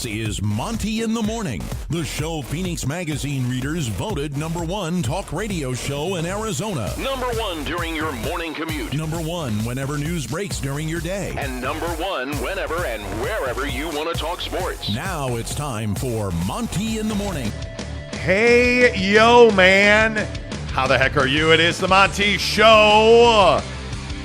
Is Monty in the Morning, the show Phoenix Magazine readers voted #1 talk radio show in Arizona. #1 during your morning commute. #1 whenever news breaks during your day. And #1 whenever and wherever you want to talk sports. Now it's time for Monty in the Morning. Hey, yo, man. How the heck are you? It is the Monty Show.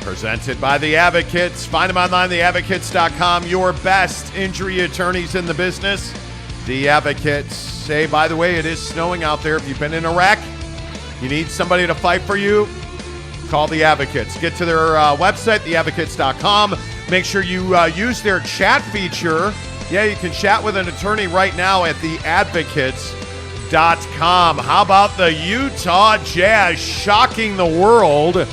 Presented by The Advocates. Find them online, theadvocates.com. Your best injury attorneys in the business. The Advocates. Hey, by the way, it is snowing out there. If you've been in a wreck, you need somebody to fight for you, call The Advocates. Get to their website, theadvocates.com. Make sure you use their chat feature. Yeah, you can chat with an attorney right now at theadvocates.com. How about the Utah Jazz shocking the world?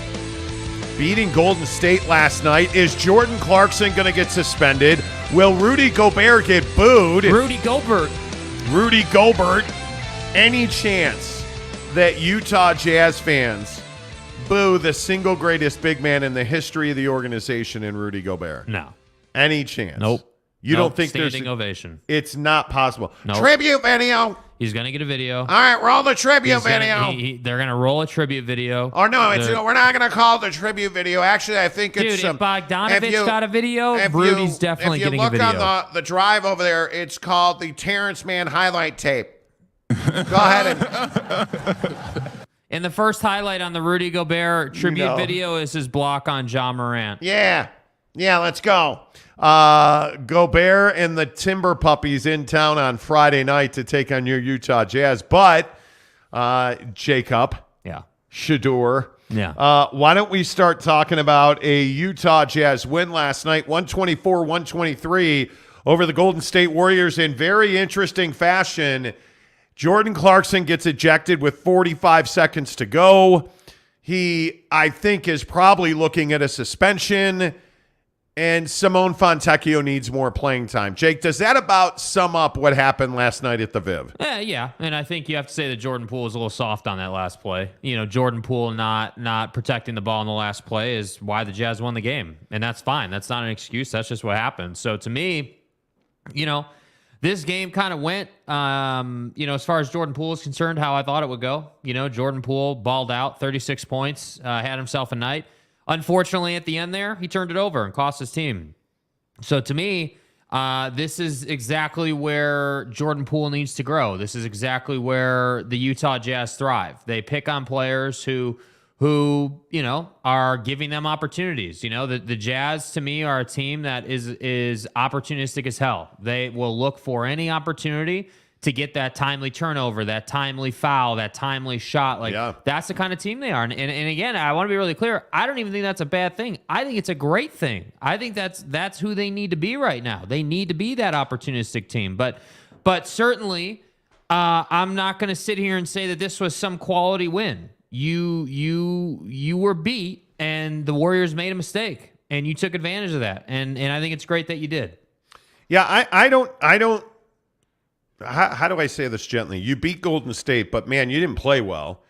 Beating Golden State last night. Is Jordan Clarkson going to get suspended? Will Rudy Gobert get booed? Rudy Gobert. Any chance that Utah Jazz fans boo the single greatest big man in the history of the organization in Rudy Gobert? No. Any chance? Nope. You don't think standing ovation? It's not possible. Nope. Tribute video. He's going to get a video. All right, roll the tribute video. They're going to roll a tribute video. Or no, we're not going to call it the tribute video. Actually, I think it's... Dude, if Bogdanovich got a video, Rudy's definitely getting a video. If you look on the drive over there, it's called the Terrence Mann highlight tape. Go ahead and... And the first highlight on the Rudy Gobert tribute video is his block on Ja Morant. Yeah, let's go. Gobert and the Timber Puppies in town on Friday night to take on your Utah Jazz. But, Jacob. Yeah. Shador. Yeah. Why don't we start talking about a Utah Jazz win last night, 124-123 over the Golden State Warriors in very interesting fashion. Jordan Clarkson gets ejected with 45 seconds to go. He, I think, is probably looking at a suspension. And Simone Fontecchio needs more playing time. Jake, does that about sum up what happened last night at the Viv? Yeah. And I think you have to say that Jordan Poole was a little soft on that last play. You know, Jordan Poole not protecting the ball in the last play is why the Jazz won the game. And that's fine. That's not an excuse. That's just what happened. So to me, you know, this game kind of went, as far as Jordan Poole is concerned, how I thought it would go. You know, Jordan Poole balled out, 36 points, had himself a night. Unfortunately, at the end there, he turned it over and cost his team. So to me, this is exactly where Jordan Poole needs to grow. This is exactly where the Utah Jazz thrive. They pick on players who are giving them opportunities. You know, the Jazz, to me, are a team that is opportunistic as hell. They will look for any opportunity to get that timely turnover, that timely foul, that timely shot. That's the kind of team they are. And again, I want to be really clear. I don't even think that's a bad thing. I think it's a great thing. I think that's who they need to be right now. They need to be that opportunistic team. But certainly, I'm not going to sit here and say that this was some quality win. You were beat, and the Warriors made a mistake, and you took advantage of that. And I think it's great that you did. Yeah, I don't. How do I say this gently? You beat Golden State, but man, you didn't play well.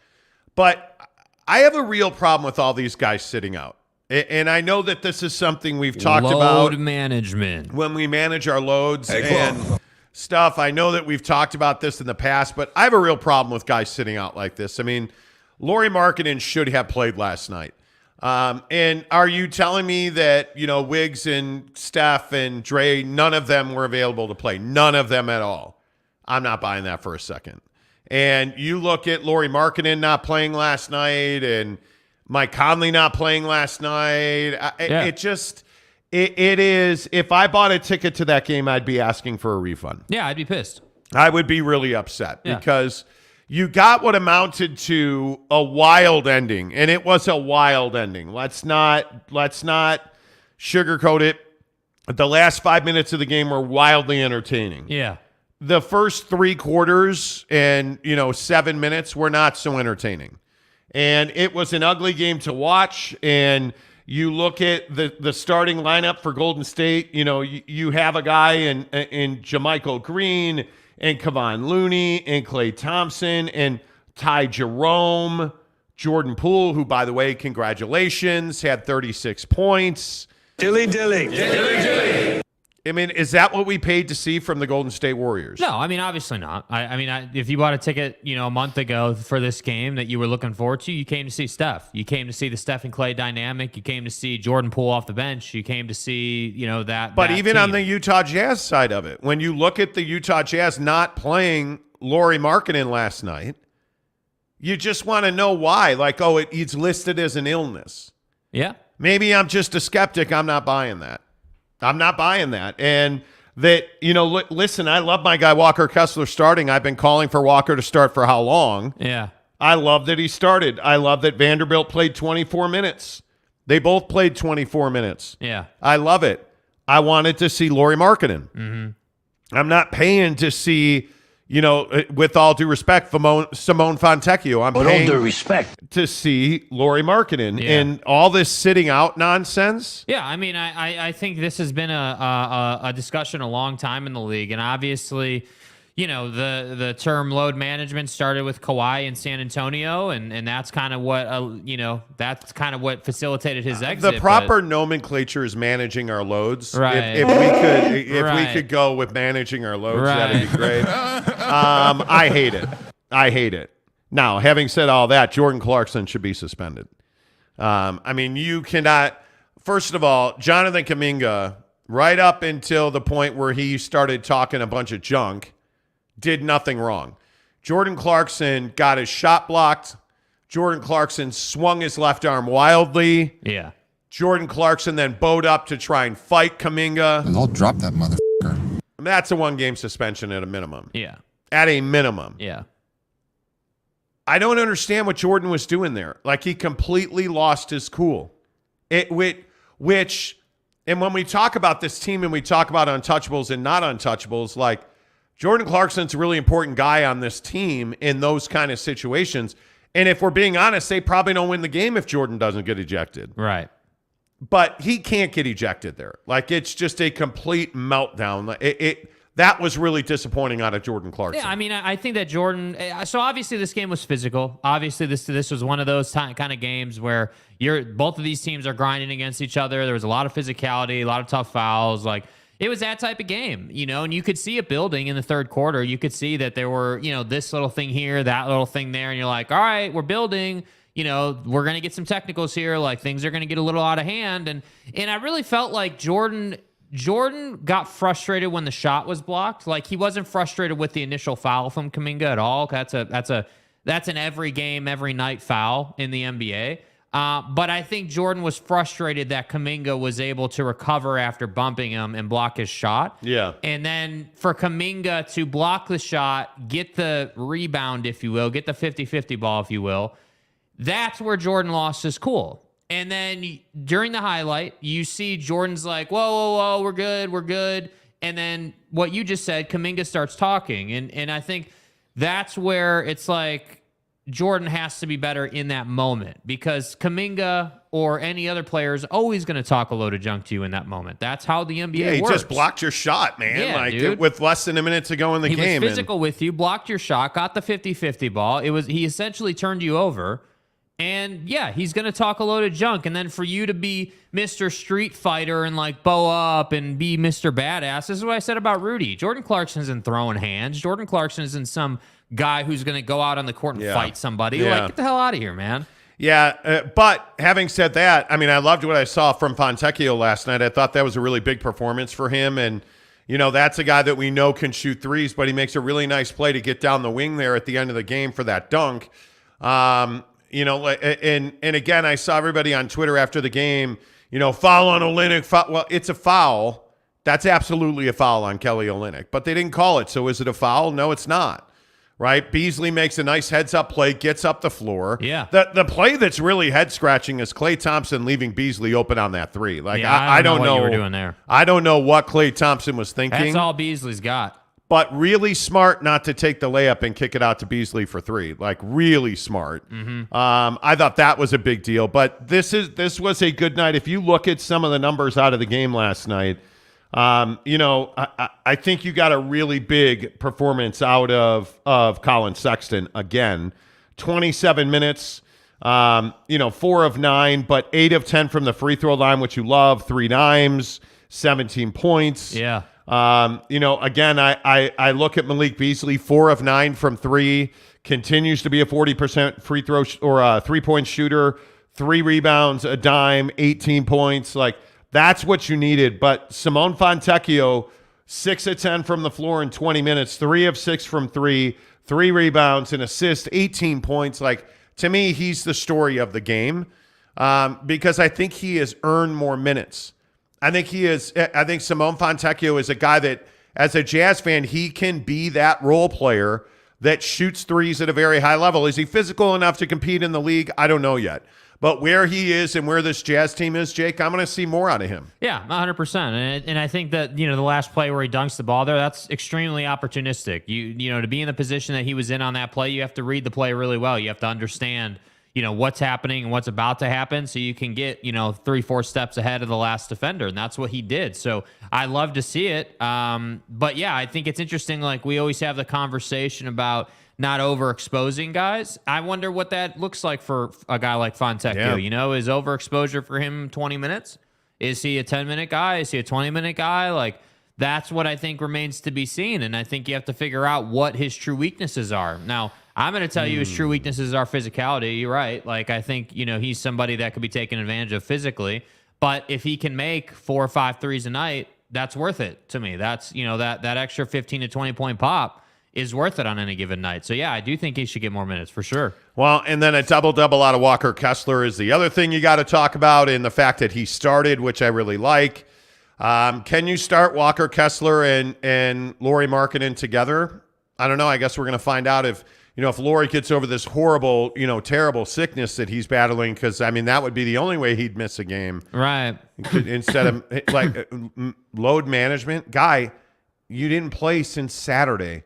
But I have a real problem with all these guys sitting out. And I know that this is something we've talked about. Load management. When we manage our loads and stuff. I know that we've talked about this in the past, but I have a real problem with guys sitting out like this. I mean, Lauri Markkanen should have played last night. And are you telling me that, Wiggs and Steph and Dre, none of them were available to play? None of them at all. I'm not buying that for a second. And you look at Lauri Markkanen not playing last night and Mike Conley not playing last night. It is, if I bought a ticket to that game, I'd be asking for a refund. Yeah, I'd be pissed. I would be really upset because you got what amounted to a wild ending, and it was a wild ending. Let's not sugarcoat it. The last 5 minutes of the game were wildly entertaining. Yeah. The first 3 quarters and, 7 minutes were not so entertaining. And it was an ugly game to watch. And you look at the starting lineup for Golden State, you have a guy in JaMychal Green and Kevon Looney and Klay Thompson and Ty Jerome, Jordan Poole, who, by the way, congratulations, had 36 points. Dilly. I mean, is that what we paid to see from the Golden State Warriors? No, I mean, obviously not. I mean, if you bought a ticket, a month ago for this game that you were looking forward to, you came to see Steph. You came to see the Steph and Clay dynamic. You came to see Jordan Poole off the bench. You came to see, that. But that even team. on the Utah Jazz side of it, when you look at the Utah Jazz not playing Lauri Markkanen last night, you just want to know why. Like, it's listed as an illness. Yeah. Maybe I'm just a skeptic. I'm not buying that. And that, listen, I love my guy Walker Kessler starting. I've been calling for Walker to start for how long? Yeah. I love that he started. I love that Vanderbilt played 24 minutes. They both played 24 minutes. Yeah. I love it. I wanted to see Lauri Markkanen. Mm-hmm. I'm not paying to see, with all due respect, Simone Fontecchio. I'm paying all due respect to see Lauri Markkanen and Yeah. all this sitting out nonsense. Yeah, I mean, I think this has been a discussion a long time in the league, and obviously, the term load management started with Kawhi in San Antonio, and that's kind of what facilitated his exit. The proper nomenclature is managing our loads. Right. If we Right. could go with managing our loads, Right. that'd be great. I hate it. Now, having said all that, Jordan Clarkson should be suspended. I mean, you cannot. First of all, Jonathan Kuminga, right up until the point where he started talking a bunch of junk, did nothing wrong. Jordan Clarkson got his shot blocked. Jordan Clarkson swung his left arm wildly. Yeah. Jordan Clarkson then bowed up to try and fight Kuminga. And I'll drop that motherfucker. That's a one-game suspension at a minimum. Yeah. At a minimum. Yeah. I don't understand what Jordan was doing there. Like, he completely lost his cool. And when we talk about this team and we talk about untouchables and not untouchables, like, Jordan Clarkson's a really important guy on this team in those kind of situations. And if we're being honest, they probably don't win the game if Jordan doesn't get ejected. Right. But he can't get ejected there. Like, it's just a complete meltdown. That was really disappointing out of Jordan Clarkson. Yeah, I mean, I think that Jordan. So obviously, this game was physical. Obviously, this was one of those kind of games where both of these teams are grinding against each other. There was a lot of physicality, a lot of tough fouls. Like, it was that type of game, and you could see it building in the third quarter. You could see that there were, this little thing here, that little thing there, and you're like, all right, we're building. We're gonna get some technicals here. Like, things are gonna get a little out of hand, and I really felt like Jordan got frustrated when the shot was blocked. Like, he wasn't frustrated with the initial foul from Kuminga at all. That's an every game, every night foul in the NBA. But I think Jordan was frustrated that Kuminga was able to recover after bumping him and block his shot. Yeah. And then for Kuminga to block the shot, get the rebound, if you will, get the 50-50 ball, if you will, that's where Jordan lost his cool. And then during the highlight, you see Jordan's like, whoa, we're good. And then what you just said, Kuminga starts talking. And I think that's where it's like Jordan has to be better in that moment, because Kuminga or any other player is always going to talk a load of junk to you in that moment. That's how the NBA he works. just blocked your shot, man. Yeah, like, dude. with less than a minute to go in the game. He was physical with you, blocked your shot, got the 50-50 ball. He essentially turned you over. And yeah, he's going to talk a load of junk. And then for you to be Mr. Street Fighter and like bow up and be Mr. Badass, this is what I said about Rudy. Jordan Clarkson isn't throwing hands. Jordan Clarkson isn't some guy who's going to go out on the court and fight somebody. Yeah. Like, get the hell out of here, man. Yeah, but having said that, I mean, I loved what I saw from Fontecchio last night. I thought that was a really big performance for him. And, that's a guy that we know can shoot threes, but he makes a really nice play to get down the wing there at the end of the game for that dunk. And again, I saw everybody on Twitter after the game, foul on Olynyk. Well, it's a foul. That's absolutely a foul on Kelly Olynyk, but they didn't call it. So is it a foul? No, it's not. Right? Beasley makes a nice heads-up play, gets up the floor. Yeah. The play that's really head-scratching is Klay Thompson leaving Beasley open on that three. Like, Yeah, I don't know what you were doing there. I don't know what Klay Thompson was thinking. That's all Beasley's got. But really smart not to take the layup and kick it out to Beasley for three. Like, really smart. Mm-hmm. I thought that was a big deal. But this was a good night. If you look at some of the numbers out of the game last night, I think you got a really big performance out of Colin Sexton again. 27 minutes, 4 of 9, but 8 of 10 from the free throw line, which you love, 3 dimes, 17 points. Yeah. Again, I look at Malik Beasley, 4 of 9 from 3, continues to be a 40% free throw or a 3-point shooter, 3 rebounds, a dime, 18 points. Like, that's what you needed. But Simone Fontecchio, 6 of 10 from the floor in 20 minutes, 3 of 6 from 3, 3 rebounds, an assist, 18 points. Like, to me, he's the story of the game because I think he has earned more minutes. I think Simone Fontecchio is a guy that, as a Jazz fan, he can be that role player that shoots threes at a very high level. Is he physical enough to compete in the league? I don't know yet. But where he is and where this Jazz team is, Jake, I'm going to see more out of him. Yeah, 100%. And I think that, the last play where he dunks the ball there, that's extremely opportunistic. To be in the position that he was in on that play, you have to read the play really well. You have to understand, what's happening and what's about to happen so you can get, 3-4 steps ahead of the last defender. And that's what he did. So I love to see it. But yeah, I think it's interesting. Like, we always have the conversation about not overexposing guys. I wonder what that looks like for a guy like Fontecchio. Yeah. Is overexposure for him 20 minutes? Is he a 10-minute guy? Is he a 20-minute guy? Like, that's what I think remains to be seen. And I think you have to figure out what his true weaknesses are. Now, I'm going to tell you his true weaknesses are physicality. You're right. Like, I think, he's somebody that could be taken advantage of physically. But if he can make 4 or 5 threes a night, that's worth it to me. That's, that extra 15 to 20-point pop is worth it on any given night. So, yeah, I do think he should get more minutes for sure. Well, and then a double-double out of Walker Kessler is the other thing you got to talk about, and the fact that he started, which I really like. Can you start Walker Kessler and Lauri Markkanen together? I don't know. I guess we're going to find out if Lauri gets over this horrible, terrible sickness that he's battling, because, that would be the only way he'd miss a game. Right. Instead of, load management. Guy, you didn't play since Saturday.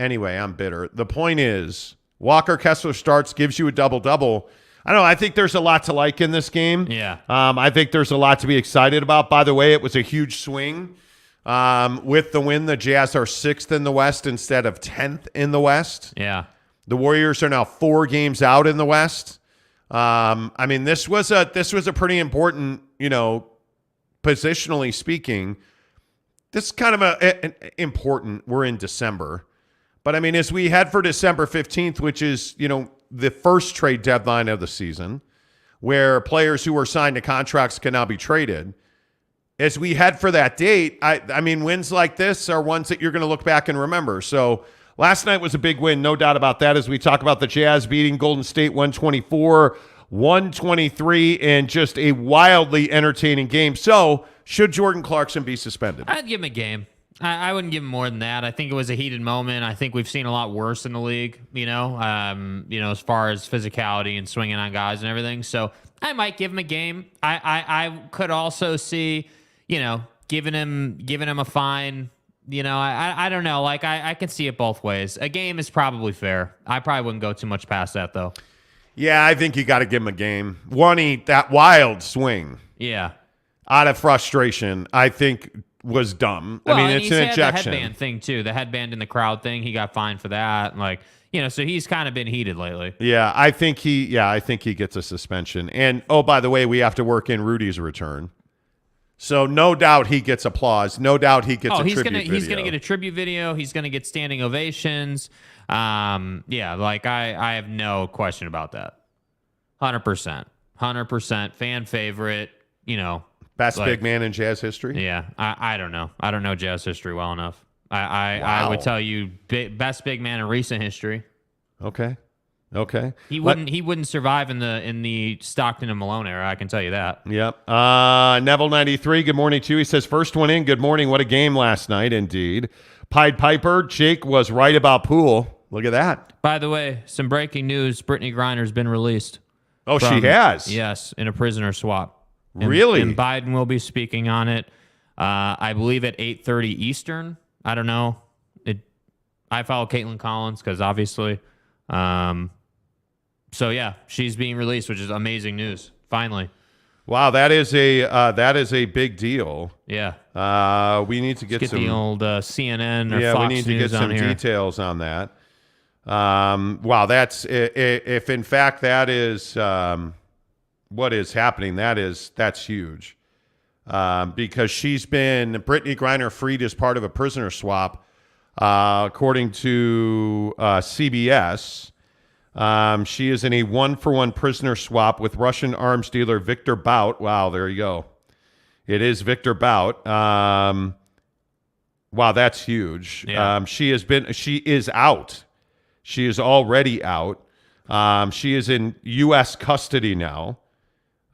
Anyway, I'm bitter. The point is, Walker Kessler starts, gives you a double-double. I don't know. I think there's a lot to like in this game. Yeah. I think there's a lot to be excited about. By the way, it was a huge swing. With the win, the Jazz are 6th in the West instead of 10th in the West. Yeah. The Warriors are now 4 games out in the West. This was a pretty important, positionally speaking. This is kind of important. We're in December. But, as we head for December 15th, which is, the first trade deadline of the season, where players who are signed to contracts can now be traded, as we head for that date, wins like this are ones that you're going to look back and remember. So last night was a big win, no doubt about that, as we talk about the Jazz beating Golden State 124-123 in just a wildly entertaining game. So should Jordan Clarkson be suspended? I'd give him a game. I wouldn't give him more than that. I think it was a heated moment. I think we've seen a lot worse in the league, as far as physicality and swinging on guys and everything. So I might give him a game. I could also see, giving him a fine. I don't know. Like, I can see it both ways. A game is probably fair. I probably wouldn't go too much past that, though. Yeah, I think you got to give him a game. That wild swing. Yeah. Out of frustration, I think was dumb. Well, it's an ejection. The headband thing too, the headband in the crowd thing. He got fined for that. So he's kind of been heated lately. Yeah, I think he gets a suspension. And oh, by the way, we have to work in Rudy's return. So no doubt he gets applause. No doubt he gets a tribute video. He's gonna get a tribute video. He's gonna get standing ovations. I have no question about that. 100% fan favorite. Best big man in Jazz history? Yeah, I don't know. I don't know Jazz history well enough. I would tell you best big man in recent history. Okay. He wouldn't survive in the Stockton and Malone era. I can tell you that. Yep. Neville93. Good morning to you. He says first one in. Good morning. What a game last night, indeed. Pied Piper. Jake was right about Poole. Look at that. By the way, some breaking news: Brittany Griner has been released. Oh, she has. Yes, in a prisoner swap. Really? And Biden will be speaking on it, I believe, at 8:30 Eastern. I don't know. I follow Caitlin Collins because obviously. So, yeah, she's being released, which is amazing news. Finally. Wow, that is a big deal. Yeah. We need to get the old CNN or Fox we need to News get some details on that. Wow, that's if in fact that is what is happening. That's huge. because she's been Brittany Griner freed as part of a prisoner swap, according to CBS. She is in a 1-for-1 prisoner swap with Russian arms dealer Victor Bout. Wow, there you go. It is Victor Bout. Wow, that's huge. Yeah. She is out. She is already out. She is in U.S. custody now.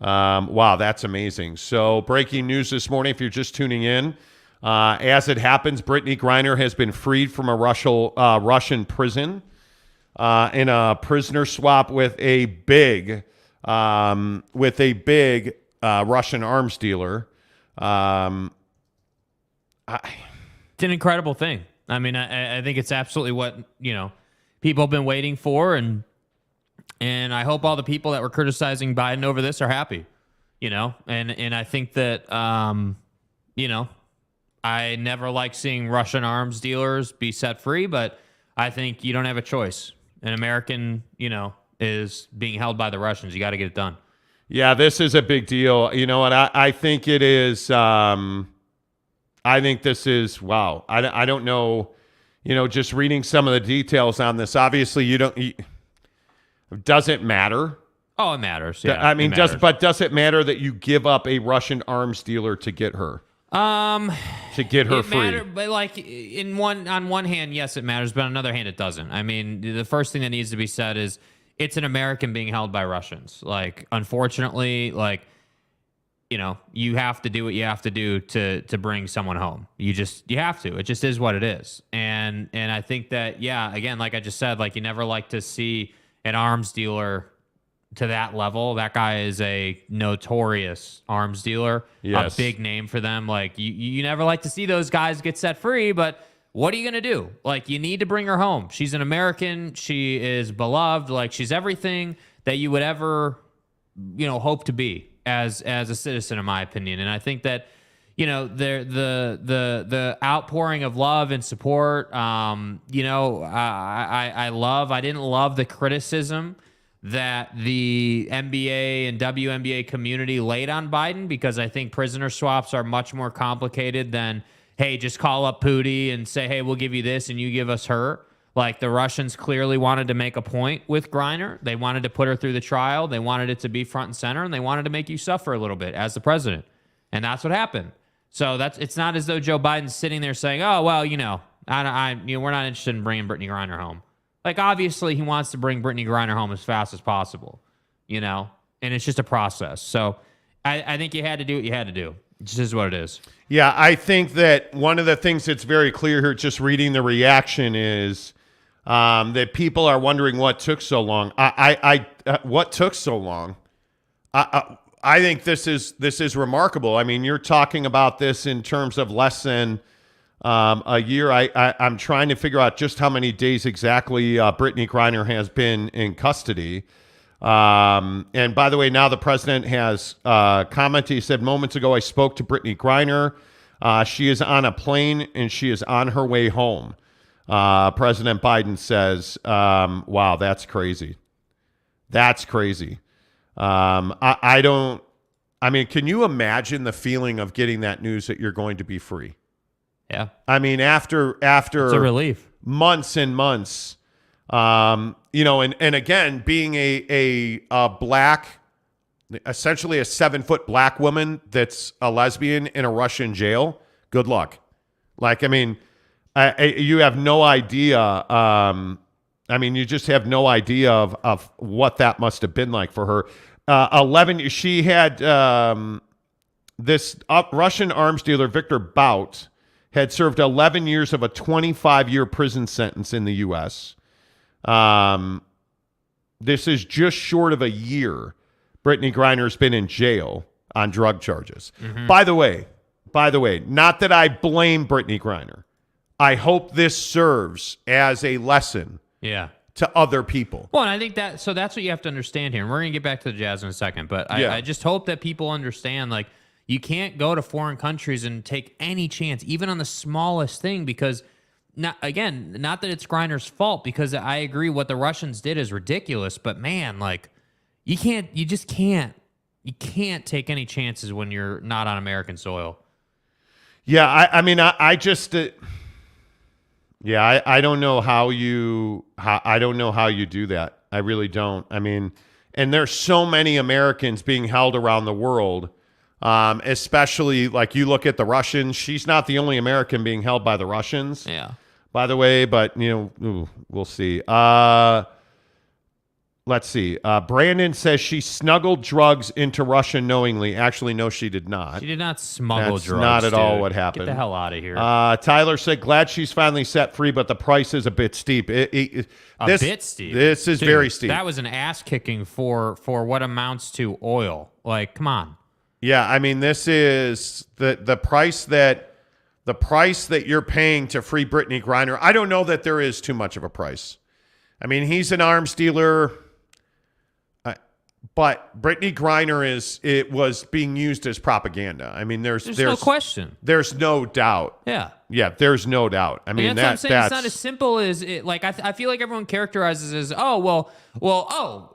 Wow, that's amazing. So breaking news this morning, if you're just tuning in, as it happens, Brittany Griner has been freed from a Russian prison in a prisoner swap with a big Russian arms dealer. It's an incredible thing. I mean, I think it's absolutely what, people have been waiting for, and I hope all the people that were criticizing Biden over this are happy, and I think that, I never like seeing Russian arms dealers be set free, but I think you don't have a choice. An American, is being held by the Russians. You got to get it done. Yeah, this is a big deal. You know what? I think it is. I think this is, wow. I don't know, just reading some of the details on this. Obviously, does it matter? Oh, it matters. Yeah, I mean, does it matter that you give up a Russian arms dealer to get her? To get her free. But on one hand, yes, it matters, but on another hand, it doesn't. I mean, the first thing that needs to be said is it's an American being held by Russians. Unfortunately, you have to do what you have to do to bring someone home. You have to. It just is what it is. And I think that, yeah, again, like I just said, you never like to see an arms dealer to that level. That guy is a notorious arms dealer, yes. A big name for them. You never like to see those guys get set free, but what are you going to do? You need to bring her home. She's an American. She is beloved. She's everything that you would ever, hope to be as a citizen, in my opinion. And I think that, the outpouring of love and support, I didn't love the criticism that the NBA and WNBA community laid on Biden, because I think prisoner swaps are much more complicated than, hey, just call up Pootie and say, hey, we'll give you this and you give us her. The Russians clearly wanted to make a point with Griner. They wanted to put her through the trial. They wanted it to be front and center, and they wanted to make you suffer a little bit as the president. And that's what happened. So it's not as though Joe Biden's sitting there saying, oh, well, we're not interested in bringing Brittany Griner home. Obviously, he wants to bring Brittany Griner home as fast as possible, and it's just a process. So I think you had to do what you had to do. It just is what it is. Yeah, I think that one of the things that's very clear here, just reading the reaction, is that people are wondering what took so long. What took so long? I think this is remarkable. I mean, you're talking about this in terms of less than a year. I'm trying to figure out just how many days exactly Brittany Griner has been in custody. And by the way, now the president has commented. He said, moments ago, I spoke to Brittany Griner. She is on a plane and she is on her way home. President Biden says, wow, that's crazy. That's crazy. Can you imagine the feeling of getting that news that you're going to be free? Yeah. I mean, after it's a relief. Months and months, and again, being a black, essentially a 7-foot black woman that's a lesbian in a Russian jail, good luck. You have no idea. You just have no idea of what that must have been like for her. 11, she had this Russian arms dealer, Victor Bout, had served 11 years of a 25-year prison sentence in the U.S. This is just short of a year. Brittany Griner's been in jail on drug charges. Mm-hmm. By the way, not that I blame Brittany Griner. I hope this serves as a lesson to other people. Well, and I think that's what you have to understand here. And we're going to get back to the Jazz in a second. But I just hope that people understand, you can't go to foreign countries and take any chance, even on the smallest thing, because not that it's Griner's fault, because I agree what the Russians did is ridiculous, but man, you just can't You can't take any chances when you're not on American soil. Yeah, I just I don't know how I don't know how you do that. I really don't. I mean, and there's so many Americans being held around the world, especially like you look at the Russians. She's not the only American being held by the Russians. Yeah. By the way, but we'll see. Let's see. Brandon says she snuggled drugs into Russia knowingly. Actually, no, she did not. She did not smuggle That's drugs. not at dude. all what happened. Get the hell out of here. Tyler said, glad she's finally set free, but the price is a bit steep. A bit steep. This is Dude, very steep. That was an ass kicking for what amounts to oil. Like, come on. Yeah, I mean, this is the price that you're paying to free Brittany Griner. I don't know that there is too much of a price. I mean, he's an arms dealer. But Brittany Griner was being used as propaganda. I mean, there's no question. There's no doubt. Yeah, there's no doubt. I mean, that's what I'm saying. It's not as simple as it. Like I feel like everyone characterizes it as,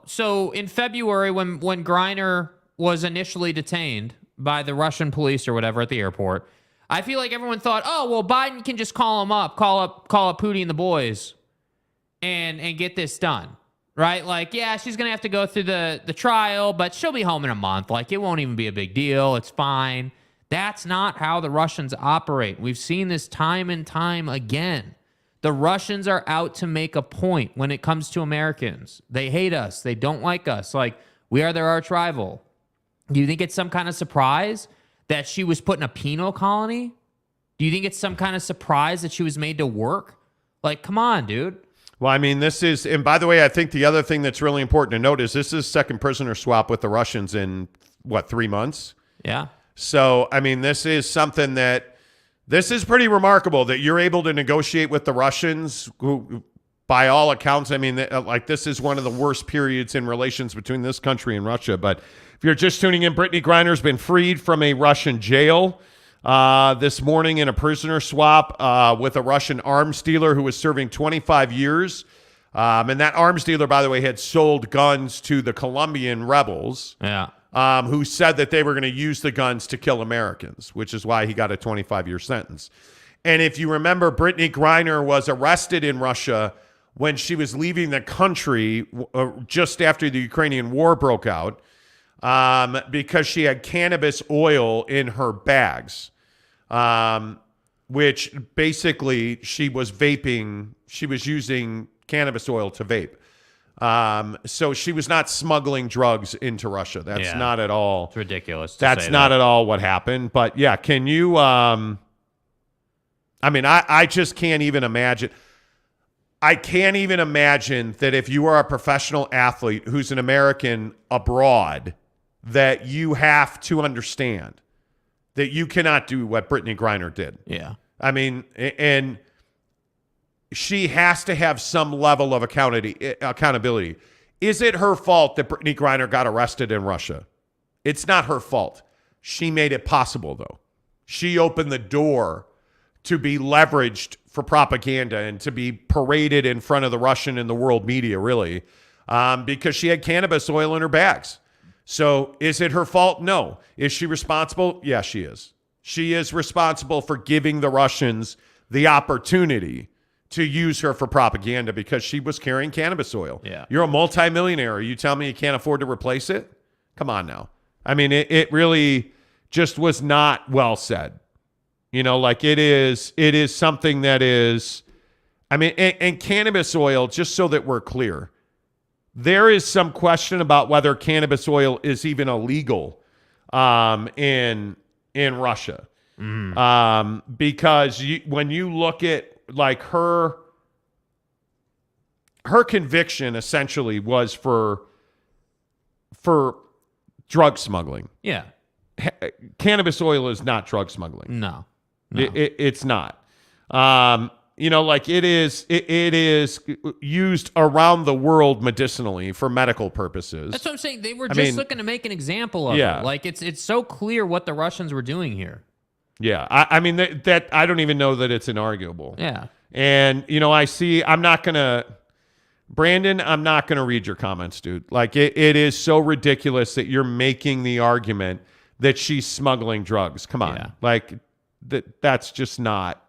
so in February when Griner was initially detained by the Russian police or whatever at the airport, I feel like everyone thought, Biden can just call up Putin and the boys, and get this done. Right? Like, yeah, she's going to have to go through the trial, but she'll be home in a month. Like, it won't even be a big deal. It's fine. That's not how the Russians operate. We've seen this time and time again. The Russians are out to make a point when it comes to Americans. They hate us. They don't like us. Like, we are their arch rival. Do you think it's some kind of surprise that she was put in a penal colony? Do you think it's some kind of surprise that she was made to work? Like, come on, dude. Well, I mean, this is, and by the way, I think the other thing that's really important to note is this is second prisoner swap with the Russians in, 3 months? Yeah. So, I mean, this is pretty remarkable that you're able to negotiate with the Russians, who, by all accounts, I mean, this is one of the worst periods in relations between this country and Russia. But if you're just tuning in, Brittany Griner's been freed from a Russian jail this morning in a prisoner swap with a Russian arms dealer who was serving 25 years. And that arms dealer, by the way, had sold guns to the Colombian rebels. Yeah. Who said that they were going to use the guns to kill Americans, which is why he got a 25-year sentence. And if you remember, Brittany Griner was arrested in Russia when she was leaving the country just after the Ukrainian war broke out, because she had cannabis oil in her bags, which basically she was vaping. She was using cannabis oil to vape. So she was not smuggling drugs into Russia. That's not at all. It's ridiculous. That's not at all what happened. But yeah, can you, I mean, I just can't even imagine. I can't even imagine that if you are a professional athlete who's an American abroad, that you have to understand that you cannot do what Brittany Griner did. Yeah. I mean, and she has to have some level of accountability. Is it her fault that Brittany Griner got arrested in Russia? It's not her fault. She made it possible, though. She opened the door to be leveraged for propaganda and to be paraded in front of the Russian and the world media, really, because she had cannabis oil in her bags. So is it her fault? No. Is she responsible? Yeah, she is. She is responsible for giving the Russians the opportunity to use her for propaganda because she was carrying cannabis oil. Yeah. You're a multimillionaire. You tell me you can't afford to replace it? Come on now. I mean, it really just was not well said. You know, like it is something that is, I mean, and cannabis oil, just so that we're clear, there is some question about whether cannabis oil is even illegal in Russia. Because when you look at like her conviction essentially was for drug smuggling. Yeah. Cannabis oil is not drug smuggling. No. It's not. You know, like it is used around the world medicinally for medical purposes. That's what I'm saying. They were just looking to make an example of it. Like it's so clear what the Russians were doing here. Yeah. I mean that I don't even know that it's inarguable. Yeah. And you know, I'm not gonna Brandon, I'm not going to read your comments, dude. Like, it is so ridiculous that you're making the argument that she's smuggling drugs. Come on. Yeah. Like, that's just not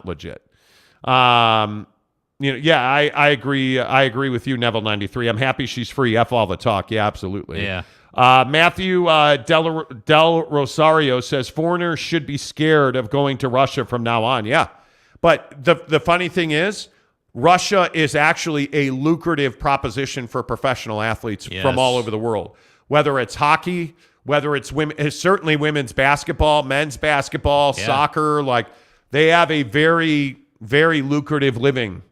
legit. I agree. I agree with you, Neville93. I'm happy she's free. F all the talk. Yeah, absolutely. Yeah. Matthew Del Rosario says foreigners should be scared of going to Russia from now on. Yeah. But the funny thing is, Russia is actually a lucrative proposition for professional athletes from all over the world, whether it's hockey, whether it's women, certainly women's basketball, men's basketball, soccer. Like, they have a very, very lucrative living.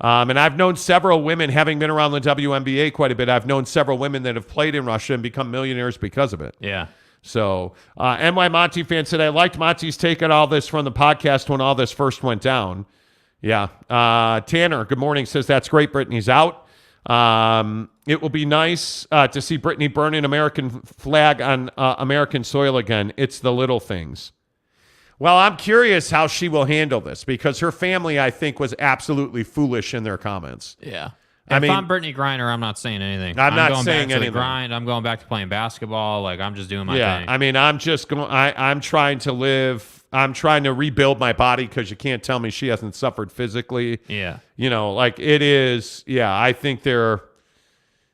And I've known several women, having been around the WNBA quite a bit, I've known several women that have played in Russia and become millionaires because of it. Yeah. So, NY Monty fan said, I liked Monty's take on all this from the podcast when all this first went down. Yeah. Tanner, good morning, says, that's great. Brittany's out. It will be nice to see Brittany burn an American flag on American soil again. It's the little things. Well, I'm curious how she will handle this because her family, I think, was absolutely foolish in their comments. Yeah. I mean, if I'm Brittany Griner, I'm not saying anything. I'm not going saying back to anything. The grind. I'm going back to playing basketball. Like, I'm just doing my thing. I mean, I'm just going. I'm trying to live. I'm trying to rebuild my body because you can't tell me she hasn't suffered physically. Yeah. Like, it is. Yeah, I think they're.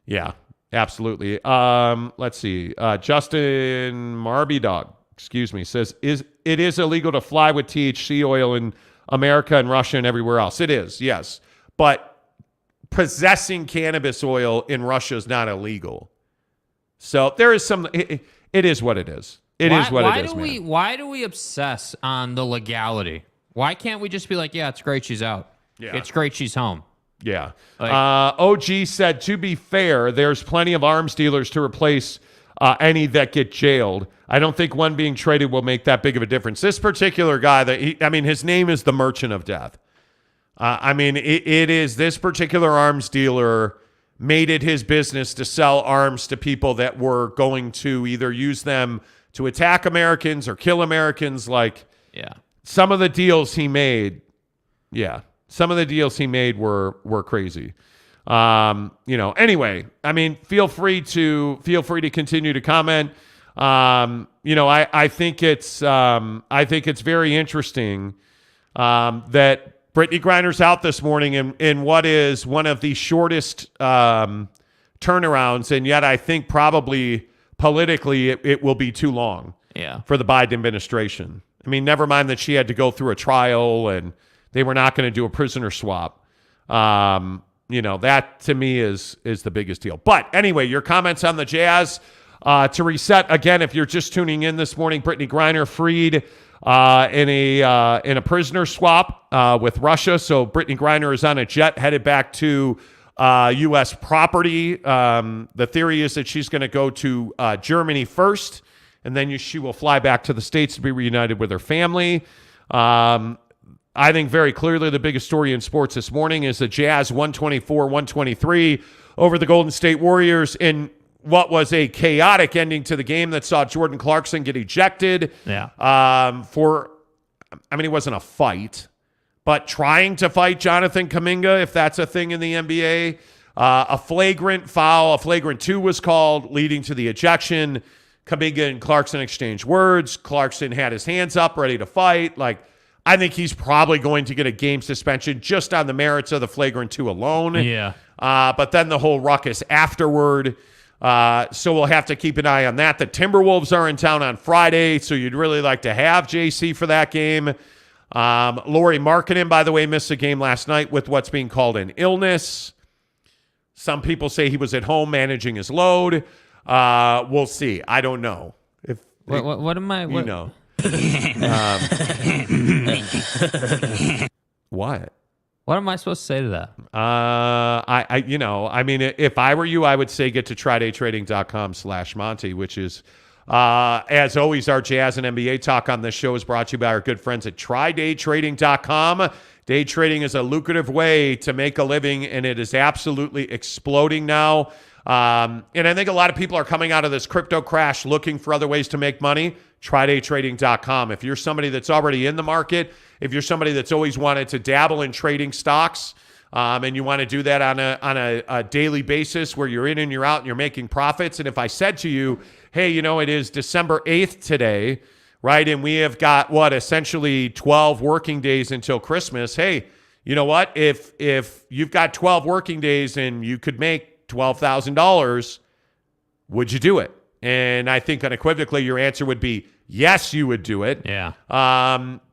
Yeah, absolutely. Let's see. Justin Marby Dog, excuse me, says it is illegal to fly with THC oil in America and Russia and everywhere else. It is, yes, but possessing cannabis oil in Russia is not illegal. So there is some. It is what it is. It is what it is, man. Why do we obsess on the legality? Why can't we just be like, yeah, it's great she's out. Yeah. It's great she's home. Yeah. Like, OG said, to be fair, there's plenty of arms dealers to replace any that get jailed. I don't think one being traded will make that big of a difference. This particular guy, his name is the Merchant of Death. It is this particular arms dealer made it his business to sell arms to people that were going to either use them to attack Americans or kill Americans. Like, yeah, some of the deals he made, some of the deals he made were crazy. Anyway, feel free to continue to comment. I think it's very interesting that Brittany Griner's out this morning in what is one of the shortest turnarounds, and yet I think probably politically it will be too long for the Biden administration. Never mind that she had to go through a trial and they were not going to do a prisoner swap. That to me is the biggest deal. But anyway, your comments on the Jazz. To reset again, if you're just tuning in this morning, Brittany Griner freed in a prisoner swap with Russia. So Brittany Griner is on a jet headed back to U.S. property. The theory is that she's going to go to Germany first, and then she will fly back to the States to be reunited with her family. I think very clearly the biggest story in sports this morning is the Jazz 124-123 over the Golden State Warriors in what was a chaotic ending to the game that saw Jordan Clarkson get ejected. Yeah. It wasn't a fight, but trying to fight Jonathan Kuminga, if that's a thing in the NBA. A flagrant foul, a flagrant 2 was called, leading to the ejection. Kuminga and Clarkson exchanged words. Clarkson had his hands up, ready to fight. I think he's probably going to get a game suspension just on the merits of the flagrant 2 alone. Yeah. But then the whole ruckus afterward. So we'll have to keep an eye on that. The Timberwolves are in town on Friday, so you'd really like to have JC for that game. Lauri Markkanen, by the way, missed a game last night with what's being called an illness. Some people say he was at home managing his load. We'll see. I don't know. What am I? What? What? What am I supposed to say to that? If I were you, I would say get to TryDayTrading.com/Monty, which is, as always, our Jazz and NBA talk on this show is brought to you by our good friends at TryDayTrading.com. Day trading is a lucrative way to make a living, and it is absolutely exploding now. And I think a lot of people are coming out of this crypto crash looking for other ways to make money. TryDayTrading.com. If you're somebody that's already in the market, if you're somebody that's always wanted to dabble in trading stocks, and you want to do that on a daily basis where you're in and you're out and you're making profits. And if I said to you, hey, it is December 8th today, right? And we have got essentially 12 working days until Christmas. Hey, you know what? If you've got 12 working days and you could make $12,000, would you do it? And I think unequivocally your answer would be yes, you would do it. Yeah.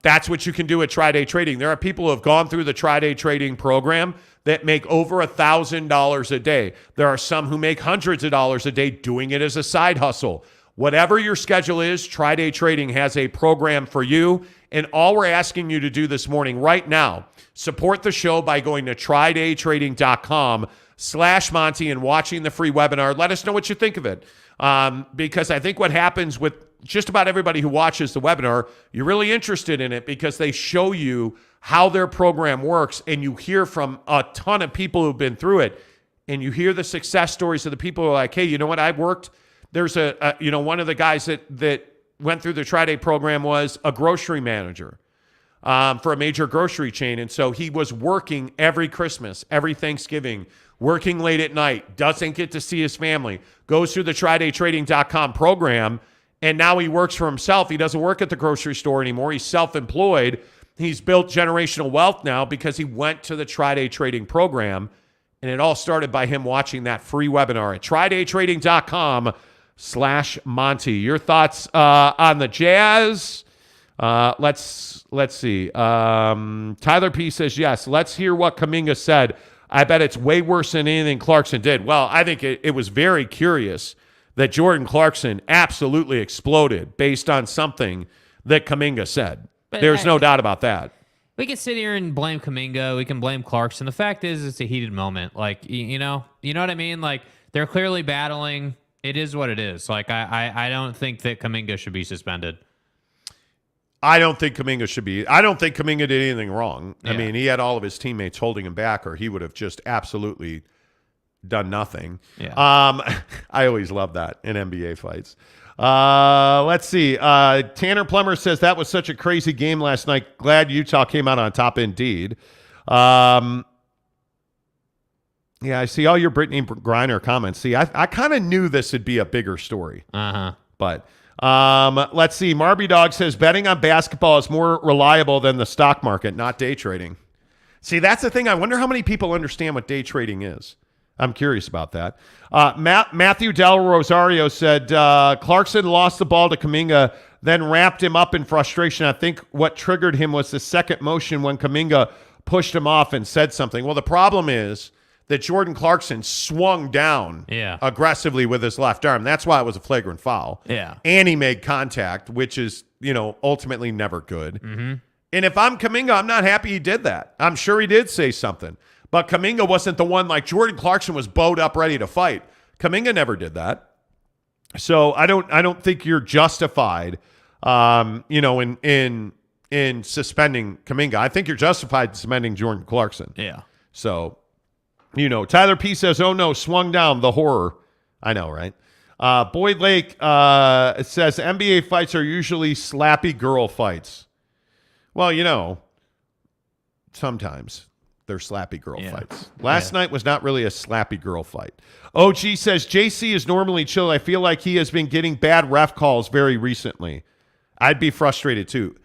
That's what you can do at Tri-Day Trading. There are people who have gone through the Tri-Day Trading program that make over $1,000 a day. There are some who make hundreds of dollars a day doing it as a side hustle. Whatever your schedule is, Tri-Day Trading has a program for you. And all we're asking you to do this morning right now, support the show by going to tridaytrading.com/Monty and watching the free webinar. Let us know what you think of it. Because I think what happens with just about everybody who watches the webinar, you're really interested in it because they show you how their program works, and you hear from a ton of people who've been through it, and you hear the success stories of the people who are like, hey, you know what, I've worked. There's one of the guys that went through the Tri-Day program was a grocery manager for a major grocery chain. And so he was working every Christmas, every Thanksgiving, working late at night, doesn't get to see his family, goes through the tridaytrading.com program, and now he works for himself. He doesn't work at the grocery store anymore. He's self-employed. He's built generational wealth now because he went to the Tri-Day Trading program, and it all started by him watching that free webinar at tridaytrading.com/Monty. Your thoughts on the Jazz? Let's see. Tyler P says, yes, let's hear what Kuminga said. I bet it's way worse than anything Clarkson did. Well, I think it was very curious that Jordan Clarkson absolutely exploded based on something that Kuminga said. But There's no doubt about that. We can sit here and blame Kuminga. We can blame Clarkson. The fact is, it's a heated moment. Like, you know what I mean? Like, they're clearly battling. It is what it is. Like, I don't think that Kuminga should be suspended. I don't think Kuminga should be. I don't think Kuminga did anything wrong. Yeah. I mean, he had all of his teammates holding him back, or he would have just absolutely done nothing. Yeah. I always love that in NBA fights. Let's see. Tanner Plummer says that was such a crazy game last night. Glad Utah came out on top indeed. Yeah, I see all your Brittany Griner comments. See, I kind of knew this would be a bigger story. But let's see. Marby Dog says betting on basketball is more reliable than the stock market, not day trading. See, that's the thing. I wonder how many people understand what day trading is. I'm curious about that. Matthew Del Rosario said Clarkson lost the ball to Kuminga, then wrapped him up in frustration. I think what triggered him was the second motion when Kuminga pushed him off and said something. Well, the problem is that Jordan Clarkson swung down aggressively with his left arm. That's why it was a flagrant foul. Yeah. And he made contact, which is, ultimately never good. Mm-hmm. And if I'm Kuminga, I'm not happy he did that. I'm sure he did say something. But Kuminga wasn't the one, like Jordan Clarkson was bowed up ready to fight. Kuminga never did that. So I don't think you're justified in suspending Kuminga. I think you're justified in suspending Jordan Clarkson. Yeah. So, Tyler P says, oh no, swung down, the horror. I know, right? Boyd Lake says NBA fights are usually slappy girl fights. Well, sometimes they're slappy girl fights. Last night was not really a slappy girl fight. OG says, JC is normally chill. I feel like he has been getting bad ref calls very recently. I'd be frustrated too.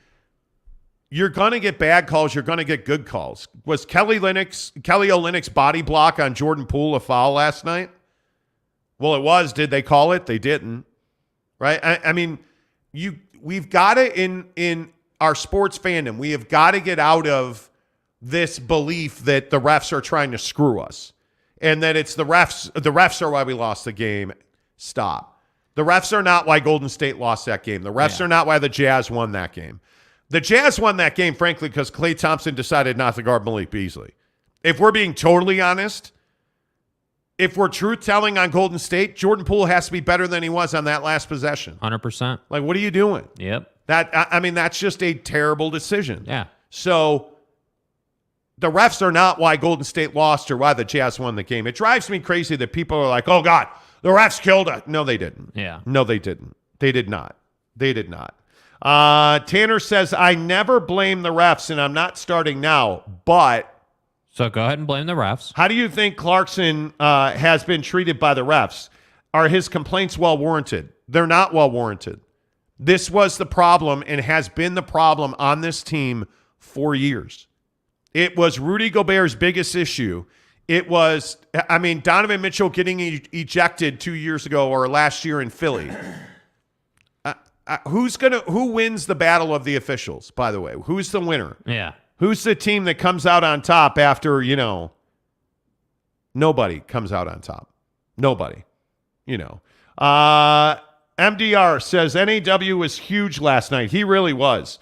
You're going to get bad calls. You're going to get good calls. Was Kelly Olynyk's body block on Jordan Poole a foul last night? Well, it was. Did they call it? They didn't. Right? I mean, we've got to, in our sports fandom, we have got to get out of this belief that the refs are trying to screw us and that it's the refs are why we lost the game. Stop. The refs are not why Golden State lost that game. The refs are not why the Jazz won that game. The Jazz won that game, frankly, because Klay Thompson decided not to guard Malik Beasley. If we're being totally honest, if we're truth-telling on Golden State, Jordan Poole has to be better than he was on that last possession. 100%. Like, what are you doing? Yep. That's just a terrible decision. Yeah. So the refs are not why Golden State lost or why the Jazz won the game. It drives me crazy that people are like, oh, God, the refs killed us. No, they didn't. Yeah. No, they didn't. They did not. They did not. Tanner says, I never blame the refs, and I'm not starting now, but So go ahead and blame the refs. How do you think Clarkson has been treated by the refs? Are his complaints well warranted? They're not well warranted. This was the problem and has been the problem on this team for years. It was Rudy Gobert's biggest issue. It was, Donovan Mitchell getting ejected 2 years ago or last year in Philly. Who wins the battle of the officials, by the way? Who's the winner? Yeah. Who's the team that comes out on top after, nobody comes out on top. Nobody. MDR says NAW was huge last night. He really was.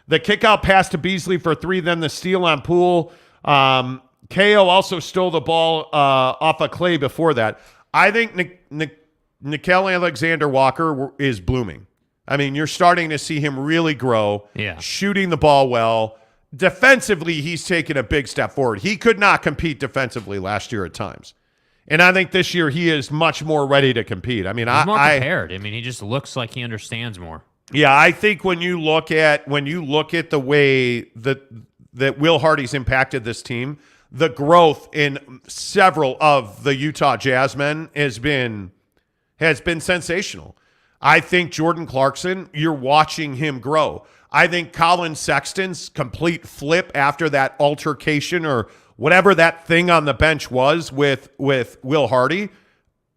The kick out pass to Beasley for 3, then the steal on Poole. KO also stole the ball off of Clay before that. I think Nickeil Alexander-Walker is blooming. You're starting to see him really grow, shooting the ball well. Defensively, he's taken a big step forward. He could not compete defensively last year at times. And I think this year he is much more ready to compete. He's more prepared. He just looks like he understands more. Yeah, I think when you look at the way that Will Hardy's impacted this team, the growth in several of the Utah Jazz men has been sensational. I think Jordan Clarkson, you're watching him grow. I think Colin Sexton's complete flip after that altercation or whatever that thing on the bench was with Will Hardy,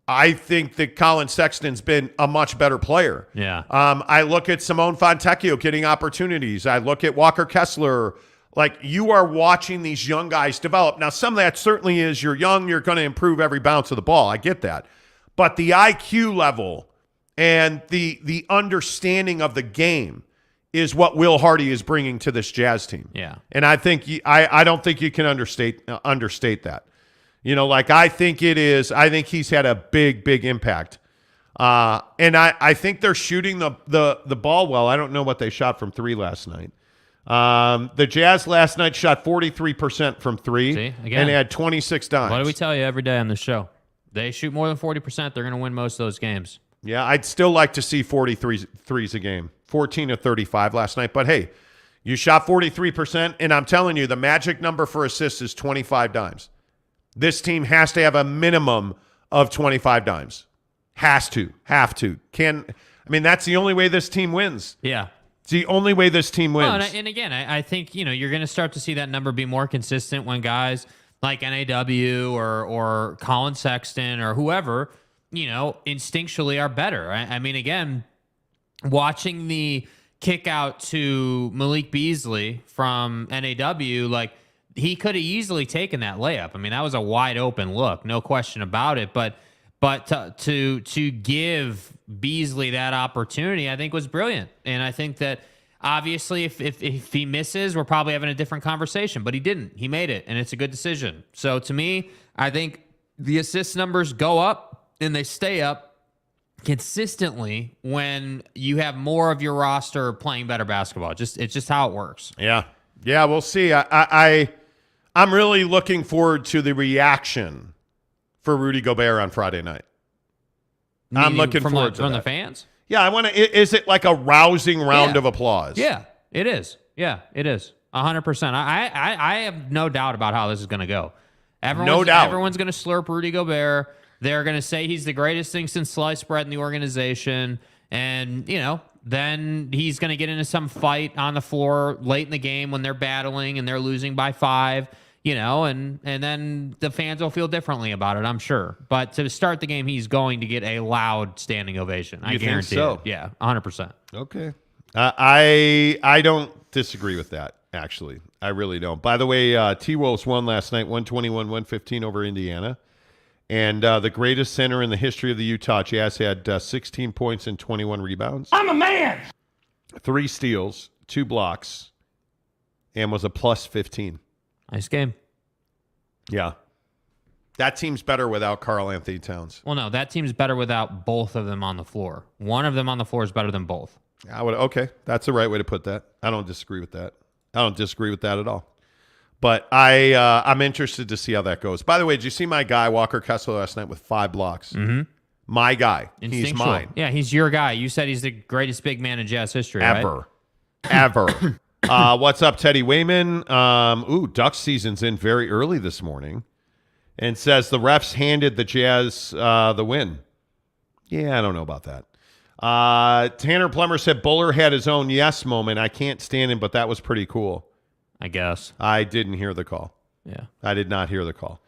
I think that Colin Sexton's been a much better player. Yeah. I look at Simone Fontecchio getting opportunities. I look at Walker Kessler. Like, you are watching these young guys develop. Now, some of that certainly is you're young, you're going to improve every bounce of the ball. I get that. But the IQ level and the understanding of the game is what Will Hardy is bringing to this Jazz team. Yeah. And I think I don't think you can understate that. I think he's had a big impact. And I think they're shooting the ball well. I don't know what they shot from 3 last night. The Jazz last night shot 43% from 3. See, again, and they had 26 dimes. What do we tell you every day on the show? They shoot more than 40%, they're going to win most of those games. Yeah, I'd still like to see 43 threes a game. 14 of 35 last night. But, hey, you shot 43%, and I'm telling you, the magic number for assists is 25 dimes. This team has to have a minimum of 25 dimes. Have to. That's the only way this team wins. Yeah. It's the only way this team wins. Well, and again, I think, you're going to start to see that number be more consistent when guys like NAW or Colin Sexton or whoever, instinctually are better. Again, watching the kick out to Malik Beasley from NAW, he could have easily taken that layup. That was a wide open look, no question about it. But to give Beasley that opportunity, I think was brilliant. And I think that obviously if he misses, we're probably having a different conversation. But he didn't. He made it, and it's a good decision. So to me, I think the assist numbers go up and they stay up consistently when you have more of your roster playing better basketball. It's just how it works. Yeah, we'll see. I'm really looking forward to the reaction for Rudy Gobert on Friday night. I'm looking forward to from that. The fans. Yeah, I want to. Is it like a rousing round of applause? Yeah, it is. Yeah, it is. 100%. I have no doubt about how this is going to go. Everyone's going to slurp Rudy Gobert. They're going to say he's the greatest thing since sliced bread in the organization. And, then he's going to get into some fight on the floor late in the game when they're battling and they're losing by 5, and then the fans will feel differently about it, I'm sure. But to start the game, he's going to get a loud standing ovation. I guarantee so? it. Yeah, 100%. Okay. I don't disagree with that, actually. I really don't. By the way, T-Wolves won last night, 121-115 over Indiana. And the greatest center in the history of the Utah Jazz had 16 points and 21 rebounds. I'm a man! 3 steals, 2 blocks, and was a plus 15. Nice game. Yeah. That team's better without Karl Anthony Towns. Well, no, that team's better without both of them on the floor. One of them on the floor is better than both. Okay, that's the right way to put that. I don't disagree with that. I don't disagree with that at all. But I'm interested to see how that goes. By the way, did you see my guy, Walker Kessler, last night with 5 blocks? Mm-hmm. My guy. He's mine. Yeah, he's your guy. You said he's the greatest big man in Jazz history, Ever. Right? What's up, Teddy Wayman? Duck season's in very early this morning, and says the refs handed the Jazz the win. Yeah, I don't know about that. Tanner Plummer said Buller had his own yes moment. I can't stand him, but that was pretty cool. I guess. I didn't hear the call. Yeah. I did not hear the call.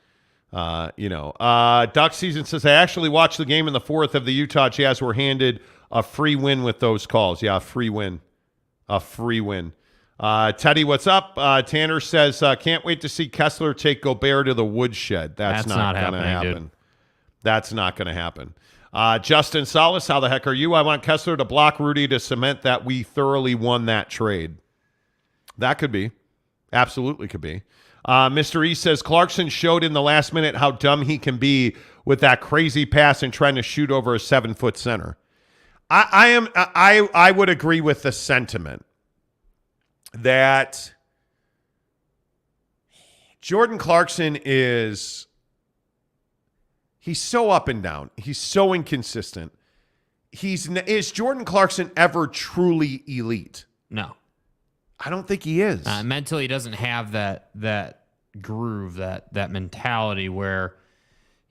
Duck season says, I actually watched the game in the fourth of the Utah Jazz were handed a free win with those calls. Yeah, a free win. A free win. Teddy, what's up? Tanner says, can't wait to see Kessler take Gobert to the woodshed. That's not going to happen. Dude. That's not going to happen. Justin Salas, how the heck are you? I want Kessler to block Rudy to cement that we thoroughly won that trade. That could be. Absolutely could be. Mr. E says Clarkson showed in the last minute how dumb he can be with that crazy pass and trying to shoot over a 7-foot center. I would agree with the sentiment that Jordan Clarkson he's so up and down. He's so inconsistent. Is Jordan Clarkson ever truly elite? No. I don't think he is. Mentally, he doesn't have that groove, that mentality where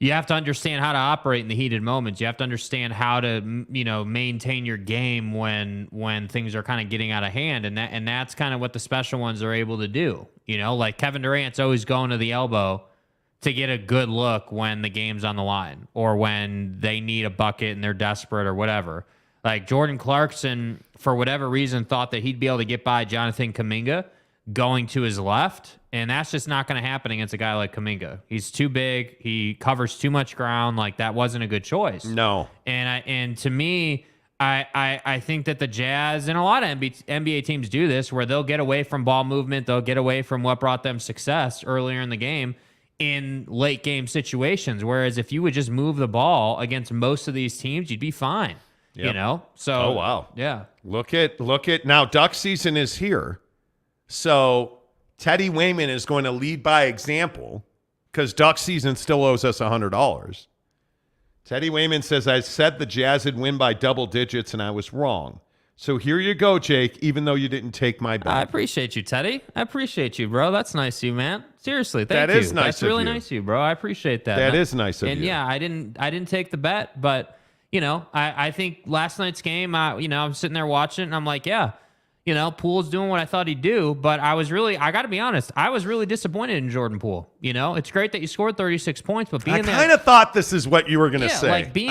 you have to understand how to operate in the heated moments. You have to understand how to, maintain your game when things are kind of getting out of hand, and that's kind of what the special ones are able to do. Like Kevin Durant's always going to the elbow to get a good look when the game's on the line or when they need a bucket and they're desperate or whatever. Like Jordan Clarkson, for whatever reason, thought that he'd be able to get by Jonathan Kuminga going to his left, and that's just not going to happen against a guy like Kuminga. He's too big. He covers too much ground. Like, that wasn't a good choice. No. And to me, I think that the Jazz and a lot of NBA teams do this, where they'll get away from ball movement. They'll get away from what brought them success earlier in the game in late game situations. Whereas if you would just move the ball against most of these teams, you'd be fine. Yep. So oh wow, yeah. Look at now. Duck season is here, so Teddy Wayman is going to lead by example because Duck season still owes us $100. Teddy Wayman says, "I said the Jazz would win by double digits, and I was wrong. So here you go, Jake. Even though you didn't take my bet, I appreciate you, Teddy. I appreciate you, bro. That's nice of you, man. Seriously, thank you. That is nice. That's really nice of you, bro. I appreciate that. That is nice of you. And yeah, I didn't take the bet, but." I think last night's game, I'm sitting there watching it, and I'm like, yeah, Poole's doing what I thought he'd do. But I got to be honest, I was really disappointed in Jordan Poole. It's great that you scored 36 points, but I kind of thought this is what you were going to say. Like being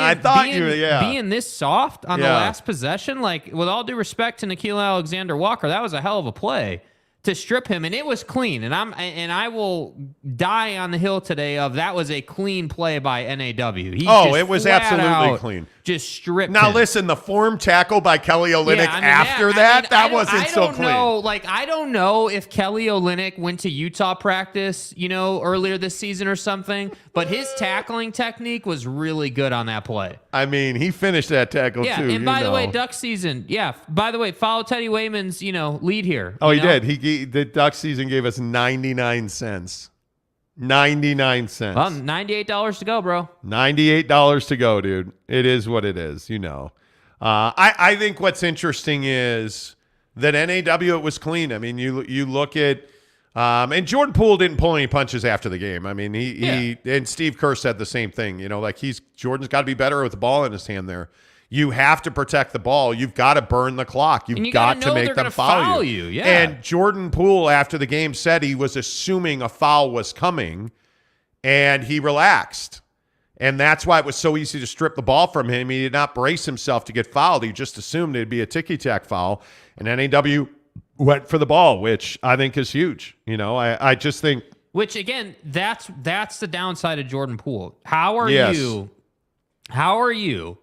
this soft on the last possession, like with all due respect to Nickeil Alexander-Walker, that was a hell of a play to strip him, and it was clean. And I will die on the hill today of that was a clean play by NAW. It was absolutely clean. Just stripped Now him. Listen, the form tackle by Kelly Olynyk that wasn't so clean. I don't know if Kelly Olynyk went to Utah practice, earlier this season or something, but his tackling technique was really good on that play. I mean, he finished that tackle too. Yeah, and by the way, Duck season. Yeah, by the way, follow Teddy Wayman's, lead here. Oh, he did. The Duck season gave us 99 cents. 99 cents. Well, $98 to go, bro. $98 to go, dude. It is what it is, I think what's interesting is that NAW, it was clean. I mean, you look at and Jordan Poole didn't pull any punches after the game. I mean, he and Steve Kerr said the same thing. Jordan's got to be better with the ball in his hand there. You have to protect the ball. You've got to burn the clock. You've got to make them foul you. Yeah. And Jordan Poole, after the game, said he was assuming a foul was coming, and he relaxed. And that's why it was so easy to strip the ball from him. He did not brace himself to get fouled. He just assumed it'd be a ticky-tack foul. And NAW went for the ball, which I think is huge. I just think. Which, again, that's the downside of Jordan Poole. How are you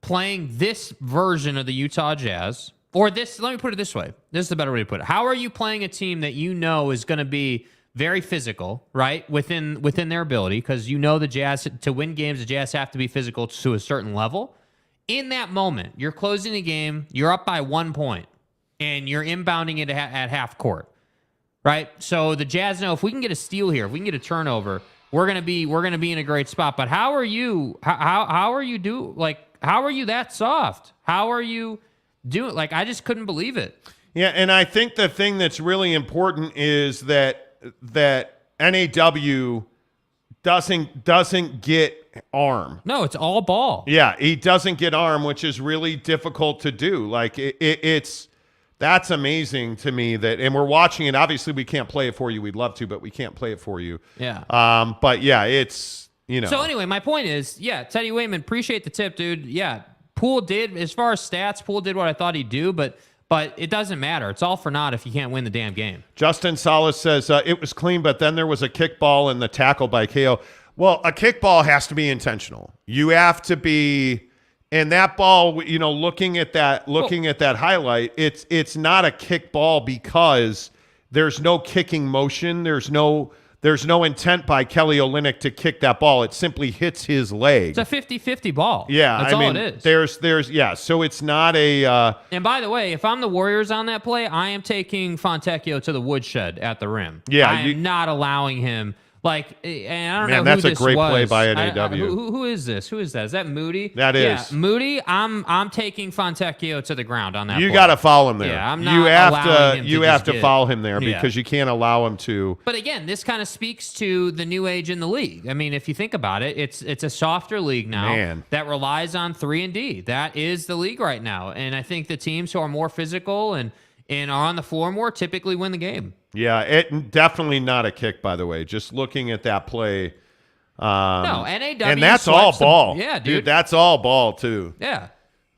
playing this version of the Utah Jazz, or this, let me put it this way. This is the better way to put it. How are you playing a team that is going to be very physical, right, within their ability, because the Jazz, to win games, the Jazz have to be physical to a certain level. In that moment, you're closing the game, you're up by 1 point, and you're inbounding it at half court, right? So the Jazz know if we can get a steal here, if we can get a turnover, we're gonna be in a great spot. But how are you that soft? How are you doing? Like, I just couldn't believe it. Yeah, and I think the thing that's really important is that NAW doesn't get arm. No, it's all ball. Yeah, he doesn't get arm, which is really difficult to do. Like it's that's amazing to me and we're watching it. Obviously, we can't play it for you. We'd love to, but we can't play it for you. Yeah. But yeah, it's So anyway, my point is, Teddy Wayman, appreciate the tip, dude. Yeah, Poole did, as far as stats, Poole did what I thought he'd do, but it doesn't matter. It's all for naught if you can't win the damn game. Justin Salas says it was clean, but then there was a kickball and the tackle by KO. Well, a kickball has to be intentional. You have to be, and that ball, looking at that highlight, it's not a kickball because there's no kicking motion. There's no intent by Kelly Olynyk to kick that ball. It simply hits his leg. It's a 50-50 ball. Yeah, that's all it is. There's so it's not a. And by the way, if I'm the Warriors on that play, I am taking Fontecchio to the woodshed at the rim. Yeah, I am not allowing him. And I don't know who that's this a great was. play by NAW. Who is this? Who is that? Is that Moody? That is. Yeah, Moody. I'm taking Fontecchio to the ground on that. You got to foul him there. Yeah, I'm not. You have to foul him there because you can't allow him to. But again, this kind of speaks to the new age in the league. I mean, if you think about it, it's a softer league now that relies on 3-and-D. That is the league right now, and I think the teams who are more physical and are on the floor more typically win the game. Yeah, it definitely not a kick, by the way. Just looking at that play. No, NAW. And that's all ball. Yeah, dude. That's all ball, too. Yeah.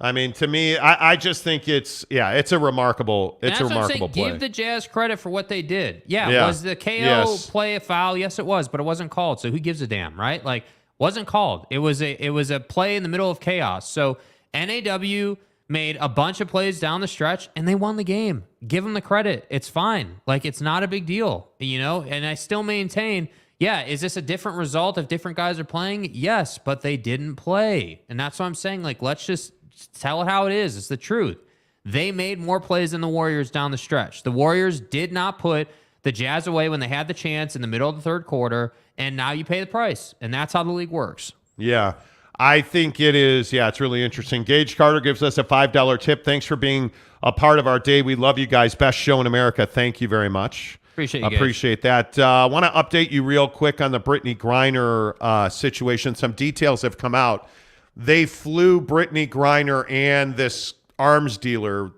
I mean, to me, I just think it's a remarkable play. Give the Jazz credit for what they did. Yeah. Was the KO play a foul? Yes, it was, but it wasn't called. So who gives a damn, right? Wasn't called. It was a play in the middle of chaos. So NAW made a bunch of plays down the stretch, and they won the game. Give them the credit. It's fine. It's not a big deal, And I still maintain, is this a different result if different guys are playing? Yes, but they didn't play. And that's what I'm saying. Let's just tell it how it is. It's the truth. They made more plays than the Warriors down the stretch. The Warriors did not put the Jazz away when they had the chance in the middle of the third quarter, and now you pay the price. And that's how the league works. Yeah. I think it is. Yeah, it's really interesting. Gage Carter gives us a $5 tip. Thanks for being a part of our day. We love you guys. Best show in America. Thank you very much. Appreciate that. I want to update you real quick on the Brittany Griner situation. Some details have come out. They flew Brittany Griner and this arms dealer.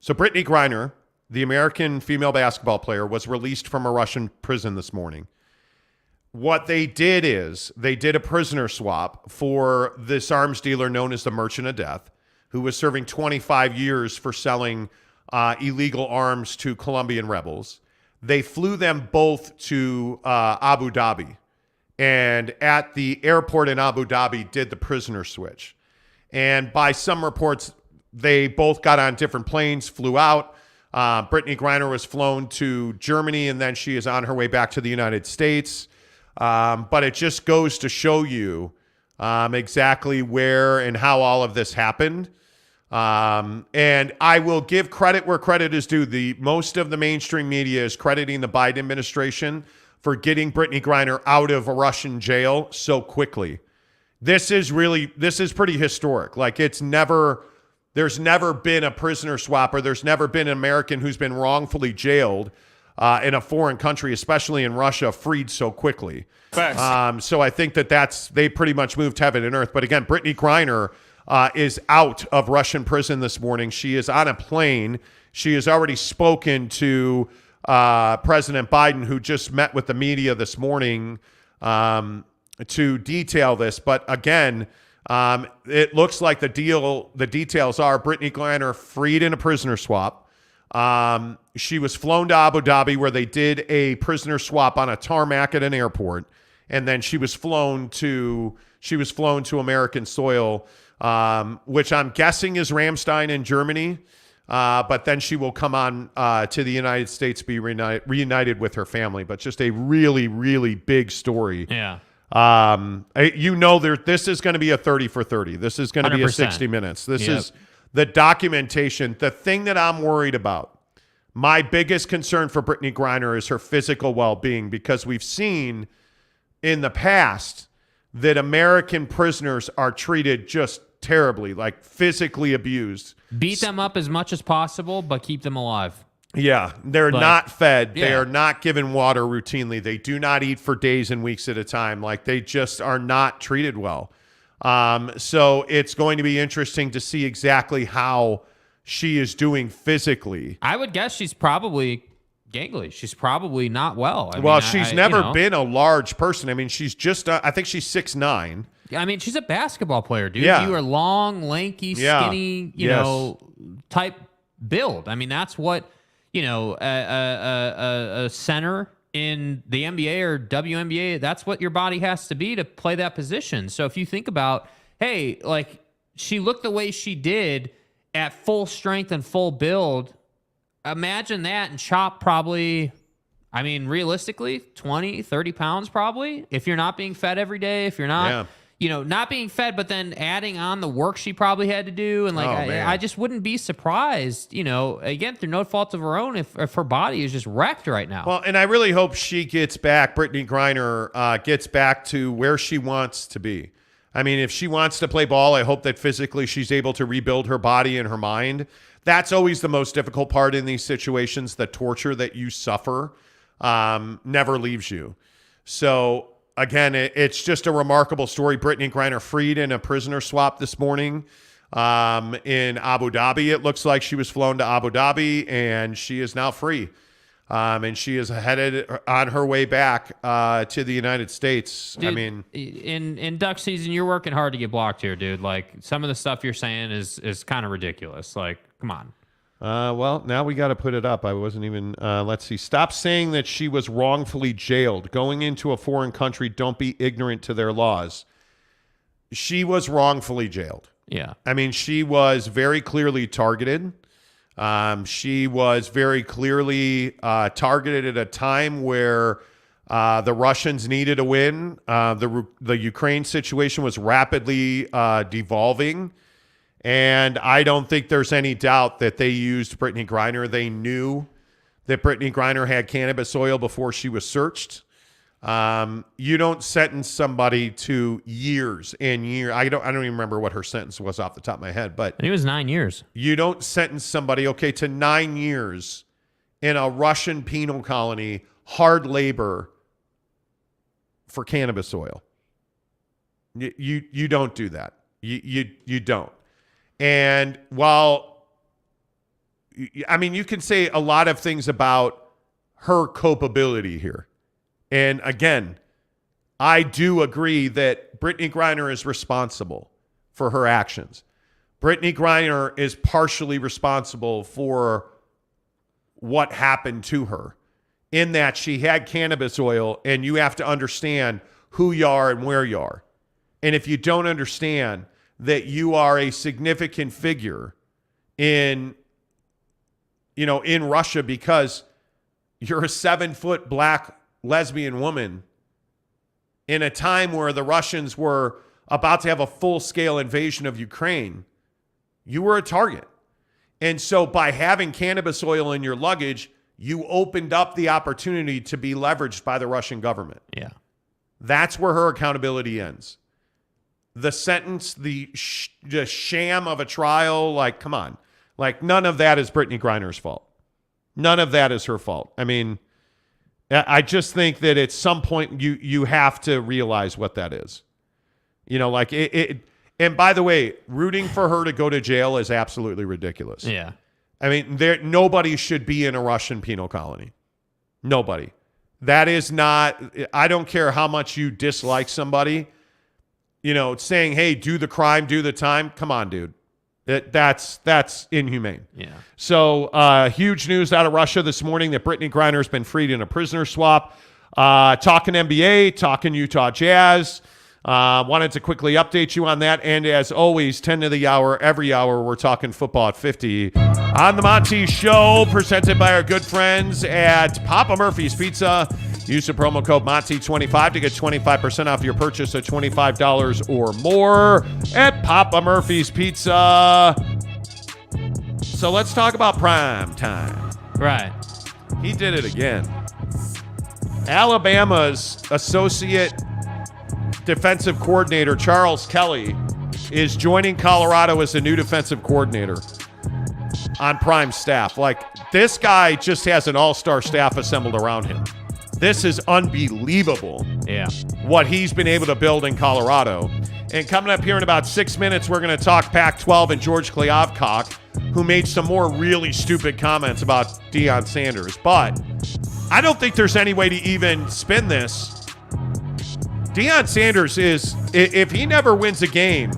So Brittany Griner, the American female basketball player, was released from a Russian prison this morning. What they did is they did a prisoner swap for this arms dealer known as the Merchant of Death, who was serving 25 years for selling illegal arms to Colombian rebels. They flew them both to Abu Dhabi, and at the airport in Abu Dhabi did the prisoner switch. And by some reports, they both got on different planes, flew out. Brittany Griner was flown to Germany, and then she is on her way back to the United States. But it just goes to show you exactly where and how all of this happened. And I will give credit where credit is due. Most of the mainstream media is crediting the Biden administration for getting Brittany Griner out of a Russian jail so quickly. This is pretty historic. There's never been a prisoner swap, or there's never been an American who's been wrongfully jailed in a foreign country, especially in Russia, freed so quickly. So I think they pretty much moved heaven and earth. But again, Brittany Griner is out of Russian prison this morning. She is on a plane. She has already spoken to President Biden, who just met with the media this morning to detail this. But again, it looks like the details are Brittany Griner freed in a prisoner swap. She was flown to Abu Dhabi, where they did a prisoner swap on a tarmac at an airport, and then she was flown to American soil, which I'm guessing is Ramstein in Germany. But then she will come on to the United States, be reunited with her family. But just a really, really big story. Yeah. This is going to be a 30 for 30. This is going to be a 60 minutes. This is the documentation. The thing that I'm worried about, my biggest concern for Brittany Griner is her physical well-being, because we've seen in the past that American prisoners are treated just terribly, like physically abused. Beat them up as much as possible, but keep them alive. Yeah, they're not fed. Yeah. They are not given water routinely. They do not eat for days and weeks at a time. Like, they just are not treated well. So it's going to be interesting to see exactly how she is doing physically. I would guess she's probably gangly. She's probably not well. She's never been a large person. I mean, she's just, I think she's 6'9". I mean, she's a basketball player, dude. Yeah. You are long, lanky, skinny, you know, type build. I mean, that's what, you know, a center in the NBA or WNBA, that's what your body has to be to play that position. So if you think about, hey, like, she looked the way she did at full strength and full build, imagine that and chop probably, I mean, realistically, 20, 30 pounds probably. If you're not being fed every day, if you're not, you know, not being fed, but then adding on the work she probably had to do. And like, I just wouldn't be surprised, you know, again, through no fault of her own, if her body is just wrecked right now. Well, and I really hope she gets back, Brittany Griner gets back to where she wants to be. I mean, if she wants to play ball, I hope that physically she's able to rebuild her body and her mind. That's always the most difficult part in these situations. The torture that you suffer never leaves you. So, again, it's just a remarkable story. Brittany Griner freed in a prisoner swap this morning in Abu Dhabi. It looks like she was flown to Abu Dhabi, and she is now free. And she is headed on her way back to the United States. Dude, I mean, in duck season, you're working hard to get blocked here, dude. Like, some of the stuff you're saying is kind of ridiculous. Like, come on. Well, now we got to put it up. I wasn't even, let's see. Stop saying that she was wrongfully jailed. Going into a foreign country, don't be ignorant to their laws. She was wrongfully jailed. Yeah. I mean, she was very clearly targeted. She was very clearly targeted at a time where the Russians needed a win. The Ukraine situation was rapidly devolving. And I don't think there's any doubt that they used Brittany Griner. They knew that Brittany Griner had cannabis oil before she was searched. You don't sentence somebody to years and years. I don't even remember what her sentence was off the top of my head, but it was 9 years. You don't sentence somebody, to 9 years in a Russian penal colony, hard labor for cannabis oil. You don't do that. You don't. And while, I mean, you can say a lot of things about her culpability here. And again, I do agree that Brittany Griner is responsible for her actions. Brittany Griner is partially responsible for what happened to her, in that she had cannabis oil, and you have to understand who you are and where you are. And if you don't understand that you are a significant figure in Russia because you're a 7-foot black lesbian woman in a time where the Russians were about to have a full-scale invasion of Ukraine, you were a target. And so by having cannabis oil in your luggage, you opened up the opportunity to be leveraged by the Russian government. Yeah. That's where her accountability ends. The sentence, the sham of a trial, like, come on. Like, none of that is Brittany Griner's fault. None of that is her fault. I mean, I just think that at some point you have to realize what that is. Like it. And by the way, rooting for her to go to jail is absolutely ridiculous. Yeah. I mean, nobody should be in a Russian penal colony. Nobody. That is not, I don't care how much you dislike somebody, saying, hey, do the crime, do the time. Come on, dude. That's inhumane. Yeah. So huge news out of Russia this morning that Brittany Griner has been freed in a prisoner swap. Talking NBA, talking Utah Jazz. Wanted to quickly update you on that. And as always, 10 to the hour, every hour, we're talking football at 50 on the Monty Show, presented by our good friends at Papa Murphy's Pizza. Use the promo code Monty25 to get 25% off your purchase of $25 or more at Papa Murphy's Pizza. So let's talk about prime time. Right. He did it again. Alabama's associate defensive coordinator, Charles Kelly, is joining Colorado as the new defensive coordinator on prime staff. Like, this guy just has an all-star staff assembled around him. This is unbelievable. Yeah. What he's been able to build in Colorado. And coming up here in about 6 minutes, we're going to talk Pac-12 and George Kliavkoff, who made some more really stupid comments about Deion Sanders. But I don't think there's any way to even spin this. Deion Sanders is, if he never wins a game,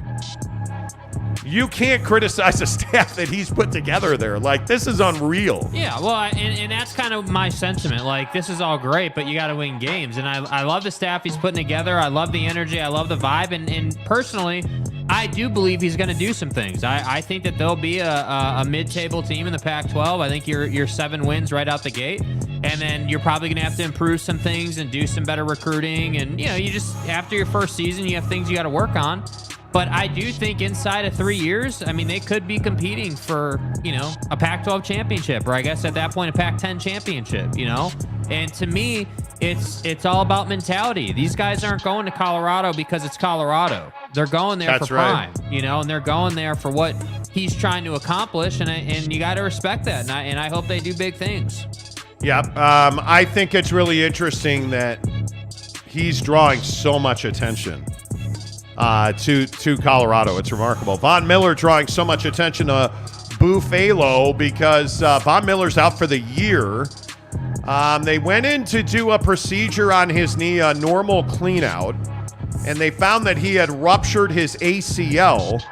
you can't criticize the staff that he's put together there. Like, this is unreal. Yeah, well, and that's kind of my sentiment. Like, this is all great, but you got to win games. And I love the staff he's putting together. I love the energy. I love the vibe. And personally, I do believe he's going to do some things. I think that there'll be a mid-table team in the Pac-12. I think you're 7 wins right out the gate. And then you're probably going to have to improve some things and do some better recruiting. And, you just, after your first season, you have things you got to work on. But I do think inside of 3 years, I mean, they could be competing for, a Pac-12 championship, or I guess at that point a Pac-10 championship, And to me, it's all about mentality. These guys aren't going to Colorado because it's Colorado. They're going there for prime, and they're going there for what he's trying to accomplish, and you got to respect that. And I hope they do big things. Yeah, I think it's really interesting that he's drawing so much attention to Colorado. It's remarkable. Von Miller drawing so much attention to Buffalo because Von Miller's out for the year. They went in to do a procedure on his knee, a normal clean out, and they found that he had ruptured his ACL.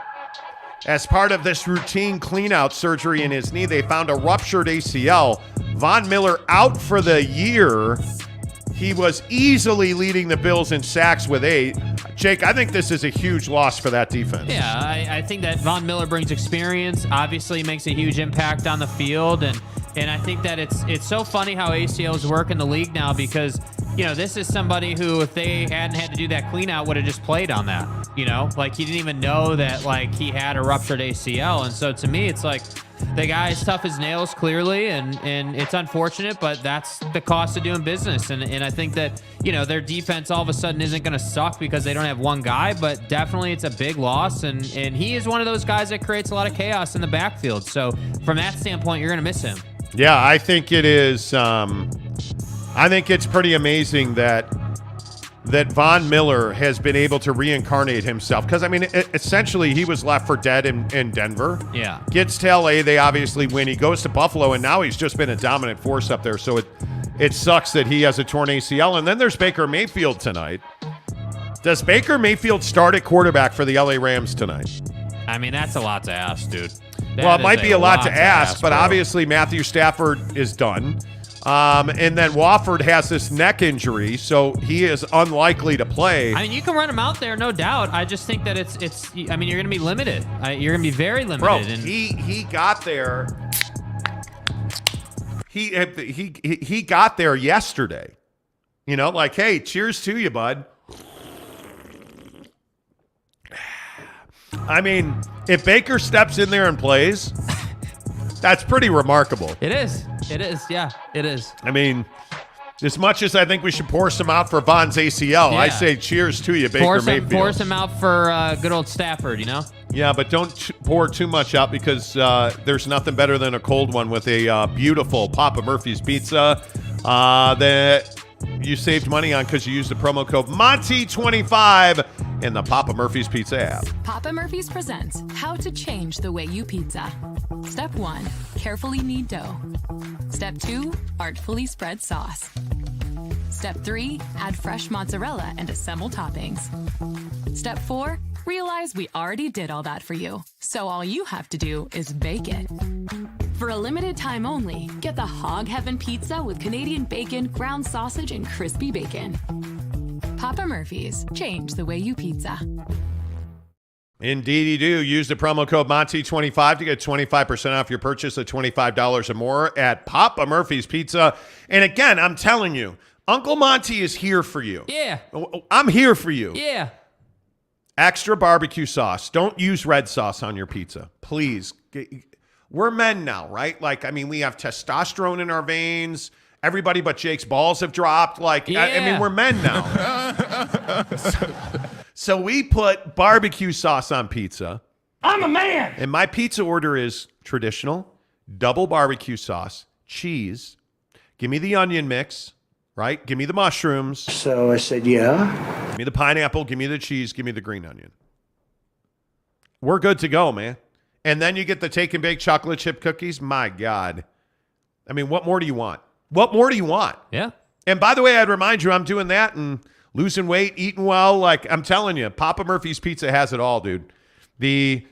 As part of this routine clean out surgery in his knee, they found a ruptured ACL. Von Miller out for the year. He was easily leading the Bills in sacks with 8. Jake, I think this is a huge loss for that defense. Yeah, I think that Von Miller brings experience, obviously makes a huge impact on the field, and I think that it's so funny how ACLs work in the league now because, this is somebody who, if they hadn't had to do that clean out, would have just played on that, Like, he didn't even know that, like, he had a ruptured ACL, and so to me, it's like, the guy is tough as nails, clearly, and it's unfortunate, but that's the cost of doing business. And I think that, their defense all of a sudden isn't going to suck because they don't have one guy, but definitely it's a big loss. And he is one of those guys that creates a lot of chaos in the backfield. So from that standpoint, you're going to miss him. Yeah, I think it is. I think it's pretty amazing that Von Miller has been able to reincarnate himself. Because, I mean, essentially he was left for dead in Denver. Yeah. Gets to L.A., they obviously win. He goes to Buffalo, and now he's just been a dominant force up there. So it sucks that he has a torn ACL. And then there's Baker Mayfield tonight. Does Baker Mayfield start at quarterback for the L.A. Rams tonight? I mean, that's a lot to ask, dude. Well, it might be a lot to ask, but bro. Obviously Matthew Stafford is done. And then Wofford has this neck injury, so he is unlikely to play. I mean, you can run him out there, no doubt. I just think that it's. I mean, you're going to be limited. You're going to be very limited. Bro, he got there. He got there yesterday. Like, hey, cheers to you, bud. I mean, if Baker steps in there and plays, that's pretty remarkable. It is. Yeah, it is. I mean, as much as I think we should pour some out for Von's ACL, yeah. I say cheers to you, Baker Mayfield. Pour some out for good old Stafford, Yeah, but don't pour too much out because there's nothing better than a cold one with a beautiful Papa Murphy's pizza that you saved money on because you used the promo code Monty25 in the Papa Murphy's Pizza app. Papa Murphy's presents How to Change the Way You Pizza. Step 1, carefully knead dough. Step 2, artfully spread sauce. Step 3, add fresh mozzarella and assemble toppings. Step 4, realize we already did all that for you, so all you have to do is bake it. For a limited time only, get the Hog Heaven Pizza with Canadian bacon, ground sausage, and crispy bacon. Papa Murphy's, change the way you pizza. Indeed, you do. Use the promo code Monty25 to get 25% off your purchase of $25 or more at Papa Murphy's Pizza. And again, I'm telling you, Uncle Monty is here for you. Yeah. I'm here for you. Yeah. Extra barbecue sauce. Don't use red sauce on your pizza. Please. We're men now, right? Like, I mean, we have testosterone in our veins. Everybody but Jake's balls have dropped. Like, yeah. I mean, we're men now. So we put barbecue sauce on pizza. I'm a man. And my pizza order is traditional, double barbecue sauce, cheese. Give me the onion mix, right? Give me the mushrooms. So I said, yeah. Give me the pineapple. Give me the cheese. Give me the green onion. We're good to go, man. And then you get the take and bake chocolate chip cookies. My God. I mean, what more do you want? What more do you want? Yeah. And by the way, I'd remind you, I'm doing that and losing weight, eating well. Like I'm telling you, Papa Murphy's Pizza has it all, dude.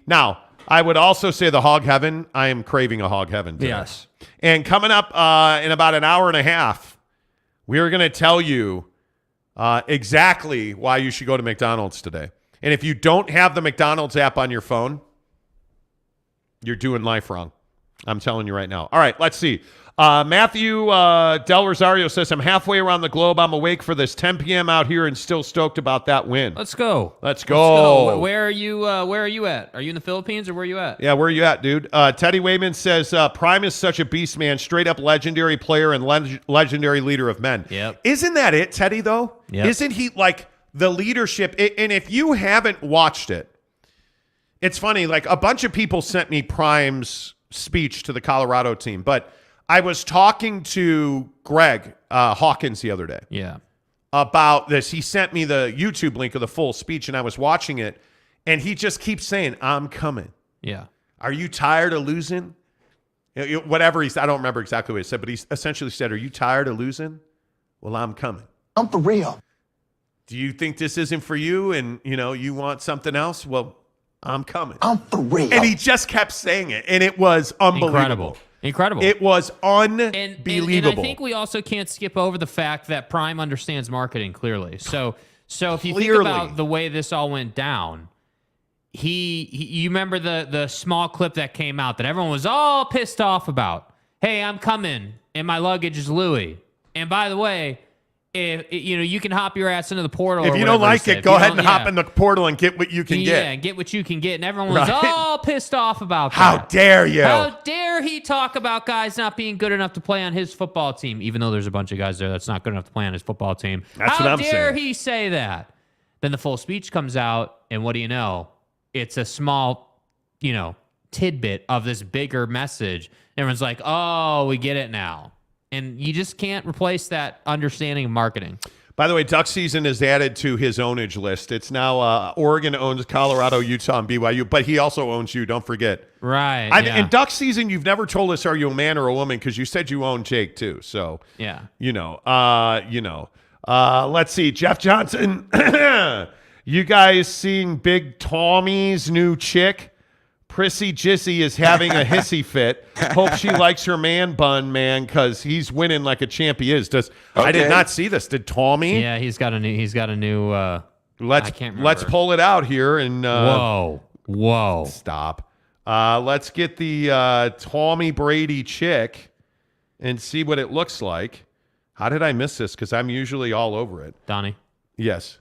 Now, I would also say the hog heaven. I am craving a hog heaven today. Yes. And coming up in about an hour and a half, we are going to tell you exactly why you should go to McDonald's today. And if you don't have the McDonald's app on your phone, you're doing life wrong. I'm telling you right now. All right, let's see. Matthew Del Rosario says, I'm halfway around the globe. I'm awake for this 10 p.m. out here and still stoked about that win. Let's go. Let's go. Where are you at? Are you in the Philippines or where are you at? Yeah, where are you at, dude? Teddy Wayman says, Prime is such a beast, man. Straight up legendary player and legendary leader of men. Yep. Isn't that it, Teddy, though? Yep. Isn't he like the leadership? And if you haven't watched it, it's funny. Like a bunch of people sent me Prime's speech to the Colorado team, but I was talking to Greg Hawkins the other day. Yeah. About this. He sent me the YouTube link of the full speech, and I was watching it, and he just keeps saying, I'm coming. Yeah. Are you tired of losing? Whatever he said. I don't remember exactly what he said, but he essentially said, are you tired of losing? Well, I'm coming. I'm for real. Do you think this isn't for you and, you want something else? Well, I'm coming. I'm for real. And he just kept saying it, and it was unbelievable. Incredible. It was unbelievable. And I think we also can't skip over the fact that Prime understands marketing clearly. So if you think about the way this all went down, you remember the small clip that came out that everyone was all pissed off about. Hey, I'm coming, and my luggage is Louis. And by the way, if you can hop your ass into the portal. If you don't like it, go ahead and hop in the portal and get what you can get. Yeah, and get what you can get. And everyone was all pissed off about that. How dare you? How dare he talk about guys not being good enough to play on his football team, even though there's a bunch of guys there that's not good enough to play on his football team. That's what I'm saying. How dare he say that? Then the full speech comes out, and what do you know? It's a small, tidbit of this bigger message. Everyone's like, oh, we get it now. And you just can't replace that understanding of marketing. By the way, duck season is added to his ownage list. It's now Oregon owns Colorado, Utah, and BYU, but he also owns you. Don't forget. Right. In duck season, you've never told us, are you a man or a woman? Because you said you own Jake too. So yeah, let's see, Jeff Johnson. You guys seeing Big Tommy's new chick? Prissy Jissy is having a hissy fit. Hope she likes her man bun, man, because he's winning like a champ he is. I did not see this. Did Tommy? Yeah, he's got a new. Let's pull it out here and. Whoa! Stop. Let's get the Tommy Brady chick and see what it looks like. How did I miss this? Because I'm usually all over it. Donnie. Yes.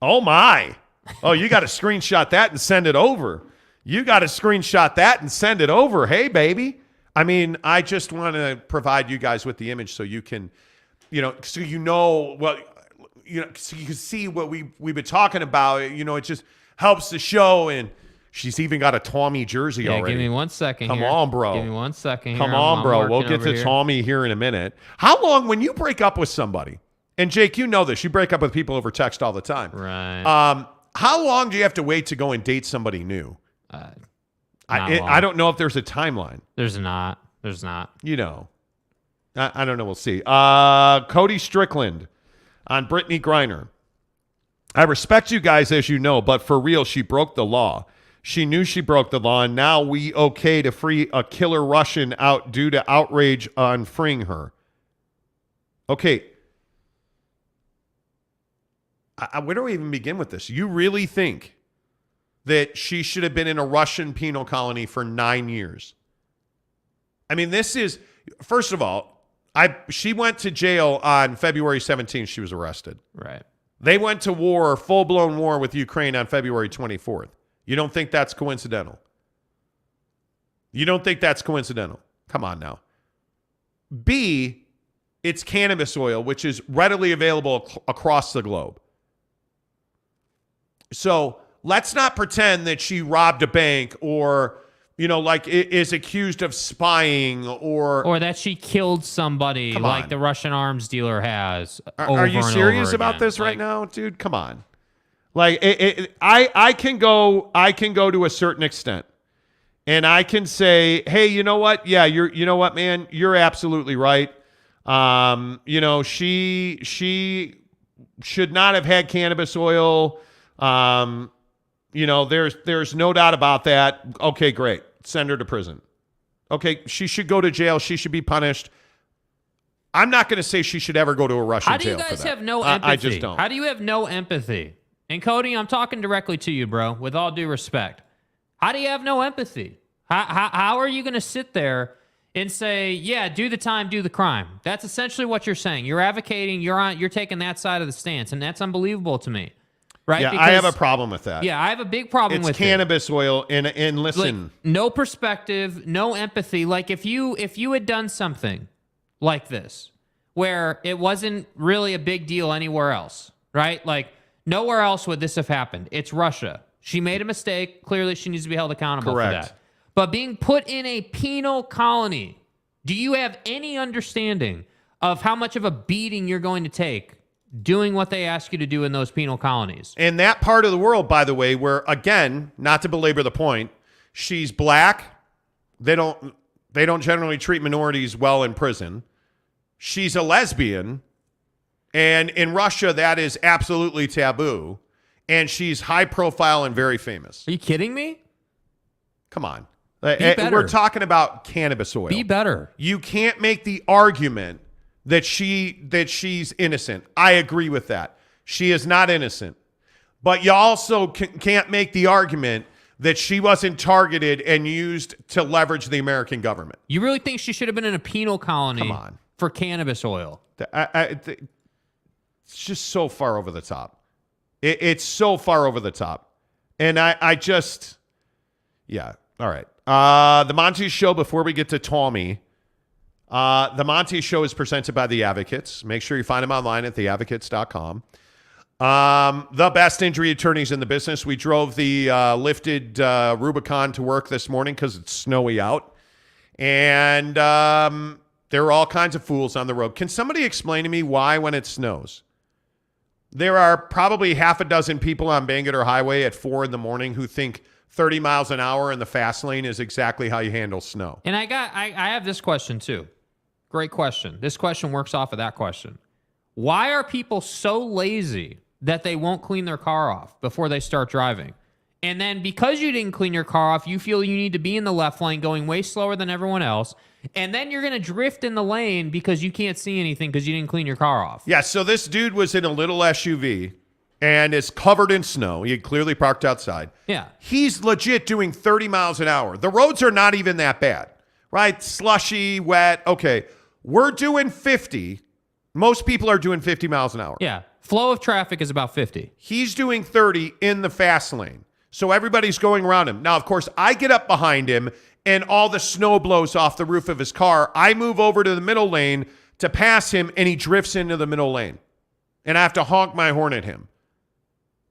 Oh my! Oh, you got to screenshot that and send it over. You got to screenshot that and send it over. Hey, baby. I mean, I just want to provide you guys with the image so you can, so you can see what we've been talking about. It just helps the show. And she's even got a Tommy jersey already. Give me 1 second. Come on, bro. Give me 1 second. Come on, bro. We'll get to Tommy here in a minute. How long, when you break up with somebody, and Jake, you know this, you break up with people over text all the time. Right. How long do you have to wait to go and date somebody new? I don't know if there's a timeline. There's not. I don't know. We'll see. Cody Strickland on Brittany Griner. I respect you guys, as you know, but for real, she broke the law. She knew she broke the law, and now we okay to free a killer Russian out due to outrage on freeing her. Okay. Where do we even begin with this? You really think that she should have been in a Russian penal colony for 9 years? I mean, this is, first of all, she went to jail on February 17th. She was arrested. Right. They went to war, full-blown war with Ukraine on February 24th. You don't think that's coincidental? Come on now. B, it's cannabis oil, which is readily available across the globe. So let's not pretend that she robbed a bank or, like is accused of spying or that she killed somebody like the Russian arms dealer has. Are you serious about this right now, dude? Come on. Like I can go to a certain extent. And I can say, hey, you know what? Yeah, you know what, man? You're absolutely right. She should not have had cannabis oil. There's no doubt about that. Okay, great. Send her to prison. Okay, she should go to jail. She should be punished. I'm not going to say she should ever go to a Russian jail. How do you guys for that. have no empathy? I just don't. How do you have no empathy? And Cody, I'm talking directly to you, bro, with all due respect. How do you have no empathy? How are you going to sit there and say, yeah, do the time, do the crime? That's essentially what you're saying. You're advocating, you're taking that side of the stance, and that's unbelievable to me. Right? Yeah, because, I have a problem with that. Yeah, I have a big problem with cannabis oil, and listen. Like, no perspective, no empathy. Like if you had done something like this, where it wasn't really a big deal anywhere else, right? Like nowhere else would this have happened. It's Russia. She made a mistake. Clearly, she needs to be held accountable for that. But being put in a penal colony, do you have any understanding of how much of a beating you're going to take doing what they ask you to do in those penal colonies? In that part of the world, by the way, where, again, not to belabor the point, she's black. They don't generally treat minorities well in prison. She's a lesbian. And in Russia, that is absolutely taboo. And she's high profile and very famous. Are you kidding me? Come on. We're talking about cannabis oil. Be better. You can't make the argument that she's innocent. I agree with that. She is not innocent. But you also can't make the argument that she wasn't targeted and used to leverage the American government. You really think she should have been in a penal colony for cannabis oil? It's just so far over the top. It's so far over the top. And I just, yeah. All right. The Monty Show, before we get to Tommy, the Monty Show is presented by The Advocates. Make sure you find them online at theadvocates.com. The best injury attorneys in the business. We drove the lifted Rubicon to work this morning because it's snowy out. And there are all kinds of fools on the road. Can somebody explain to me why when it snows, there are probably half a dozen people on Bangor Highway at 4 a.m. who think 30 miles an hour in the fast lane is exactly how you handle snow? And I have this question too. Great question. This question works off of that question. Why are people so lazy that they won't clean their car off before they start driving? And then because you didn't clean your car off, you feel you need to be in the left lane going way slower than everyone else. And then you're going to drift in the lane because you can't see anything because you didn't clean your car off. Yeah, so this dude was in a little SUV and is covered in snow. He had clearly parked outside. Yeah. He's legit doing 30 miles an hour. The roads are not even that bad, right? Slushy, wet. Okay, we're doing 50. Most people are doing 50 miles an hour. Yeah, flow of traffic is about 50. He's doing 30 in the fast lane. So everybody's going around him. Now, of course, I get up behind him and all the snow blows off the roof of his car. I move over to the middle lane to pass him, and he drifts into the middle lane. And I have to honk my horn at him.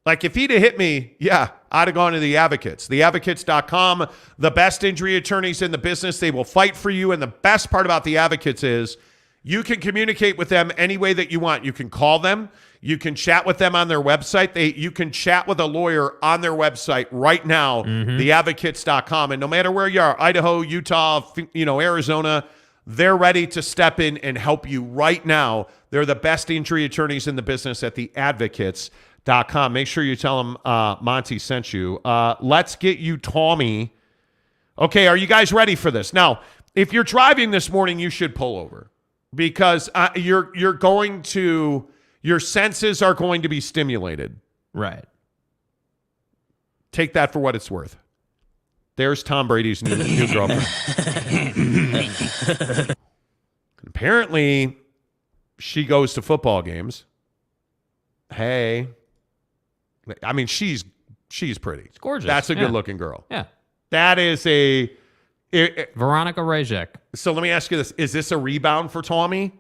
Like, if he'd have hit me, yeah, I'd have gone to The Advocates. TheAdvocates.com, the best injury attorneys in the business. They will fight for you. And the best part about The Advocates is you can communicate with them any way that you want. You can call them. You can chat with them on their website. You can chat with a lawyer on their website right now, theadvocates.com. And no matter where you are, Idaho, Utah, Arizona, they're ready to step in and help you right now. They're the best injury attorneys in the business at theadvocates.com. Make sure you tell them Monty sent you. Let's get you Tommy. Okay, are you guys ready for this? Now, if you're driving this morning, you should pull over because your senses are going to be stimulated. Right. Take that for what it's worth. There's Tom Brady's new girlfriend. Apparently, she goes to football games. Hey. I mean, she's pretty. It's gorgeous. That's a good-looking girl. Yeah. That is Veronica Rajek. So let me ask you this. Is this a rebound for Tommy?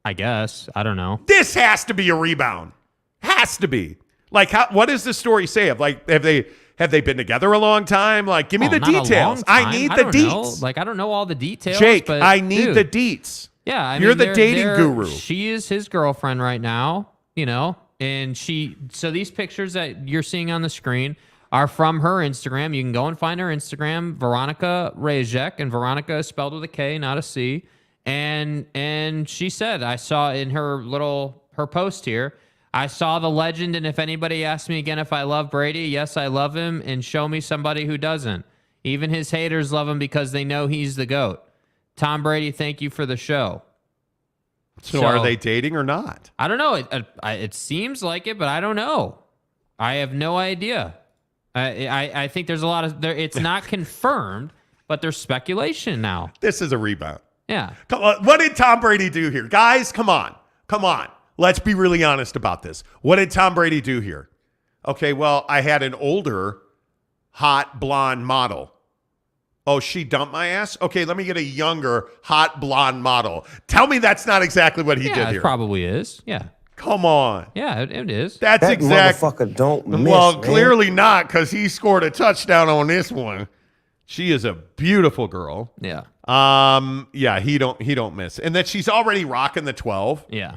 I guess. I don't know. This has to be a rebound. Has to be. Like, what does the story say? Of like, have they been together a long time? Like, give me the not a long details. time. I need I the don't know. deets. Like, I don't know all the details. Jake, but, I need dude, the deets. Yeah, You're the dating guru. She is his girlfriend right now, and so these pictures that you're seeing on the screen are from her Instagram. You can go and find her Instagram, Veronica Rejek, and Veronica is spelled with a K, not a C. And she said, I saw in her post here, I saw the legend, and if anybody asks me again if I love Brady, yes, I love him, and show me somebody who doesn't. Even his haters love him because they know he's the GOAT. Tom Brady, thank you for the show. So are they dating or not? I don't know. It seems like it, but I don't know. I have no idea. I think there's a lot of it's not confirmed, but there's speculation now. This is a rebound. Yeah. Come on. What did Tom Brady do here? Guys, come on. Let's be really honest about this. What did Tom Brady do here? Okay, well, I had an older, hot, blonde model. Oh, she dumped my ass? Okay, let me get a younger, hot, blonde model. Tell me that's not exactly what he did here. It probably is. Yeah. Come on. Yeah, it is. That motherfucker don't miss, Well, man. clearly not, because he scored a touchdown on this one. She is a beautiful girl. Yeah. Yeah, he don't miss. And that she's already rocking the 12. Yeah.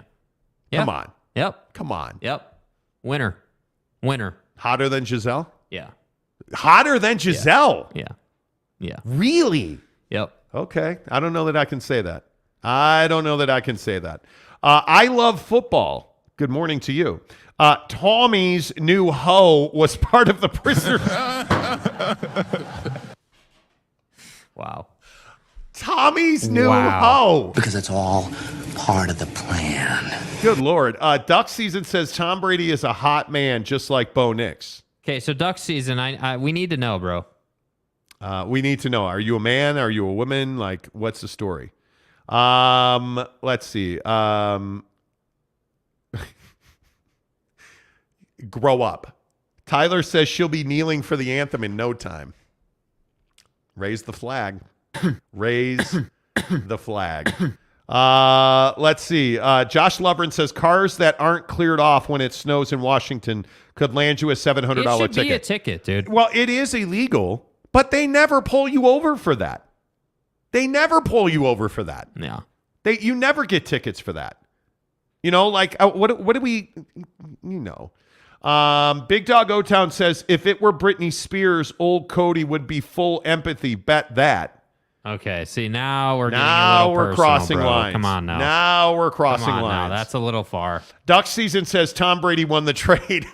Come on. Yep. Come on. Yep. Winner. Hotter than Giselle? Yeah. Hotter than Giselle? Yeah. Yeah. Really? Yep. Okay. I don't know that I can say that. I love football. Good morning to you. Tommy's new hoe was part of the prisoners. Wow. Tommy's new hoe. Because it's all part of the plan. Good Lord. Duck Season says Tom Brady is a hot man, just like Bo Nix. Okay, so Duck Season, we need to know, bro. We need to know. Are you a man? Are you a woman? Like, what's the story? Let's see. Grow up. Tyler says she'll be kneeling for the anthem in no time. Raise the flag. Raise the flag. Let's see. Josh Lovren says cars that aren't cleared off when it snows in Washington could land you a $700 ticket. It should be a ticket, dude. Well, it is illegal, but they never pull you over for that. Yeah. You never get tickets for that. Like what do we, Big Dog O-Town says if it were Britney Spears, old Cody would be full empathy. Bet that. Okay, see, now we're getting a little personal, crossing bro. lines. Come on now. Now we're crossing Come on lines. now. That's a little far. Duck Season says Tom Brady won the trade.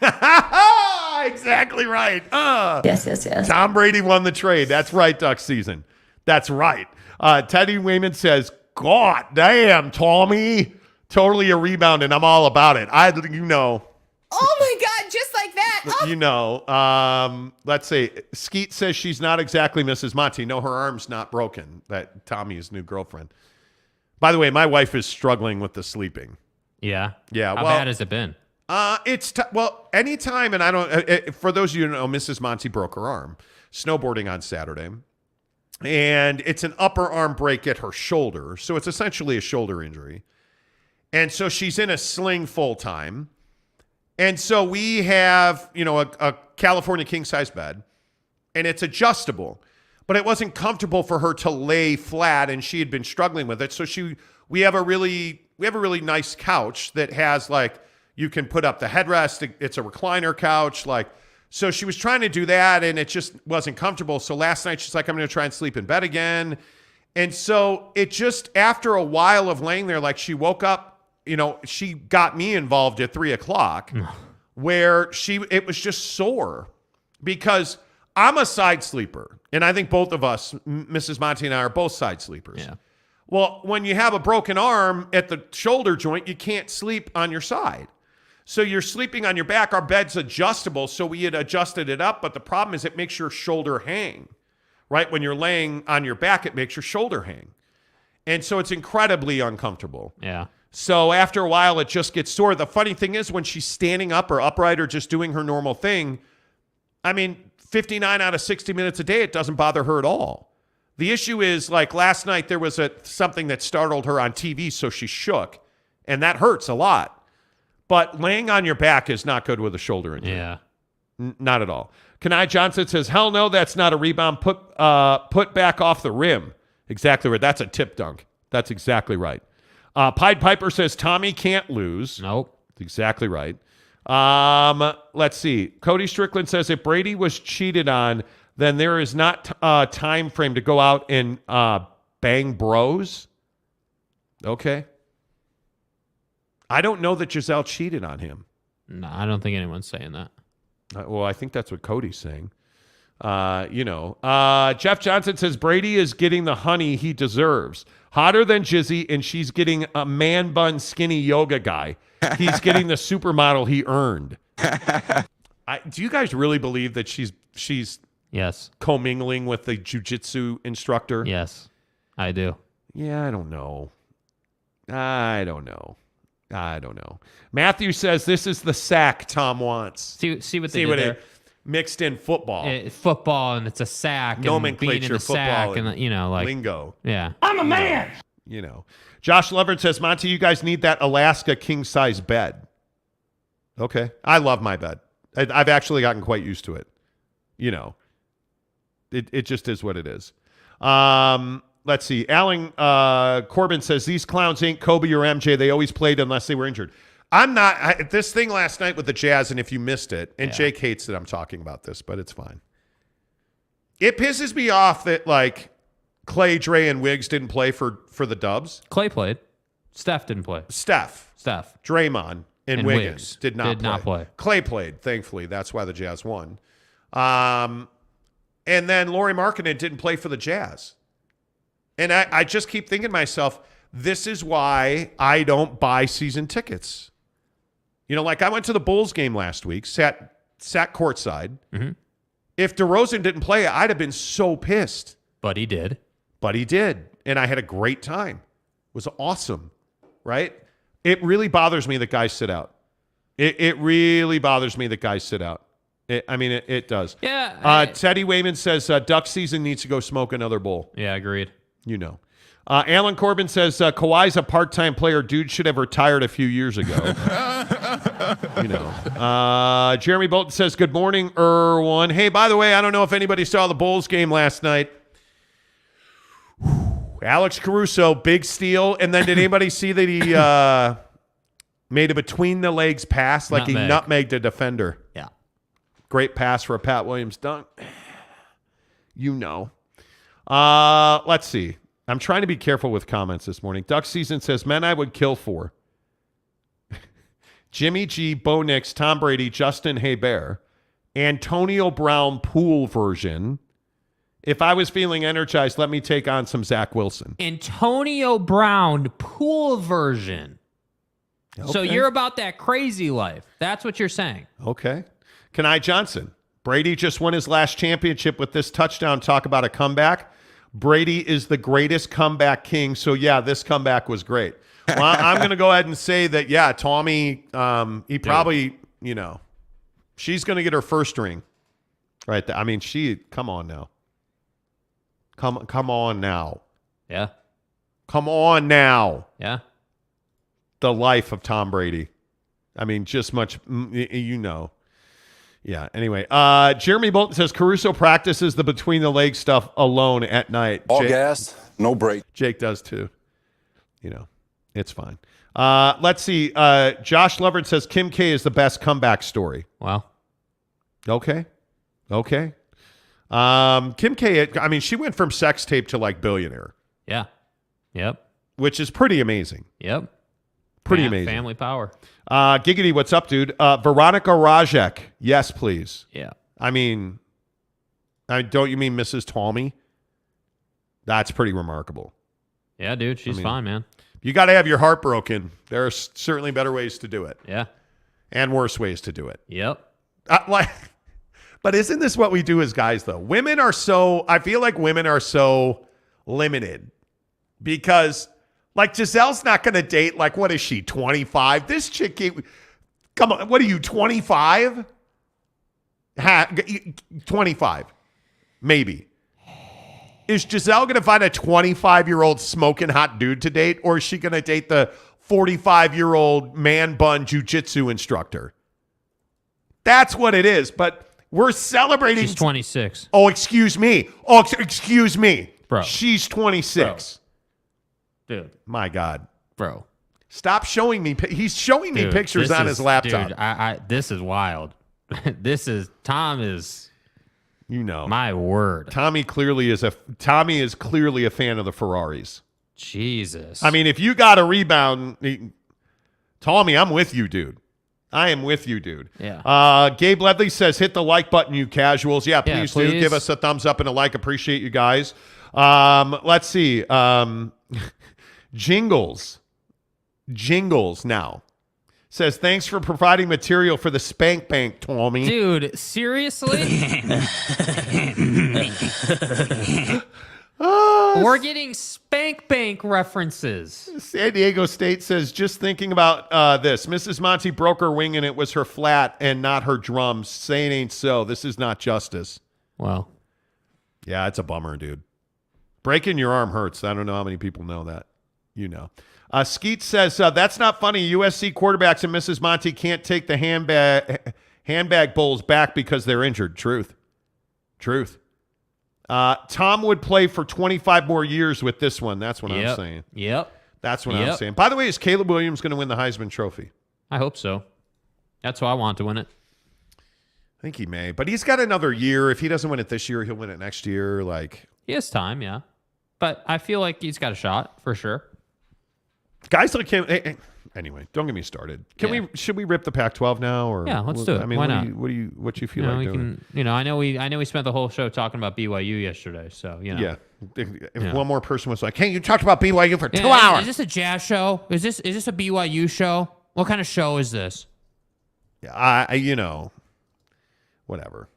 Exactly right. Yes. Tom Brady won the trade. That's right, Duck Season. That's right. Teddy Wayman says, God damn, Tommy. Totally a rebound, and I'm all about it. Oh my God, just like that. Oh. Let's see. Skeet says she's not exactly Mrs. Monty. No, her arm's not broken. That Tommy's new girlfriend. By the way, my wife is struggling with the sleeping. Yeah. Yeah. How bad has it been? Anytime, and I don't. For those of you who know, Mrs. Monty broke her arm snowboarding on Saturday, and it's an upper arm break at her shoulder, so it's essentially a shoulder injury, and so she's in a sling full time. And so we have, a California king-size bed, and it's adjustable, but it wasn't comfortable for her to lay flat, and she had been struggling with it. So we have a really nice couch that has you can put up the headrest. It's a recliner couch, so she was trying to do that, and it just wasn't comfortable. So last night she's like, I'm going to try and sleep in bed again, and so it just after a while of laying there, she woke up. She got me involved at 3:00 where it was just sore because I'm a side sleeper. And I think both of us, Mrs. Monty and I, are both side sleepers. Yeah. Well, when you have a broken arm at the shoulder joint, you can't sleep on your side. So you're sleeping on your back. Our bed's adjustable. So we had adjusted it up. But the problem is it makes your shoulder hang, right? When you're laying on your back, it makes your shoulder hang. And so it's incredibly uncomfortable. Yeah. So after a while, it just gets sore. The funny thing is when she's standing up or upright or just doing her normal thing, 59 out of 60 minutes a day, it doesn't bother her at all. The issue is last night, there was something that startled her on TV, so she shook, and that hurts a lot. But laying on your back is not good with a shoulder injury. Yeah. Not at all. Kanai Johnson says, hell no, that's not a rebound. Put back off the rim. Exactly right. That's a tip dunk. That's exactly right. Pied Piper says, Tommy can't lose. Nope. That's exactly right. Let's see. Cody Strickland says, if Brady was cheated on, then there is not time frame to go out and bang bros. Okay. I don't know that Giselle cheated on him. No, I don't think anyone's saying that. Well, I think that's what Cody's saying. Jeff Johnson says Brady is getting the honey he deserves. Hotter than Jizzy, and she's getting a man bun skinny yoga guy. He's getting the supermodel he earned. Do you guys really believe that she's Yes. commingling with the jiu-jitsu instructor? Yes, I do. Yeah, I don't know. Matthew says this is the sack Tom wants. See what they did there. Mixed in football. Football, and it's a sack. Nomenclature, and being in the football, sack, and like lingo. Yeah. I'm a man. Josh Leverett says, Monty, you guys need that Alaska king-size bed. Okay. I love my bed. I've actually gotten quite used to it. It just is what it is. Let's see. Alan Corbin says, these clowns ain't Kobe or MJ. They always played unless they were injured. I'm not. This thing last night with the Jazz, and if you missed it, and Jake hates that I'm talking about this, but it's fine. It pisses me off that, like, Clay, Dre, and Wiggs didn't play for the Dubs. Clay played. Steph didn't play. Steph. Draymond, and Wiggins did not play. Clay played, thankfully. That's why the Jazz won. And then Lauri Markkanen didn't play for the Jazz. And I just keep thinking to myself, this is why I don't buy season tickets. Like I went to the Bulls game last week, sat courtside. Mm-hmm. If DeRozan didn't play, I'd have been so pissed. But he did. And I had a great time. It was awesome, right? It really bothers me that guys sit out. It really bothers me that guys sit out. It does. Yeah. Teddy Wayman says duck season needs to go smoke another bowl. Yeah, agreed. Alan Corbin says Kawhi's a part-time player. Dude should have retired a few years ago. Jeremy Bolton says, good morning, Erwan. Hey, by the way, I don't know if anybody saw the Bulls game last night. Alex Caruso, big steal. And then did anybody see that he made a between-the-legs pass like he nutmegged a defender? Yeah. Great pass for a Pat Williams dunk. Let's see. I'm trying to be careful with comments this morning. Duck Season says, men I would kill for. Jimmy G, Bo Nix, Tom Brady, Justin Herbert, Antonio Brown Poole version. If I was feeling energized, let me take on some Zach Wilson. Antonio Brown Poole version. Okay. So you're about that crazy life. That's what you're saying. Okay. Kenai Johnson. Brady just won his last championship with this touchdown. Talk about a comeback. Brady is the greatest comeback king. So, yeah, this comeback was great. Well, I'm going to go ahead and say that, yeah, Tommy, he probably, she's going to get her first ring. Right. Come on now. Come on now. Yeah. Come on now. Yeah. The life of Tom Brady. Just much, Yeah, anyway. Jeremy Bolton says Caruso practices the between-the-leg stuff alone at night. All gas, no break. Jake does too. It's fine. Let's see. Josh Leverett says Kim K is the best comeback story. Wow. Okay. Kim K, she went from sex tape to like billionaire. Yeah. Yep. Which is pretty amazing. Yep. Pretty amazing. Family power. Giggity, what's up, dude? Veronica Rajek. Yes, please. Yeah. Don't you mean Mrs. Tommy? That's pretty remarkable. Yeah, dude. She's fine, man. You got to have your heart broken. There are certainly better ways to do it. Yeah. And worse ways to do it. Yep. But isn't this what we do as guys, though? I feel like women are so limited because, like, Giselle's not going to date, like, what is she, 25? This chick, come on, what are you, 25? 25, maybe. Is Giselle going to find a 25-year-old smoking hot dude to date, or is she going to date the 45-year-old man bun jiu-jitsu instructor. That's what it is. But we're celebrating. She's 26. Oh, excuse me. Bro. She's 26. Bro. Dude. My God. Bro. Stop showing me. He's showing me pictures on his laptop. Dude, this is wild. Tom is, my word. Tommy is clearly a fan of the Ferraris. Jesus. I mean, if you got a rebound, Tommy, I'm with you, dude. I am with you, dude. Yeah. Gabe Ledley says, hit the like button, you casuals. Yeah, please do. Give us a thumbs up and a like. Appreciate you guys. Let's see. Jingles now says, thanks for providing material for the Spank Bank, Tommy. Dude, seriously? We're getting Spank Bank references. San Diego State says, just thinking about this. Mrs. Monty broke her wing and it was her flat and not her drums. Saying ain't so. This is not justice. Well. Yeah, it's a bummer, dude. Breaking your arm hurts. I don't know how many people know that. You know. Skeet says, that's not funny. USC quarterbacks and Mrs. Monty can't take the handbag bowls back because they're injured. Truth. Tom would play for 25 more years with this one. That's what I'm saying. Yep. That's what I'm saying. By the way, is Caleb Williams going to win the Heisman Trophy? I hope so. That's who I want to win it. I think he may. But he's got another year. If he doesn't win it this year, he'll win it next year. He has time, yeah. But I feel like he's got a shot for sure. Guys like him. Anyway, don't get me started. Should we rip the Pac-12 now? Or yeah, let's do it. I mean, why not? What do you feel like doing? I know we spent the whole show talking about BYU yesterday. So Yeah. If one more person was like, "Hey, you talked about BYU for 2 hours." Is this a jazz show? Is this a BYU show? What kind of show is this? Yeah, whatever.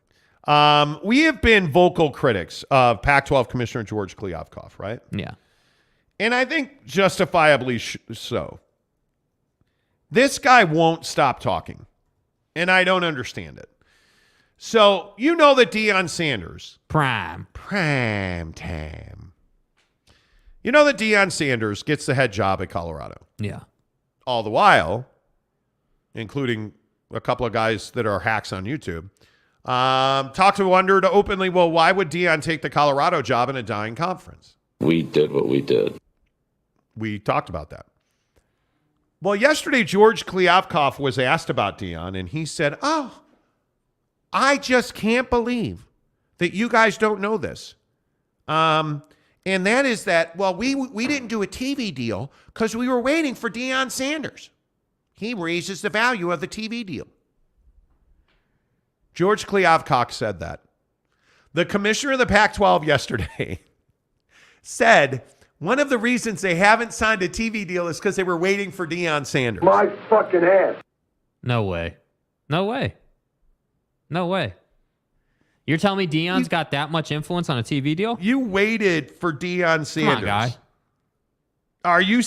We have been vocal critics of Pac-12 Commissioner George Kliavkoff, right? Yeah. And I think justifiably so. This guy won't stop talking, and I don't understand it. So, you know that Deion Sanders. Prime time. You know that Deion Sanders gets the head job at Colorado. Yeah. All the while, including a couple of guys that are hacks on YouTube, wondered openly, well, why would Deion take the Colorado job in a dying conference? We did what we did. We talked about that. Well, yesterday, George Kliavkoff was asked about Deion, and he said, I just can't believe that you guys don't know this. And that is that, well, we didn't do a TV deal because we were waiting for Deion Sanders. He raises the value of the TV deal. George Kliavkoff said that. The commissioner of the Pac-12 yesterday said one of the reasons they haven't signed a TV deal is because they were waiting for Deion Sanders. My fucking ass. No way. You're telling me Deion's got that much influence on a TV deal? You waited for Deion Sanders. Come on, guy. Are you?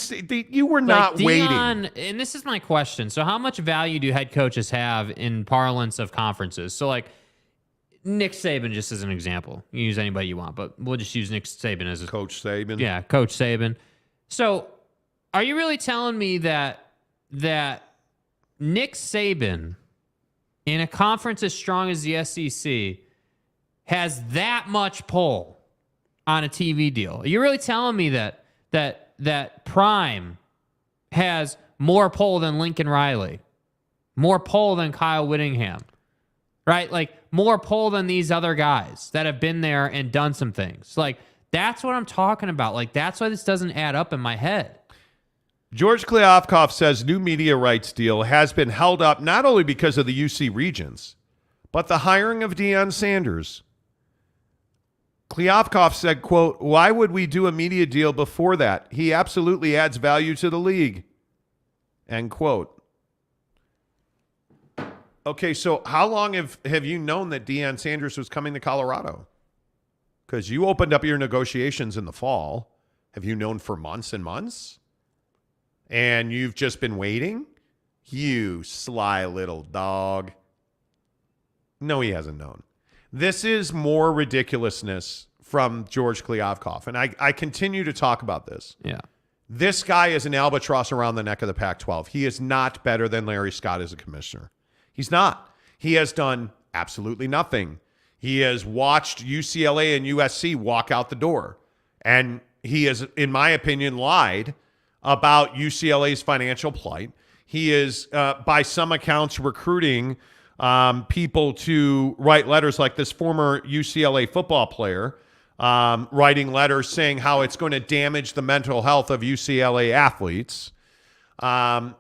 You were not Deion, waiting. And this is my question. So how much value do head coaches have in parlance of conferences? So Nick Saban, just as an example. You can use anybody you want, but we'll just use Nick Saban as Coach Saban. Yeah, Coach Saban. So are you really telling me that Nick Saban in a conference as strong as the SEC has that much pull on a TV deal? Are you really telling me that Prime has more pull than Lincoln Riley, more pull than Kyle Whittingham, right? More pull than these other guys that have been there and done some things. That's what I'm talking about. That's why this doesn't add up in my head. George Kliavkoff says new media rights deal has been held up not only because of the UC Regents, but the hiring of Deion Sanders. Kliavkoff said, quote, why would we do a media deal before that? He absolutely adds value to the league. End quote. Okay, so how long have you known that Deion Sanders was coming to Colorado? Because you opened up your negotiations in the fall. Have you known for months and months? And you've just been waiting? You sly little dog. No, he hasn't known. This is more ridiculousness from George Kliavkoff. And I continue to talk about this. Yeah. This guy is an albatross around the neck of the Pac-12. He is not better than Larry Scott as a commissioner. He's not. He has done absolutely nothing. He has watched UCLA and USC walk out the door. And he has, in my opinion, lied about UCLA's financial plight. He is, by some accounts, recruiting people to write letters like this former UCLA football player writing letters saying how it's going to damage the mental health of UCLA athletes. And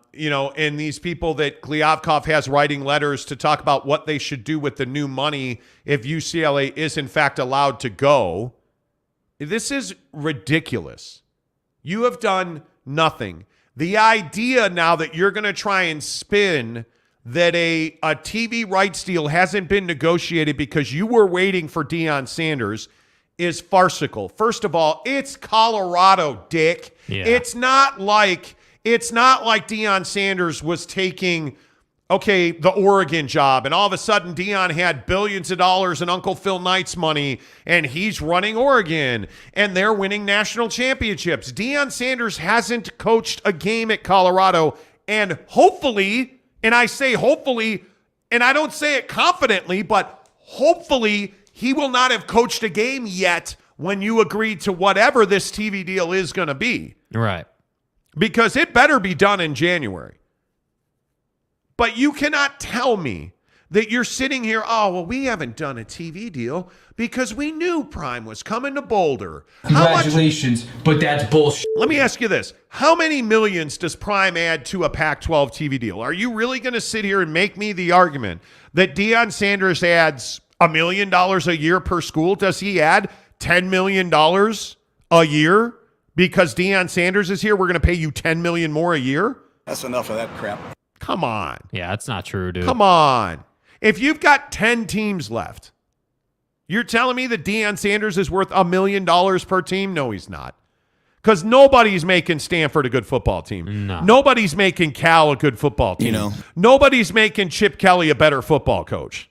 these people that Kliavkoff has writing letters to talk about what they should do with the new money if UCLA is in fact allowed to go. This is ridiculous. You have done nothing. The idea now that you're going to try and spin that a TV rights deal hasn't been negotiated because you were waiting for Deion Sanders is farcical. First of all, it's Colorado, dick. Yeah. It's not like Deion Sanders was taking, the Oregon job, and all of a sudden Deion had billions of dollars in Uncle Phil Knight's money, and he's running Oregon, and they're winning national championships. Deion Sanders hasn't coached a game at Colorado, and hopefully, and I say hopefully, and I don't say it confidently, but hopefully he will not have coached a game yet when you agreed to whatever this TV deal is going to be. Right. Because it better be done in January. But you cannot tell me that you're sitting here, we haven't done a TV deal because we knew Prime was coming to Boulder. Congratulations, but that's bullshit. Let me ask you this. How many millions does Prime add to a Pac-12 TV deal? Are you really going to sit here and make me the argument that Deion Sanders adds $1 million a year per school? Does he add $10 million a year? Because Deion Sanders is here, we're going to pay you $10 million more a year? That's enough of that crap. Come on. Yeah, that's not true, dude. Come on. If you've got 10 teams left, you're telling me that Deion Sanders is worth $1 million per team? No, he's not. Because nobody's making Stanford a good football team. No. Nobody's making Cal a good football team. Nobody's making Chip Kelly a better football coach.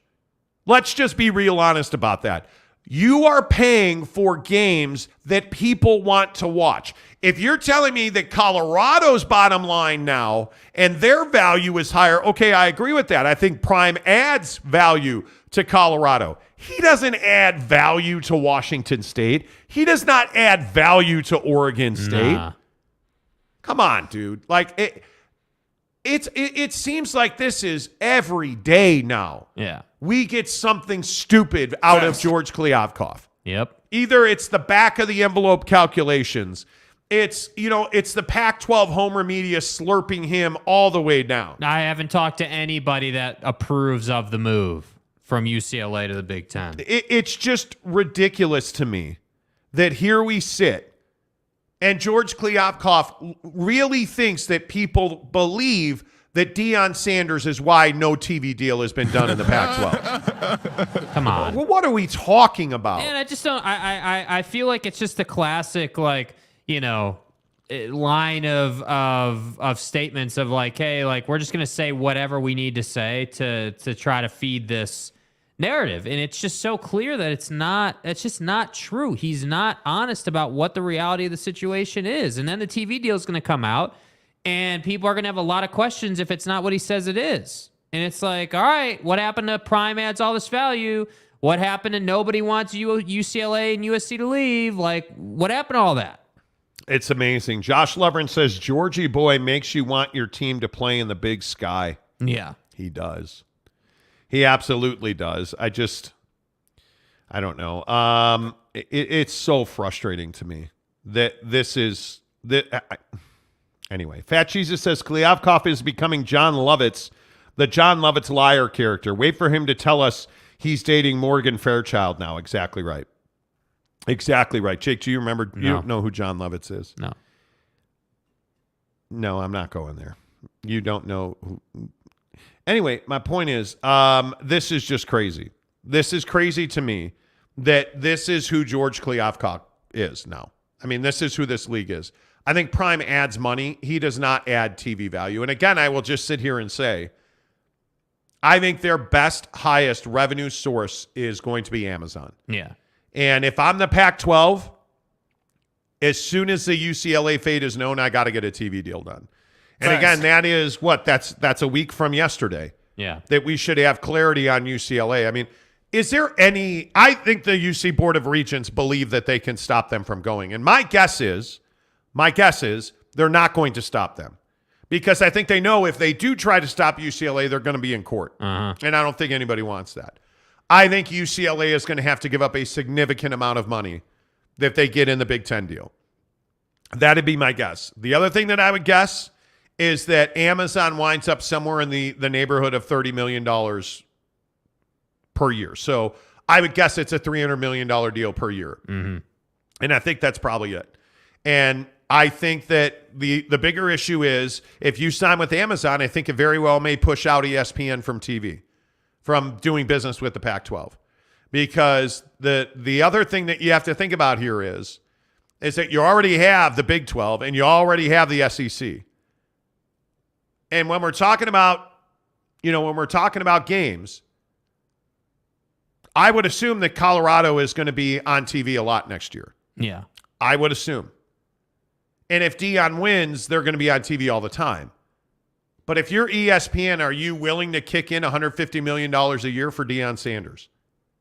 Let's just be real honest about that. You are paying for games that people want to watch. If you're telling me that Colorado's bottom line now and their value is higher, okay, I agree with that. I think Prime adds value to Colorado. He doesn't add value to Washington State. He does not add value to Oregon State. Nah. Come on, dude. Like it seems like this is every day now. Yeah. We get something stupid out of George Kliavkoff. Yep. Either it's the back of the envelope calculations. It's the Pac-12 homer media slurping him all the way down. I haven't talked to anybody that approves of the move from UCLA to the Big Ten. It's just ridiculous to me that here we sit and George Kliavkoff really thinks that people believe that Deion Sanders is why no TV deal has been done in the Pac-12. Come on. Well, what are we talking about? And I just don't. I feel like it's just the classic, line of statements of like, hey, like we're just gonna say whatever we need to say to try to feed this narrative, and it's just so clear that it's just not true. He's not honest about what the reality of the situation is, and then the TV deal is gonna come out. And people are going to have a lot of questions if it's not what he says it is. And it's like, all right, what happened to Prime adds all this value? What happened to nobody wants UCLA and USC to leave? Like, what happened to all that? It's amazing. Josh Levering says, Georgie boy makes you want your team to play in the big sky. Yeah. He does. He absolutely does. I don't know. It's so frustrating to me that this is... Anyway, Fat Jesus says Kliavkoff is becoming John Lovitz, the John Lovitz liar character. Wait for him to tell us he's dating Morgan Fairchild now. Exactly right. Exactly right. Jake, do you remember? No. You don't know who John Lovitz is? No. No, I'm not going there. You don't know who. Anyway, my point is, this is just crazy. This is crazy to me that this is who George Kliavkoff is now. I mean, this is who this league is. I think Prime adds money. He does not add TV value. And again, I will just sit here and say, I think their best, highest revenue source is going to be Amazon. Yeah. And if I'm the Pac-12 As soon as the UCLA fate is known, I got to get a TV deal done. And Fast. again, that is what? That's a week from yesterday. Yeah. That we should have clarity on UCLA. I mean, is there any – I think the UC Board of Regents believe that they can stop them from going. And my guess is they're not going to stop them. Because I think they know if they do try to stop UCLA, they're going to be in court. Uh-huh. And I don't think anybody wants that. I think UCLA is going to have to give up a significant amount of money if they get in the Big Ten deal. That'd be my guess. The other thing that I would guess is that Amazon winds up somewhere in the neighborhood of $30 million per year. So I would guess it's a $300 million deal per year. Mm-hmm. And I think that's probably it. And I think that the bigger issue is if you sign with Amazon, I think it very well may push out ESPN from TV, from doing business with the Pac-12. Because the other thing that you have to think about here is that you already have the Big 12 and you already have the SEC. And when we're talking about, games, I would assume that Colorado is going to be on TV a lot next year. Yeah. I would assume. And if Deion wins, they're going to be on TV all the time. But if you're ESPN, are you willing to kick in $150 million a year for Deion Sanders?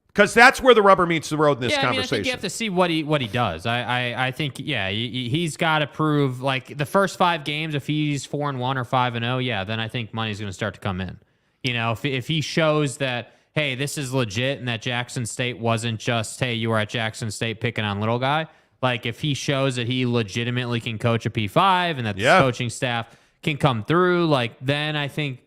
Because that's where the rubber meets the road in this conversation. I think you have to see what he does. I think, he's got to prove, like, the first 5 games, if he's 4-1 or 5-0, then I think money's going to start to come in. If he shows that, hey, this is legit and that Jackson State wasn't just, hey, you were at Jackson State picking on little guy. Like, if he shows that he legitimately can coach a P5 and that the coaching staff can come through, like, then I think,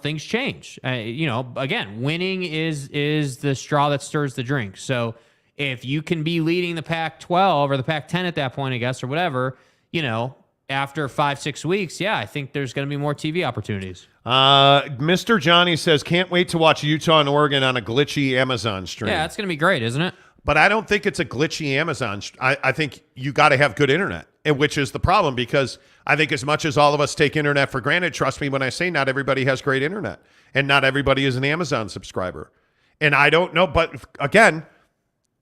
things change. Again, winning is the straw that stirs the drink. So if you can be leading the Pac-12 or the Pac-10 at that point, I guess, or whatever, after 5-6 weeks, I think there's going to be more TV opportunities. Mr. Johnny says, can't wait to watch Utah and Oregon on a glitchy Amazon stream. Yeah, that's going to be great, isn't it? But I don't think it's a glitchy Amazon. I think you got to have good internet, which is the problem, because I think as much as all of us take internet for granted, trust me when I say not everybody has great internet and not everybody is an Amazon subscriber. And I don't know, but again,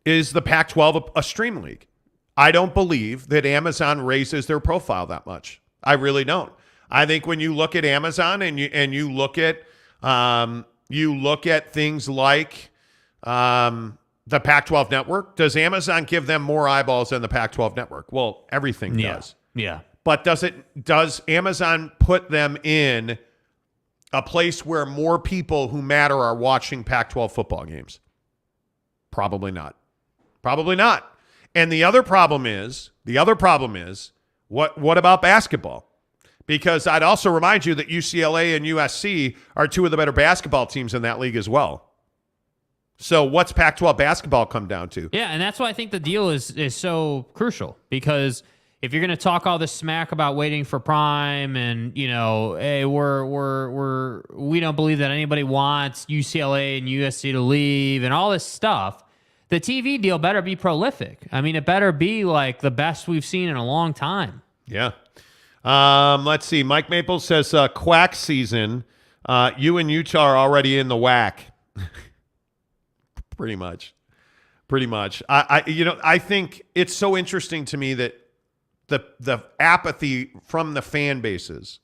is the Pac-12 a stream league? I don't believe that Amazon raises their profile that much. I really don't. I think when you look at Amazon and you look at things like the Pac-12 network, does Amazon give them more eyeballs than the Pac-12 network? Well, everything does. Yeah. But does Amazon put them in a place where more people who matter are watching Pac-12 football games? Probably not. Probably not. And the other problem is what about basketball? Because I'd also remind you that UCLA and USC are 2 of the better basketball teams in that league as well. So what's Pac-12 basketball come down to? Yeah, and that's why I think the deal is so crucial, because if you're going to talk all this smack about waiting for prime and, hey, we don't believe that anybody wants UCLA and USC to leave and all this stuff, the TV deal better be prolific. I mean, it better be like the best we've seen in a long time. Yeah. Let's see. Mike Maples says Quack season. You and Utah are already in the whack. Pretty much. I think it's so interesting to me that the apathy from the fan bases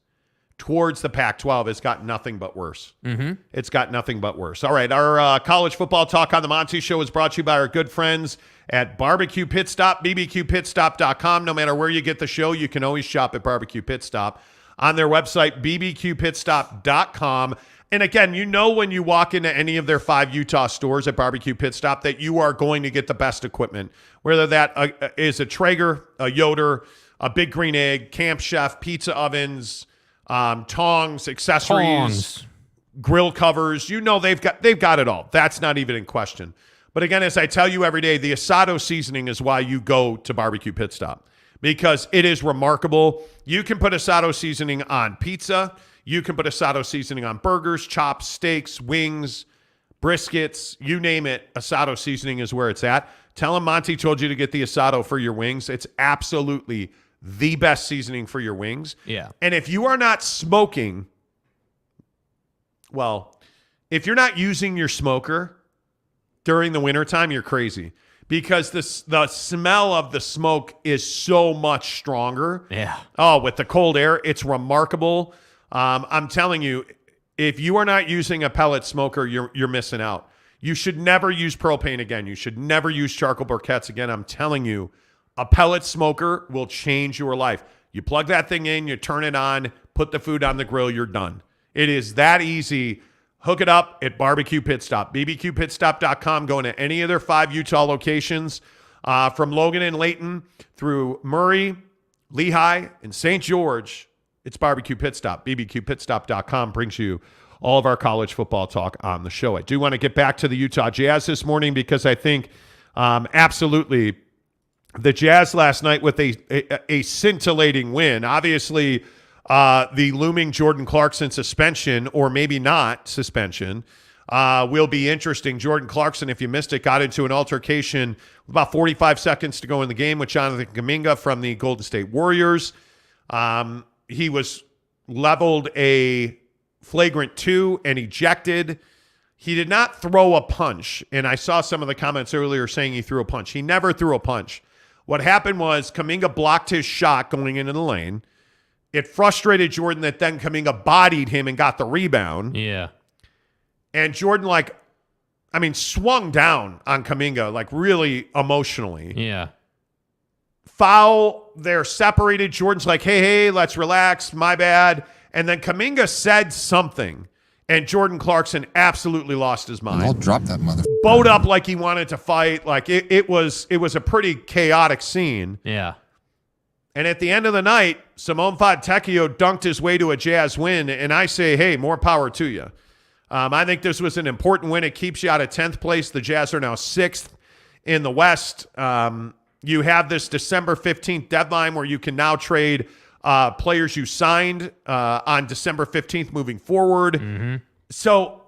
towards the Pac-12 has got nothing but worse. Mm-hmm. It's got nothing but worse. All right, our college football talk on the Monty Show is brought to you by our good friends at Barbecue Pit Stop, bbqpitstop.com. No matter where you get the show, you can always shop at Barbecue Pit Stop on their website, bbqpitstop.com. And again, when you walk into any of their 5 Utah stores at Barbecue Pit Stop that you are going to get the best equipment, whether that is a Traeger, a Yoder, a Big Green Egg, Camp Chef, pizza ovens, tongs, accessories, grill covers. They've got it all. That's not even in question. But again, as I tell you every day, the asado seasoning is why you go to Barbecue Pit Stop, because it is remarkable. You can put asado seasoning on pizza. You can put asado seasoning on burgers, chops, steaks, wings, briskets, you name it. Asado seasoning is where it's at. Tell them Monty told you to get the asado for your wings. It's absolutely the best seasoning for your wings. Yeah. And if you are not smoking, if you're not using your smoker during the wintertime, you're crazy. because the smell of the smoke is so much stronger. Yeah. Oh, with the cold air, it's remarkable. I'm telling you, if you are not using a pellet smoker, you're missing out. You should never use propane again. You should never use charcoal briquettes again. I'm telling you, a pellet smoker will change your life. You plug that thing in, you turn it on, put the food on the grill, you're done. It is that easy. Hook it up at Barbecue Pit Stop. bbqpitstop.com. Going to any of their 5 Utah locations, from Logan and Layton through Murray, Lehigh, and St. George. It's Barbecue Pit Stop. bbqpitstop.com brings you all of our college football talk on the show. I do want to get back to the Utah Jazz this morning because I think absolutely the Jazz last night with a scintillating win. Obviously, the looming Jordan Clarkson suspension, or maybe not suspension, will be interesting. Jordan Clarkson, if you missed it, got into an altercation with about 45 seconds to go in the game with Jonathan Kuminga from the Golden State Warriors. He was leveled a flagrant 2 and ejected. He did not throw a punch, and I saw some of the comments earlier saying he threw a punch. He never threw a punch. What happened was Kuminga blocked his shot going into the lane. It frustrated Jordan that then Kuminga bodied him and got the rebound. Yeah. And Jordan, swung down on Kuminga, really emotionally. Yeah. Foul, they're separated. Jordan's like, hey, let's relax, my bad. And then Kuminga said something, and Jordan Clarkson absolutely lost his mind. I'll drop that motherfucker. Bowed up like he wanted to fight. It was a pretty chaotic scene. Yeah. And at the end of the night, Simone Fontecchio dunked his way to a Jazz win, and I say, hey, more power to you. I think this was an important win. It keeps you out of 10th place. The Jazz are now 6th in the West. You have this December 15th deadline where you can now trade players you signed on December 15th moving forward. Mm-hmm. So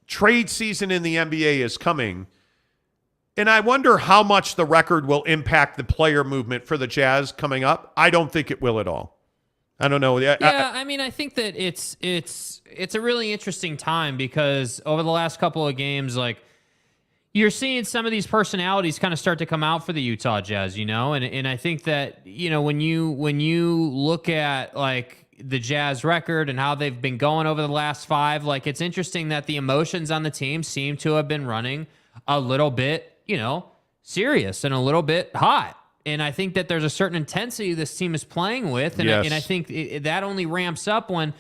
trade season in the NBA is coming. And I wonder how much the record will impact the player movement for the Jazz coming up. I don't think it will at all. I don't know. I think that it's a really interesting time because over the last couple of games, you're seeing some of these personalities kind of start to come out for the Utah Jazz, and I think that, when you look at the Jazz record and how they've been going over the last 5, it's interesting that the emotions on the team seem to have been running a little bit, serious and a little bit hot. And I think that there's a certain intensity this team is playing with, and, yes. and I think that only ramps up when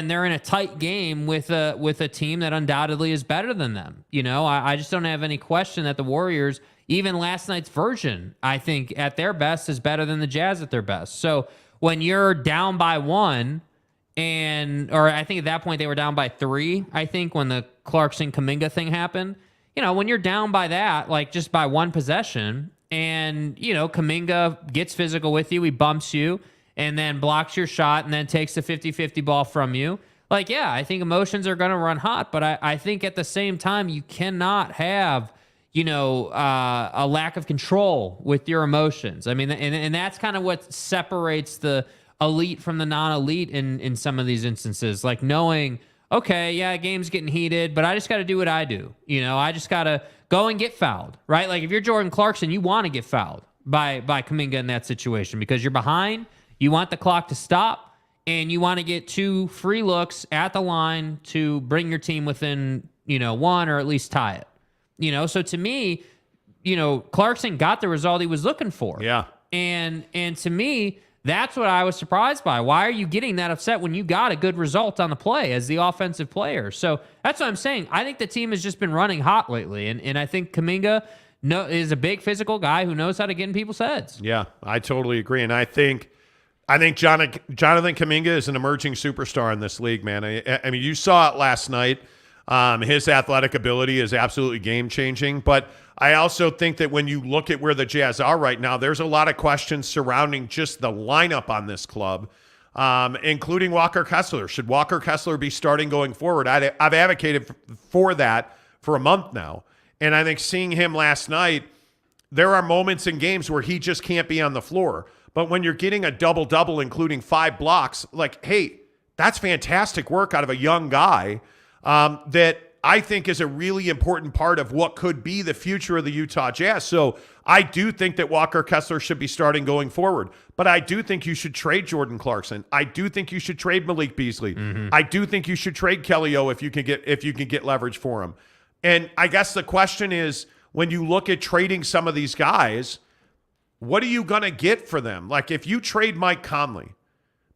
they're in a tight game with a team that undoubtedly is better than them. I just don't have any question that the Warriors, even last night's version, I think at their best is better than the Jazz at their best. So when you're down by 1, or I think at that point they were down by 3, I think, when the Clarkson Kuminga thing happened, when you're down by that, just by 1 possession, and, Kuminga gets physical with you, he bumps you, and then blocks your shot and then takes the 50-50 ball from you. I think emotions are going to run hot, but I think at the same time, you cannot have, a lack of control with your emotions. I mean, and that's kind of what separates the elite from the non-elite in some of these instances. Knowing, okay, yeah, game's getting heated, but I just got to do what I do. I just got to go and get fouled, right? If you're Jordan Clarkson, you want to get fouled by Kuminga in that situation because you're behind. You want the clock to stop, and you want to get 2 free looks at the line to bring your team within, 1 or at least tie it. So to me, Clarkson got the result he was looking for. Yeah. And to me, that's what I was surprised by. Why are you getting that upset when you got a good result on the play as the offensive player? So that's what I'm saying. I think the team has just been running hot lately, and I think Kuminga is a big physical guy who knows how to get in people's heads. Yeah, I totally agree, and I think Jonathan Kuminga is an emerging superstar in this league, man. I mean, you saw it last night. His athletic ability is absolutely game-changing. But I also think that when you look at where the Jazz are right now, there's a lot of questions surrounding just the lineup on this club, including Walker Kessler. Should Walker Kessler be starting going forward? I've advocated for that for a month now. And I think seeing him last night, there are moments in games where he just can't be on the floor. But when you're getting a double-double, including 5 blocks, hey, that's fantastic work out of a young guy that I think is a really important part of what could be the future of the Utah Jazz. So I do think that Walker Kessler should be starting going forward. But I do think you should trade Jordan Clarkson. I do think you should trade Malik Beasley. I do think you should trade Kelly O if you can get leverage for him. And I guess the question is, when you look at trading some of these guys, what are you going to get for them? Like if you trade Mike Conley,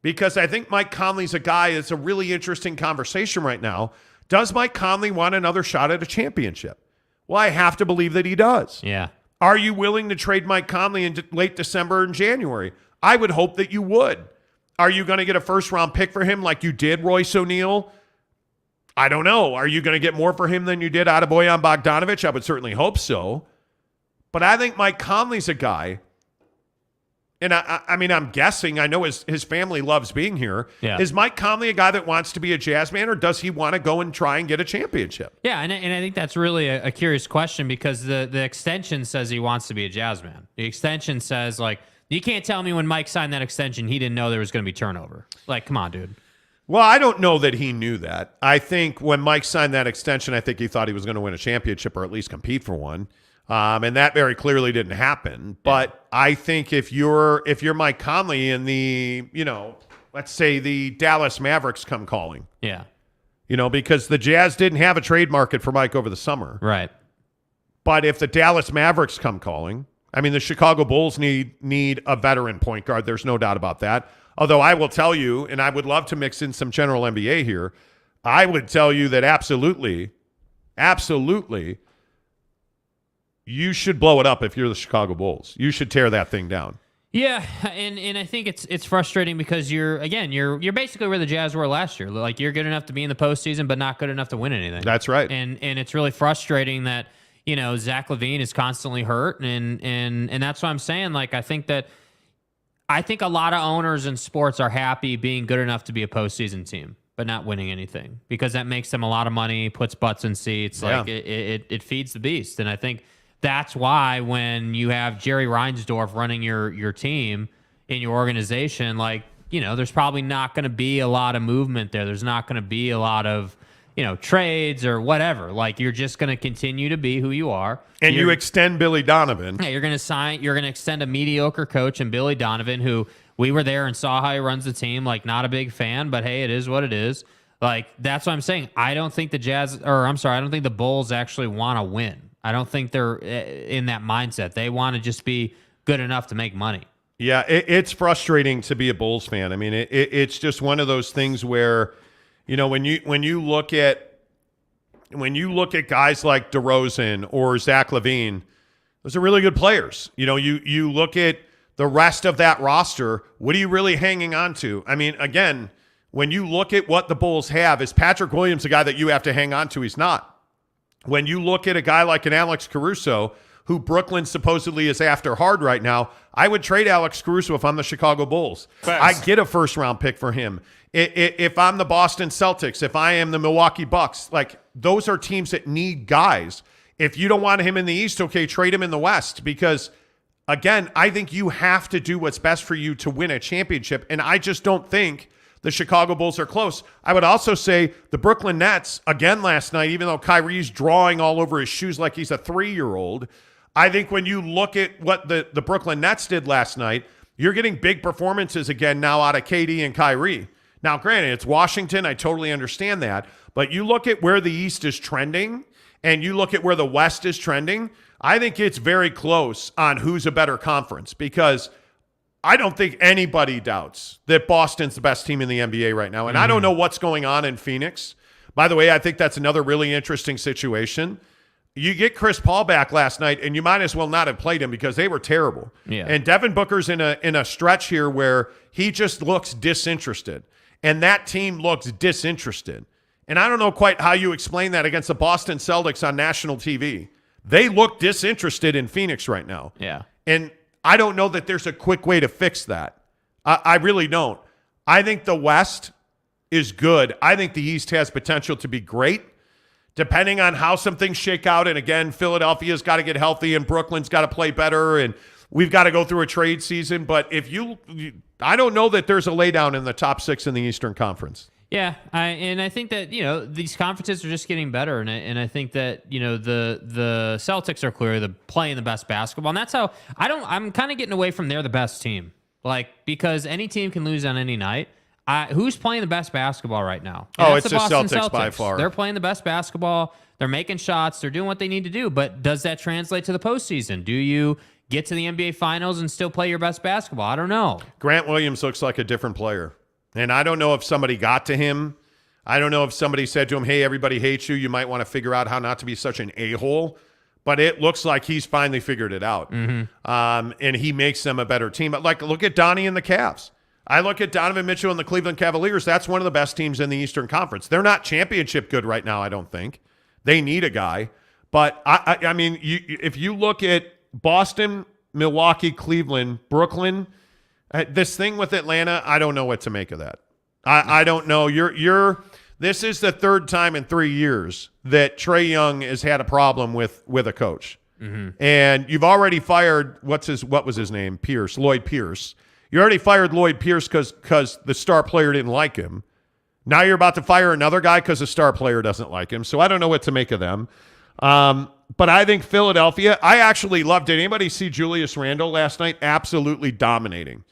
because I think Mike Conley's a guy that's a really interesting conversation right now. Does Mike Conley want another shot at a championship? Well, I have to believe that he does. Yeah. Are you willing to trade Mike Conley in late December and January? I would hope that you would. Are you going to get a first-round pick for him like you did Royce O'Neal? I don't know. Are you going to get more for him than you did out of Bojan Bogdanovic? I would certainly hope so. But I think Mike Conley's a guy, and I mean, I'm guessing, I know his family loves being here. Yeah. Is Mike Conley a guy that wants to be a Jazz man, or does he want to go and try and get a championship? Yeah, and I think that's really a curious question, because the extension says he wants to be a Jazz man. The extension says, like, you can't tell me when Mike signed that extension he didn't know there was going to be turnover. Like, come on, dude. Well, I don't know that he knew that. I think when Mike signed that extension, I think he thought he was going to win a championship or at least compete for one. And that very clearly didn't happen. But I think if you're Mike Conley and the, let's say the Dallas Mavericks come calling. Yeah. Because the Jazz didn't have a trade market for Mike over the summer. Right. But if the Dallas Mavericks come calling, I mean, the Chicago Bulls need a veteran point guard. There's no doubt about that. Although I will tell you, and I would love to mix in some general NBA here, I would tell you that absolutely, you should blow it up if you're the Chicago Bulls. You should tear that thing down. Yeah, and I think it's frustrating because you're basically where the Jazz were last year. Like, you're good enough to be in the postseason, but not good enough to win anything. That's right. And it's really frustrating that Zach LaVine is constantly hurt, and that's what I'm saying. Like, I think a lot of owners in sports are happy being good enough to be a postseason team, but not winning anything, because that makes them a lot of money, puts butts in seats. Yeah. Like it feeds the beast, and I think that's why when you have Jerry Reinsdorf running your team in your organization, like, there's probably not going to be a lot of movement there. There's not going to be a lot of, trades or whatever. Like, you're just going to continue to be who you are. And you extend Billy Donovan. Yeah, you're going to extend a mediocre coach in Billy Donovan, who we were there and saw how he runs the team. Like, not a big fan, but hey, it is what it is. Like, that's what I'm saying. I don't think the Bulls actually want to win. I don't think they're in that mindset. They want to just be good enough to make money. Yeah, it's frustrating to be a Bulls fan. I mean, it's just one of those things where, when you look at guys like DeRozan or Zach LaVine, those are really good players. You look at the rest of that roster. What are you really hanging on to? I mean, again, when you look at what the Bulls have, is Patrick Williams a guy that you have to hang on to? He's not. When you look at a guy like an Alex Caruso, who Brooklyn supposedly is after hard right now, I would trade Alex Caruso if I'm the Chicago Bulls. I get a first-round pick for him. If I'm the Boston Celtics, if I am the Milwaukee Bucks, like, those are teams that need guys. If you don't want him in the East, okay, trade him in the West, because, again, I think you have to do what's best for you to win a championship, and I just don't think the Chicago Bulls are close. I would also say the Brooklyn Nets, again last night, even though Kyrie's drawing all over his shoes like he's a 3-year-old, I think when you look at what the Brooklyn Nets did last night, you're getting big performances again now out of KD and Kyrie. Now, granted, it's Washington. I totally understand that. But you look at where the East is trending and you look at where the West is trending, I think it's very close on who's a better conference, because I don't think anybody doubts that Boston's the best team in the NBA right now. And I don't know what's going on in Phoenix. By the way, I think that's another really interesting situation. You get Chris Paul back last night, and you might as well not have played him because they were terrible. Yeah. And Devin Booker's in a stretch here where he just looks disinterested. And that team looks disinterested. And I don't know quite how you explain that against the Boston Celtics on national TV. They look disinterested in Phoenix right now. Yeah. And I don't know that there's a quick way to fix that. I really don't. I think the West is good. I think the East has potential to be great, depending on how some things shake out. And again, Philadelphia's got to get healthy, and Brooklyn's got to play better, and we've got to go through a trade season. But I don't know that there's a laydown in the top 6 in the Eastern Conference. Yeah, I think that these conferences are just getting better, and I think that the Celtics are clearly playing the best basketball, and that's how I'm kind of getting away from they're the best team, because any team can lose on any night. Who's playing the best basketball right now? And it's the Celtics by far. They're playing the best basketball. They're making shots. They're doing what they need to do. But does that translate to the postseason? Do you get to the NBA Finals and still play your best basketball? I don't know. Grant Williams looks like a different player. And I don't know if somebody got to him. I don't know if somebody said to him, hey, everybody hates you. You might want to figure out how not to be such an a-hole. But it looks like he's finally figured it out. And he makes them a better team. But look at Donnie and the Cavs. I look at Donovan Mitchell and the Cleveland Cavaliers. That's one of the best teams in the Eastern Conference. They're not championship good right now, I don't think. They need a guy. But, I mean, if you look at Boston, Milwaukee, Cleveland, Brooklyn, this thing with Atlanta, I don't know what to make of that. I don't know. This is the third time in 3 years that Trae Young has had a problem with a coach. And you've already fired, what was his name? Lloyd Pierce. You already fired Lloyd Pierce because the star player didn't like him. Now you're about to fire another guy because the star player doesn't like him. So I don't know what to make of them. But I think Philadelphia, I actually loved it. Anybody see Julius Randle last night? Absolutely dominating.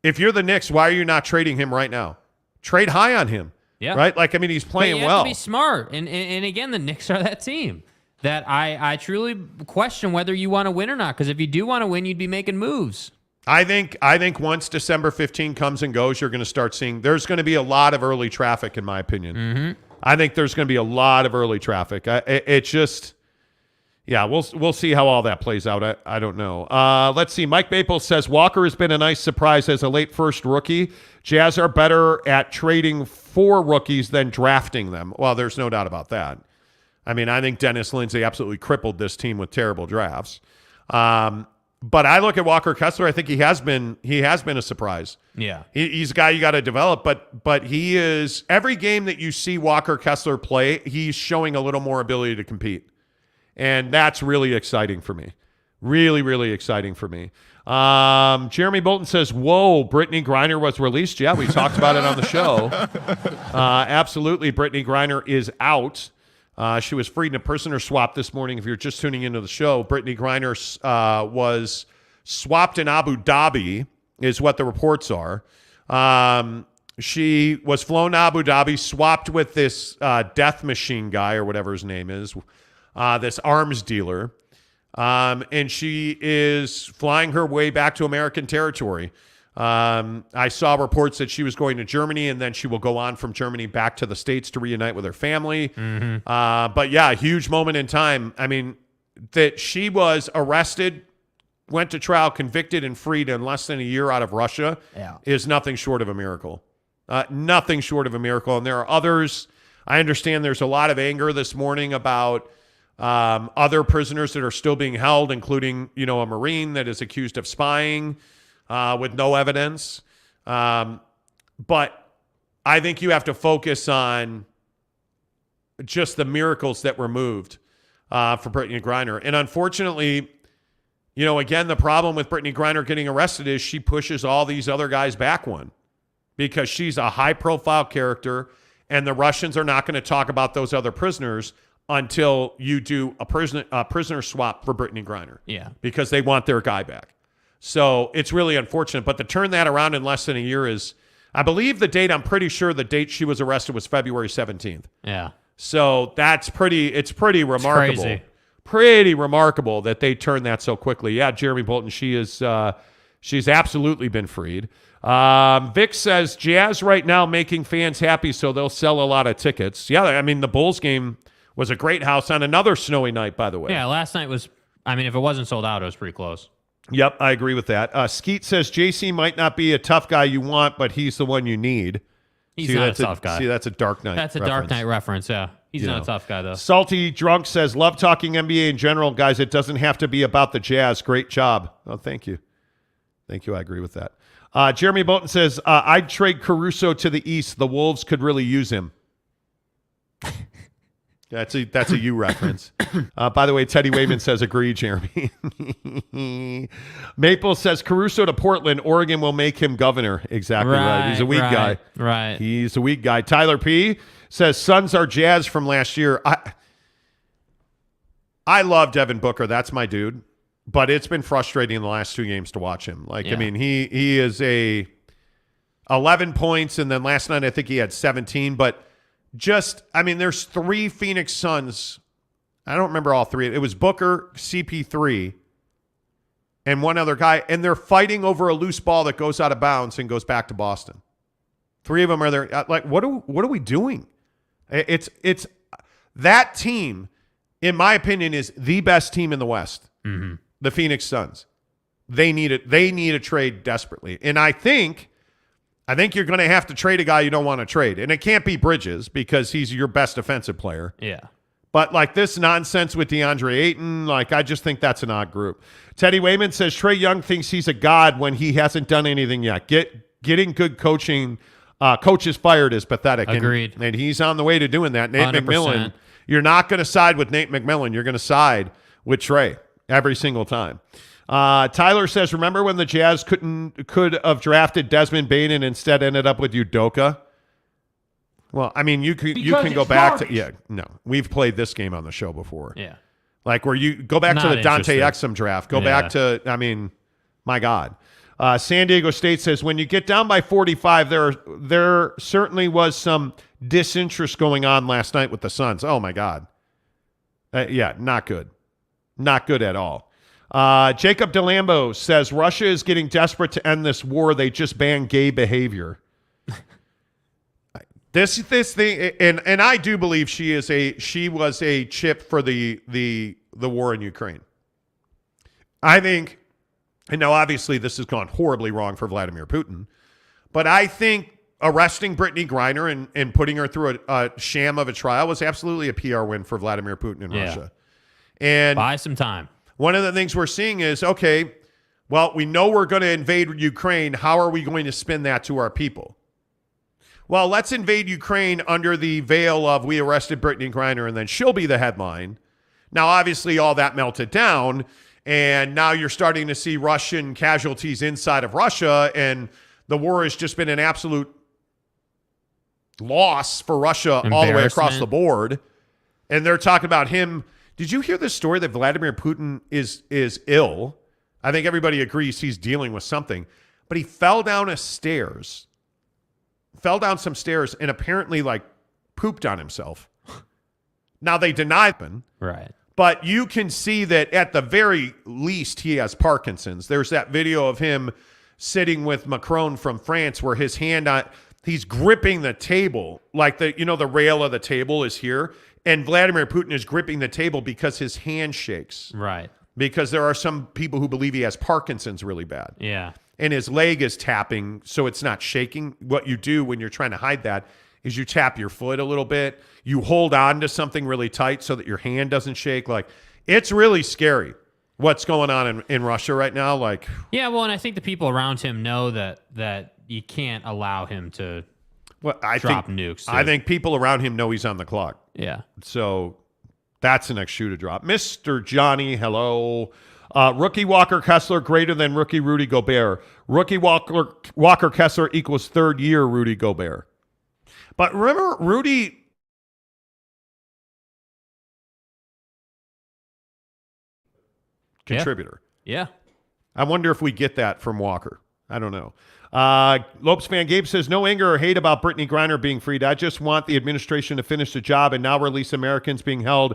If you're the Knicks, why are you not trading him right now? Trade high on him. Yeah. Right? He's playing well. You have to be smart. And again, the Knicks are that team that I truly question whether you want to win or not. Because if you do want to win, you'd be making moves. I think once December 15 comes and goes, you're going to start seeing there's going to be a lot of early traffic, in my opinion. I think there's going to be a lot of early traffic. It's just, yeah, we'll see how all that plays out. I don't know. Let's see. Mike Maples says Walker has been a nice surprise as a late first rookie. Jazz are better at trading for rookies than drafting them. Well, there's no doubt about that. I mean, I think Dennis Lindsay absolutely crippled this team with terrible drafts. But I look at Walker Kessler. I think he has been a surprise. Yeah, he's a guy you got to develop. But he is, every game that you see Walker Kessler play, he's showing a little more ability to compete, and that's really exciting for me. Really, really exciting for me. Jeremy Bolton says, "Whoa, Brittany Griner was released." Yeah, we talked about it on the show. Absolutely, Brittany Griner is out. She was freed in a prisoner swap this morning. If you're just tuning into the show, Brittany Griner was swapped in Abu Dhabi, is what the reports are. She was flown to Abu Dhabi, swapped with this death machine guy or whatever his name is, this arms dealer, and she is flying her way back to American territory. I saw reports that she was going to Germany, and then she will go on from Germany back to the States to reunite with her family. But yeah, a huge moment in time. I mean, that she was arrested, went to trial, convicted, and freed in less than a year out of Russia is nothing short of a miracle. Nothing short of a miracle. And there are others. I understand there's a lot of anger this morning about other prisoners that are still being held, including, a Marine that is accused of spying. With no evidence. But I think you have to focus on just the miracles that were moved for Brittany Griner. And unfortunately, again, the problem with Brittany Griner getting arrested is she pushes all these other guys back one because she's a high-profile character, and the Russians are not going to talk about those other prisoners until you do a prisoner swap for Brittany Griner. Yeah. Because they want their guy back. So it's really unfortunate. But to turn that around in less than a year is, I believe I'm pretty sure the date she was arrested was February 17th. Yeah. So it's pretty remarkable. It's crazy. Pretty remarkable that they turned that so quickly. Yeah, Jeremy Bolton, she's absolutely been freed. Vic says, Jazz right now making fans happy, so they'll sell a lot of tickets. Yeah, I mean, the Bulls game was a great house on another snowy night, by the way. Yeah, last night was, if it wasn't sold out, it was pretty close. Yep, I agree with that. Skeet says JC might not be a tough guy you want, but he's the one you need. He's not a tough guy. See, that's a Dark Knight That's a Dark Knight reference, yeah. He's not a tough guy, though. Salty Drunk says, love talking NBA in general, guys. It doesn't have to be about the Jazz. Great job. Oh, thank you. Thank you. I agree with that. Jeremy Bolton says, I'd trade Caruso to the East. The Wolves could really use him. That's a you reference. By the way, Teddy Wayman says, agree, Jeremy. Maple says, Caruso to Portland. Oregon will make him governor. Exactly right. He's a weak guy. Right. He's a weak guy. Tyler P. says, Suns are Jazz from last year. I love Devin Booker. That's my dude. But it's been frustrating in the last 2 games to watch him. I mean, he is 11 points, and then last night I think he had 17. But there's 3 Phoenix Suns. I don't remember all 3. It was Booker, CP3, and one other guy, and they're fighting over a loose ball that goes out of bounds and goes back to Boston. 3 of them are there. What are we doing? It's that team, in my opinion, is the best team in the West. Mm-hmm. The Phoenix Suns. They need a trade desperately. And I think you're going to have to trade a guy you don't want to trade. And it can't be Bridges because he's your best defensive player. Yeah. But this nonsense with DeAndre Ayton, I just think that's an odd group. Teddy Wayman says Trae Young thinks he's a god when he hasn't done anything yet. Getting good coaching, coaches fired is pathetic. Agreed. And he's on the way to doing that. Nate 100%. McMillan, you're not going to side with Nate McMillan. You're going to side with Trae every single time. Tyler says, remember when the Jazz could have drafted Desmond Bane and instead ended up with Udoka? Well, I mean, you can go back to we've played this game on the show before. Yeah. Where you go back to the Dante Exum draft. Go back to, my God. San Diego State says, when you get down by 45, there certainly was some disinterest going on last night with the Suns. Oh, my God. Not good. Not good at all. Jacob DeLambo says, Russia is getting desperate to end this war. They just banned gay behavior. This thing, and I do believe she was a chip for the war in Ukraine. I think, and now obviously this has gone horribly wrong for Vladimir Putin, but I think arresting Brittany Griner and putting her through a sham of a trial was absolutely a PR win for Vladimir Putin in Russia. And buy some time. One of the things we're seeing is, okay, well, we know we're going to invade Ukraine. How are we going to spin that to our people? Well, let's invade Ukraine under the veil of we arrested Brittany Griner, and then she'll be the headline. Now, obviously, all that melted down, and now you're starting to see Russian casualties inside of Russia, and the war has just been an absolute loss for Russia all the way across the board. And they're talking about him. Did you hear this story that Vladimir Putin is ill? I think everybody agrees he's dealing with something. But he fell down some stairs, and apparently pooped on himself. Now, they denied him. Right. But you can see that at the very least he has Parkinson's. There's that video of him sitting with Macron from France where his hand he's gripping the table, the rail of the table is here. And Vladimir Putin is gripping the table because his hand shakes. Right. Because there are some people who believe he has Parkinson's really bad. Yeah. And his leg is tapping, so it's not shaking. What you do when you're trying to hide that is you tap your foot a little bit. You hold on to something really tight so that your hand doesn't shake. It's really scary what's going on in Russia right now. Yeah, well, and I think the people around him know that you can't allow him to drop nukes. I think people around him know he's on the clock. Yeah. So that's the next shoe to drop. Mr. Johnny, hello. Rookie Walker Kessler greater than rookie Rudy Gobert. Rookie Walker Kessler equals third year Rudy Gobert. But remember, Rudy contributor. Yeah. I wonder if we get that from Walker. I don't know. Lopes fan Gabe says, no anger or hate about Brittany Griner being freed. I just want the administration to finish the job and now release Americans being held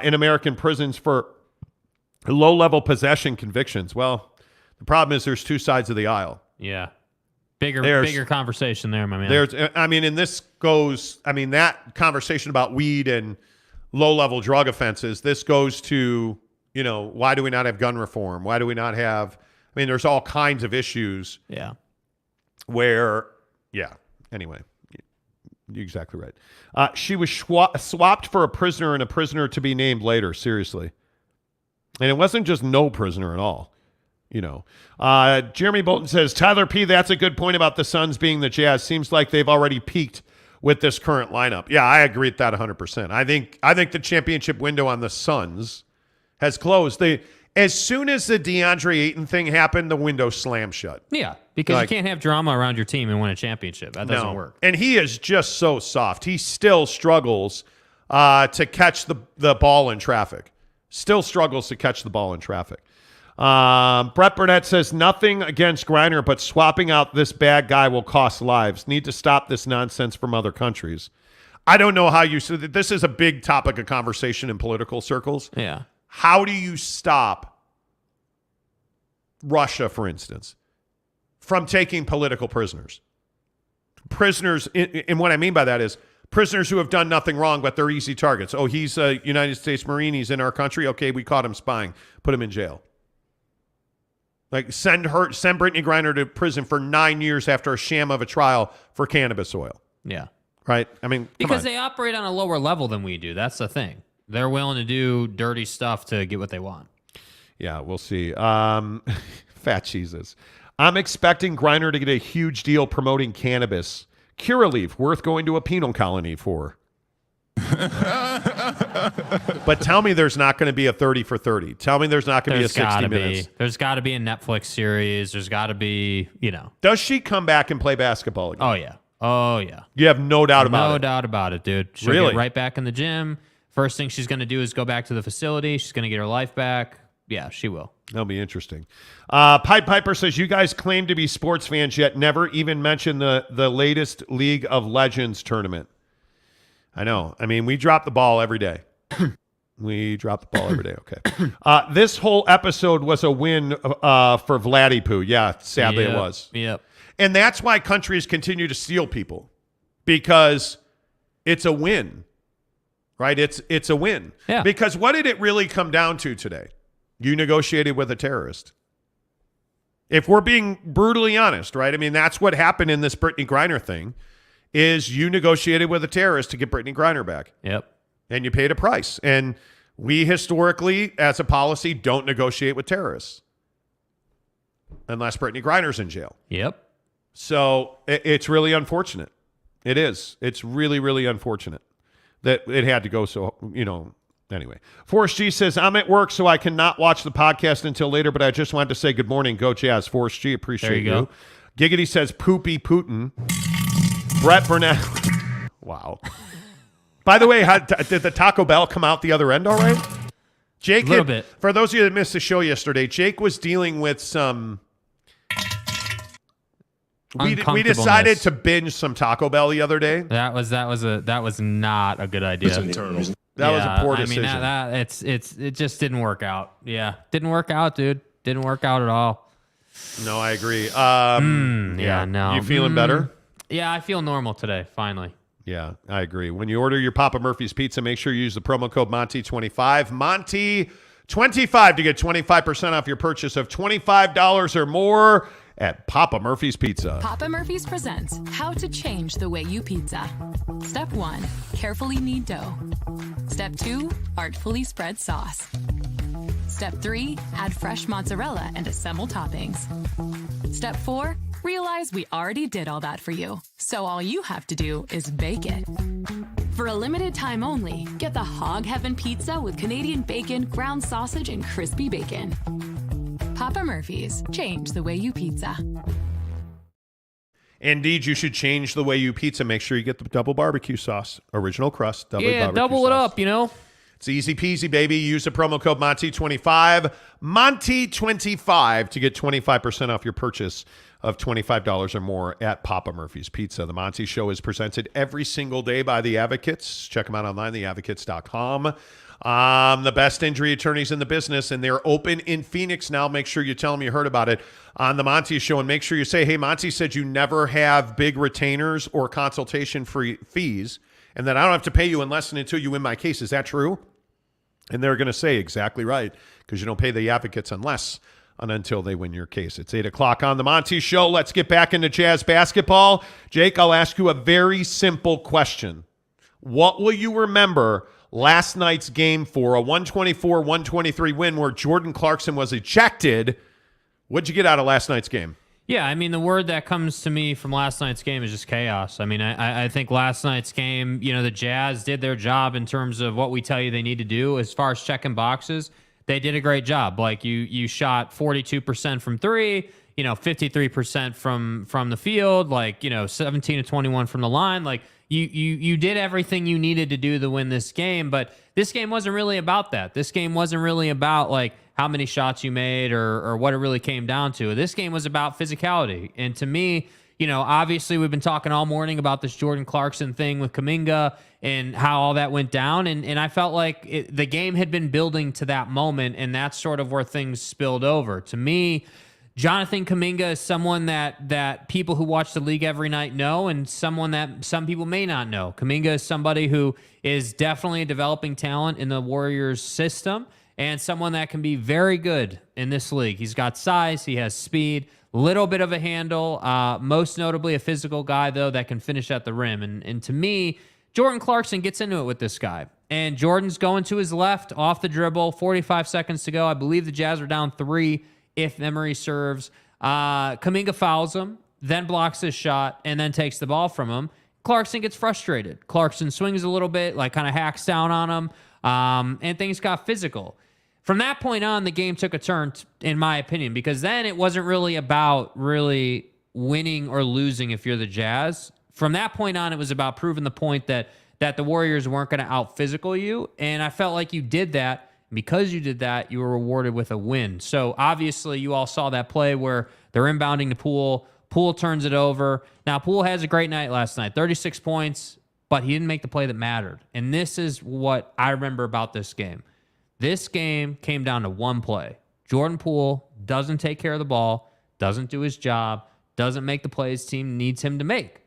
in American prisons for low-level possession convictions. Well, the problem is there's 2 sides of the aisle. Yeah. Bigger conversation there, my man. That conversation about weed and low-level drug offenses, this goes to, why do we not have gun reform? Why do we not have, there's all kinds of issues. Yeah. Anyway, you're exactly right. She was swapped for a prisoner and a prisoner to be named later, seriously. And it wasn't just no prisoner at all. Jeremy Bolton says, Tyler P., that's a good point about the Suns being the Jazz. Seems like they've already peaked with this current lineup. Yeah, I agree with that 100%. I think the championship window on the Suns has closed. As soon as the DeAndre Ayton thing happened, the window slammed shut. Yeah, because you can't have drama around your team and win a championship. That doesn't work. And he is just so soft. He still struggles to catch the ball in traffic. Still struggles to catch the ball in traffic. Brett Burnett says, nothing against Griner, but swapping out this bad guy will cost lives. Need to stop this nonsense from other countries. I don't know how you... This is a big topic of conversation in political circles. Yeah. How do you stop Russia, for instance, from taking political prisoners? Prisoners, and what I mean by that is prisoners who have done nothing wrong, but they're easy targets. Oh, he's a United States Marine. He's in our country. Okay, we caught him spying. Put him in jail. Like send Brittany Griner to prison for 9 years after a sham of a trial for cannabis oil. Yeah. Right? I mean, because they operate on a lower level than we do. That's the thing. They're willing to do dirty stuff to get what they want. Yeah, we'll see. Fat cheeses. I'm expecting Griner to get a huge deal promoting cannabis. Curaleaf, worth going to a penal colony for. But tell me there's not going to be a 30 for 30. Tell me there's not going to be a 60 minutes. There's got to be a Netflix series. There's got to be, Does she come back and play basketball again? Oh, yeah. Oh, yeah. You have no doubt about it? No doubt about it, dude. She'll Really? get right back in the gym. First thing she's going to do is go back to the facility. She's going to get her life back. Yeah, she will. That'll be interesting. Pied Piper says, you guys claim to be sports fans, yet never even mention the latest League of Legends tournament. I know. I mean, we drop the ball every day. We drop the ball every day. Okay. This whole episode was a win for Vladdy Poo. Yeah, sadly it was. Yep. And that's why countries continue to steal people, because it's a win, right? It's a win. Yeah. Because what did it really come down to today? You negotiated with a terrorist. If we're being brutally honest, right? I mean, that's what happened in this Brittany Griner thing, is you negotiated with a terrorist to get Brittany Griner back. Yep. And you paid a price. And we historically, as a policy, don't negotiate with terrorists unless Brittany Griner's in jail. Yep. So it's really unfortunate. It is. It's really, really unfortunate that it had to go so, anyway. Forrest G says, I'm at work, so I cannot watch the podcast until later, but I just wanted to say good morning. Go Jazz. Forrest G, appreciate there you. Go. Giggity says, poopy Putin. Brett Burnett. Wow. By the way, did the Taco Bell come out the other end all right? Jake, a little bit. For those of you that missed the show yesterday, Jake was dealing with some... We decided to binge some Taco Bell the other day. That was not a good idea. That was a poor decision. I mean, it just didn't work out. Yeah, didn't work out, dude. Didn't work out at all. No, I agree. Yeah, no. You feeling better? Yeah, I feel normal today. Finally. Yeah, I agree. When you order your Papa Murphy's Pizza, make sure you use the promo code Monty25. Monty25 to get 25% off your purchase of $25 or more at Papa Murphy's Pizza. Papa Murphy's presents How to Change the Way You Pizza. Step 1, carefully knead dough. Step 2, artfully spread sauce. Step 3, add fresh mozzarella and assemble toppings. Step 4, realize we already did all that for you. So all you have to do is bake it. For a limited time only, get the Hog Heaven Pizza with Canadian bacon, ground sausage, and crispy bacon. Papa Murphy's, change the way you pizza. Indeed, you should change the way you pizza. Make sure you get the double barbecue sauce, original crust, double barbecue double it sauce. up, It's easy peasy, baby. Use the promo code Monty25, Monty25 to get 25% off your purchase of $25 or more at Papa Murphy's Pizza. The Monty Show is presented every single day by The Advocates. Check them out online, theadvocates.com. The best injury attorneys in the business, and they're open in Phoenix now. Make sure you tell them you heard about it on the Monty Show, and make sure you say, hey, Monty said you never have big retainers or consultation-free fees, and that I don't have to pay you unless and until you win my case. Is that true? And they're going to say exactly right, because you don't pay the advocates unless and until they win your case. It's 8 o'clock on the Monty Show. Let's get back into Jazz basketball. Jake, I'll ask you a very simple question. What will you remember last night's game for, a 124-123 win where Jordan Clarkson was ejected? What'd you get out of last night's game? Yeah, I mean, the word that comes to me from last night's game is just chaos. I mean, I think last night's game, the Jazz did their job in terms of what we tell you they need to do as far as checking boxes. They did a great job. Like, you shot 42% from three, 53% from the field, 17 to 21 from the line. Like, you did everything you needed to do to win this game, but this game wasn't really about that. This game wasn't really about how many shots you made or what it really came down to. This game was about physicality. And to me, obviously we've been talking all morning about this Jordan Clarkson thing with Kuminga and how all that went down. And I felt like the game had been building to that moment, and that's sort of where things spilled over. To me, Jonathan Kuminga is someone that people who watch the league every night know, and someone that some people may not know. Kuminga is somebody who is definitely a developing talent in the Warriors system, and someone that can be very good in this league. He's got size, he has speed, little bit of a handle, most notably a physical guy, though, that can finish at the rim. And to me, Jordan Clarkson gets into it with this guy. And Jordan's going to his left, off the dribble, 45 seconds to go. I believe the Jazz are down 3, if memory serves. Kuminga fouls him, then blocks his shot, and then takes the ball from him. Clarkson gets frustrated. Clarkson swings a little bit, kind of hacks down on him, and things got physical. From that point on, the game took a turn, in my opinion, because then it wasn't really about really winning or losing if you're the Jazz. From that point on, it was about proving the point that the Warriors weren't going to out-physical you, and I felt like you did that. Because you did that, you were rewarded with a win. So obviously you all saw that play where they're inbounding to Poole. Poole turns it over. Now, Poole has a great night last night, 36 points, but he didn't make the play that mattered. And this is what I remember about this game. This game came down to one play. Jordan Poole doesn't take care of the ball, doesn't do his job, doesn't make the plays team needs him to make.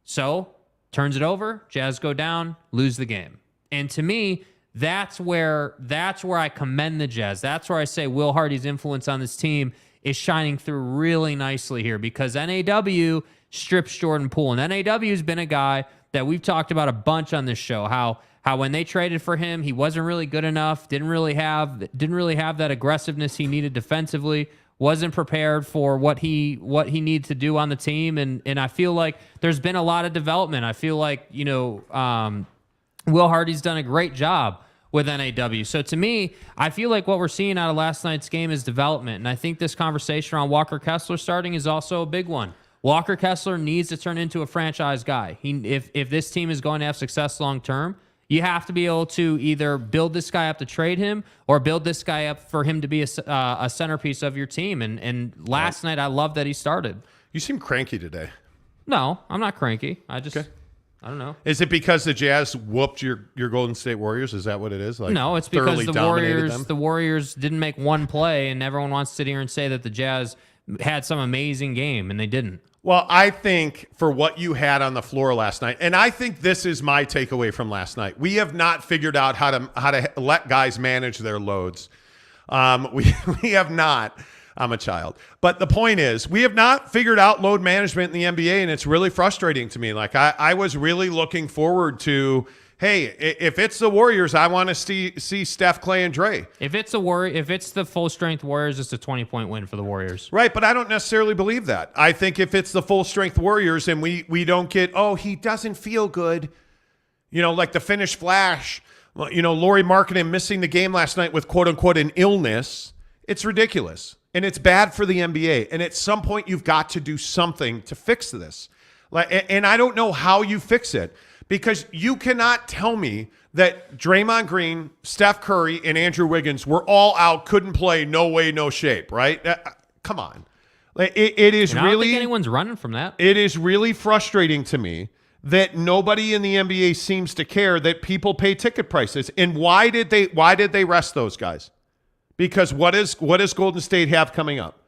So, turns it over, Jazz go down, lose the game. And to me, that's where I commend the Jazz. That's where I say Will Hardy's influence on this team is shining through really nicely here, because NAW strips Jordan Poole. And NAW has been a guy that we've talked about a bunch on this show, how when they traded for him, he wasn't really good enough, didn't really have that aggressiveness he needed defensively, wasn't prepared for what he needs to do on the team. And I feel like there's been a lot of development. I feel like, Will Hardy's done a great job with NAW. So to me, I feel like what we're seeing out of last night's game is development. And I think this conversation around Walker Kessler starting is also a big one. Walker Kessler needs to turn into a franchise guy. If this team is going to have success long term, you have to be able to either build this guy up to trade him or build this guy up for him to be a centerpiece of your team. And last night, I love that he started. You seem cranky today. No, I'm not cranky. I don't know. Is it because the Jazz whooped your Golden State Warriors? Is that what it is? No, it's because the Warriors didn't make one play, and everyone wants to sit here and say that the Jazz had some amazing game, and they didn't. Well, I think for what you had on the floor last night, and I think this is my takeaway from last night, we have not figured out how to let guys manage their loads. We have not. I'm a child. But the point is, we have not figured out load management in the NBA, and it's really frustrating to me. Like, I was really looking forward to, hey, if it's the Warriors, I want to see Steph, Clay, and Dre. If it's the full-strength Warriors, it's a 20-point win for the Warriors. Right, but I don't necessarily believe that. I think if it's the full-strength Warriors and we don't get, he doesn't feel good, like the Phoneix Flash, Lauri Markkanen missing the game last night with quote-unquote an illness, it's ridiculous. And it's bad for the NBA. And at some point, you've got to do something to fix this. And I don't know how you fix it, because you cannot tell me that Draymond Green, Steph Curry, and Andrew Wiggins were all out, couldn't play, no way, no shape, right? Come on. It is I don't think anyone's running from that. It is really frustrating to me that nobody in the NBA seems to care that people pay ticket prices. And why did they rest those guys? Because what does Golden State have coming up?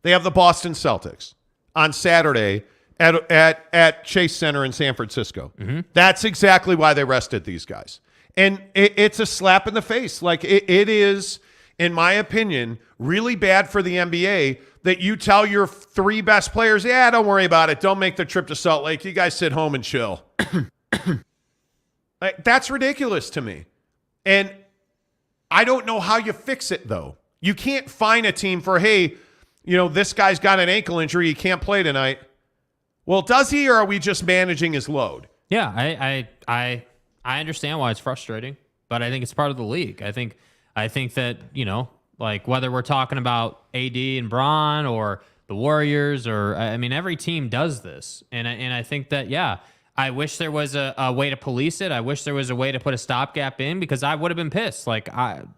They have the Boston Celtics on Saturday at Chase Center in San Francisco. Mm-hmm. That's exactly why they rested these guys. And it's a slap in the face. Like, it is, in my opinion, really bad for the NBA that you tell your 3 best players, don't worry about it. Don't make the trip to Salt Lake. You guys sit home and chill. That's ridiculous to me. And I don't know how you fix it, though. You can't fine a team for, hey, this guy's got an ankle injury. He can't play tonight. Well, does he, or are we just managing his load? Yeah, I understand why it's frustrating, but I think it's part of the league. I think that, like whether we're talking about AD and Bron or the Warriors, or every team does this. And I think that, yeah, I wish there was a way to police it. I wish there was a way to put a stopgap in, because I would have been pissed. Like,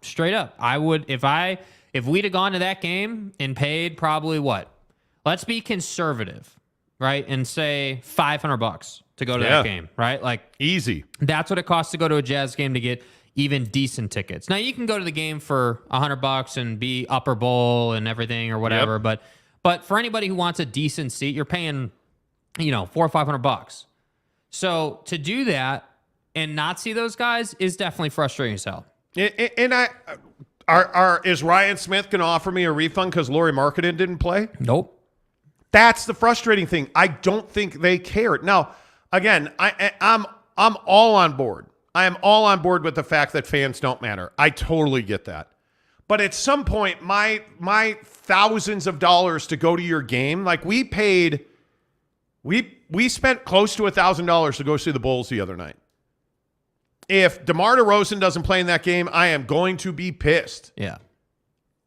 straight up, I would, if we'd have gone to that game and paid probably what? Let's be conservative, right? And say $500 to go to that game, right? Like, easy. That's what it costs to go to a Jazz game to get even decent tickets. Now you can go to the game for $100 and be upper bowl and everything or whatever, but for anybody who wants a decent seat, you're paying, $400 or $500. So to do that and not see those guys is definitely frustrating as hell. And is Ryan Smith going to offer me a refund because Lauri Markkanen didn't play? Nope. That's the frustrating thing. I don't think they care. Now, again, I'm all on board. I am all on board with the fact that fans don't matter. I totally get that. But at some point, my thousands of dollars to go to your game, like we spent close to $1,000 to go see the Bulls the other night. If DeMar DeRozan doesn't play in that game, I am going to be pissed. Yeah.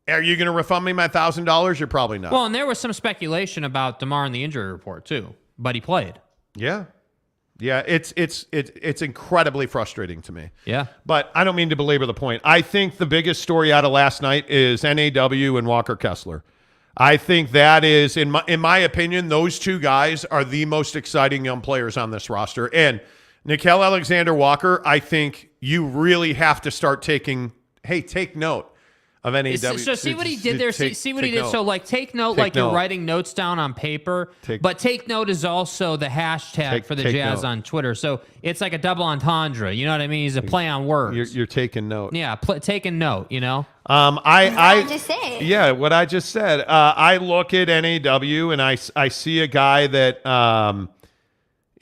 Are you going to refund me my $1,000? You're probably not. Well, and there was some speculation about DeMar in the injury report too, but he played. Yeah. Yeah, it's incredibly frustrating to me. Yeah. But I don't mean to belabor the point. I think the biggest story out of last night is NAW and Walker Kessler. I think that is, in my opinion, those two guys are the most exciting young players on this roster. And Nickeil Alexander-Walker, I think you really have to start take note of NAW. So see what he did there. See what he did. Note. So take note like you're writing notes down on paper. But take note is also the hashtag for the Jazz on Twitter. So it's like a double entendre. You know what I mean? He's a play on words. You're taking note. Yeah, taking note. I just said. Yeah, what I just said. I look at NAW and I see a guy that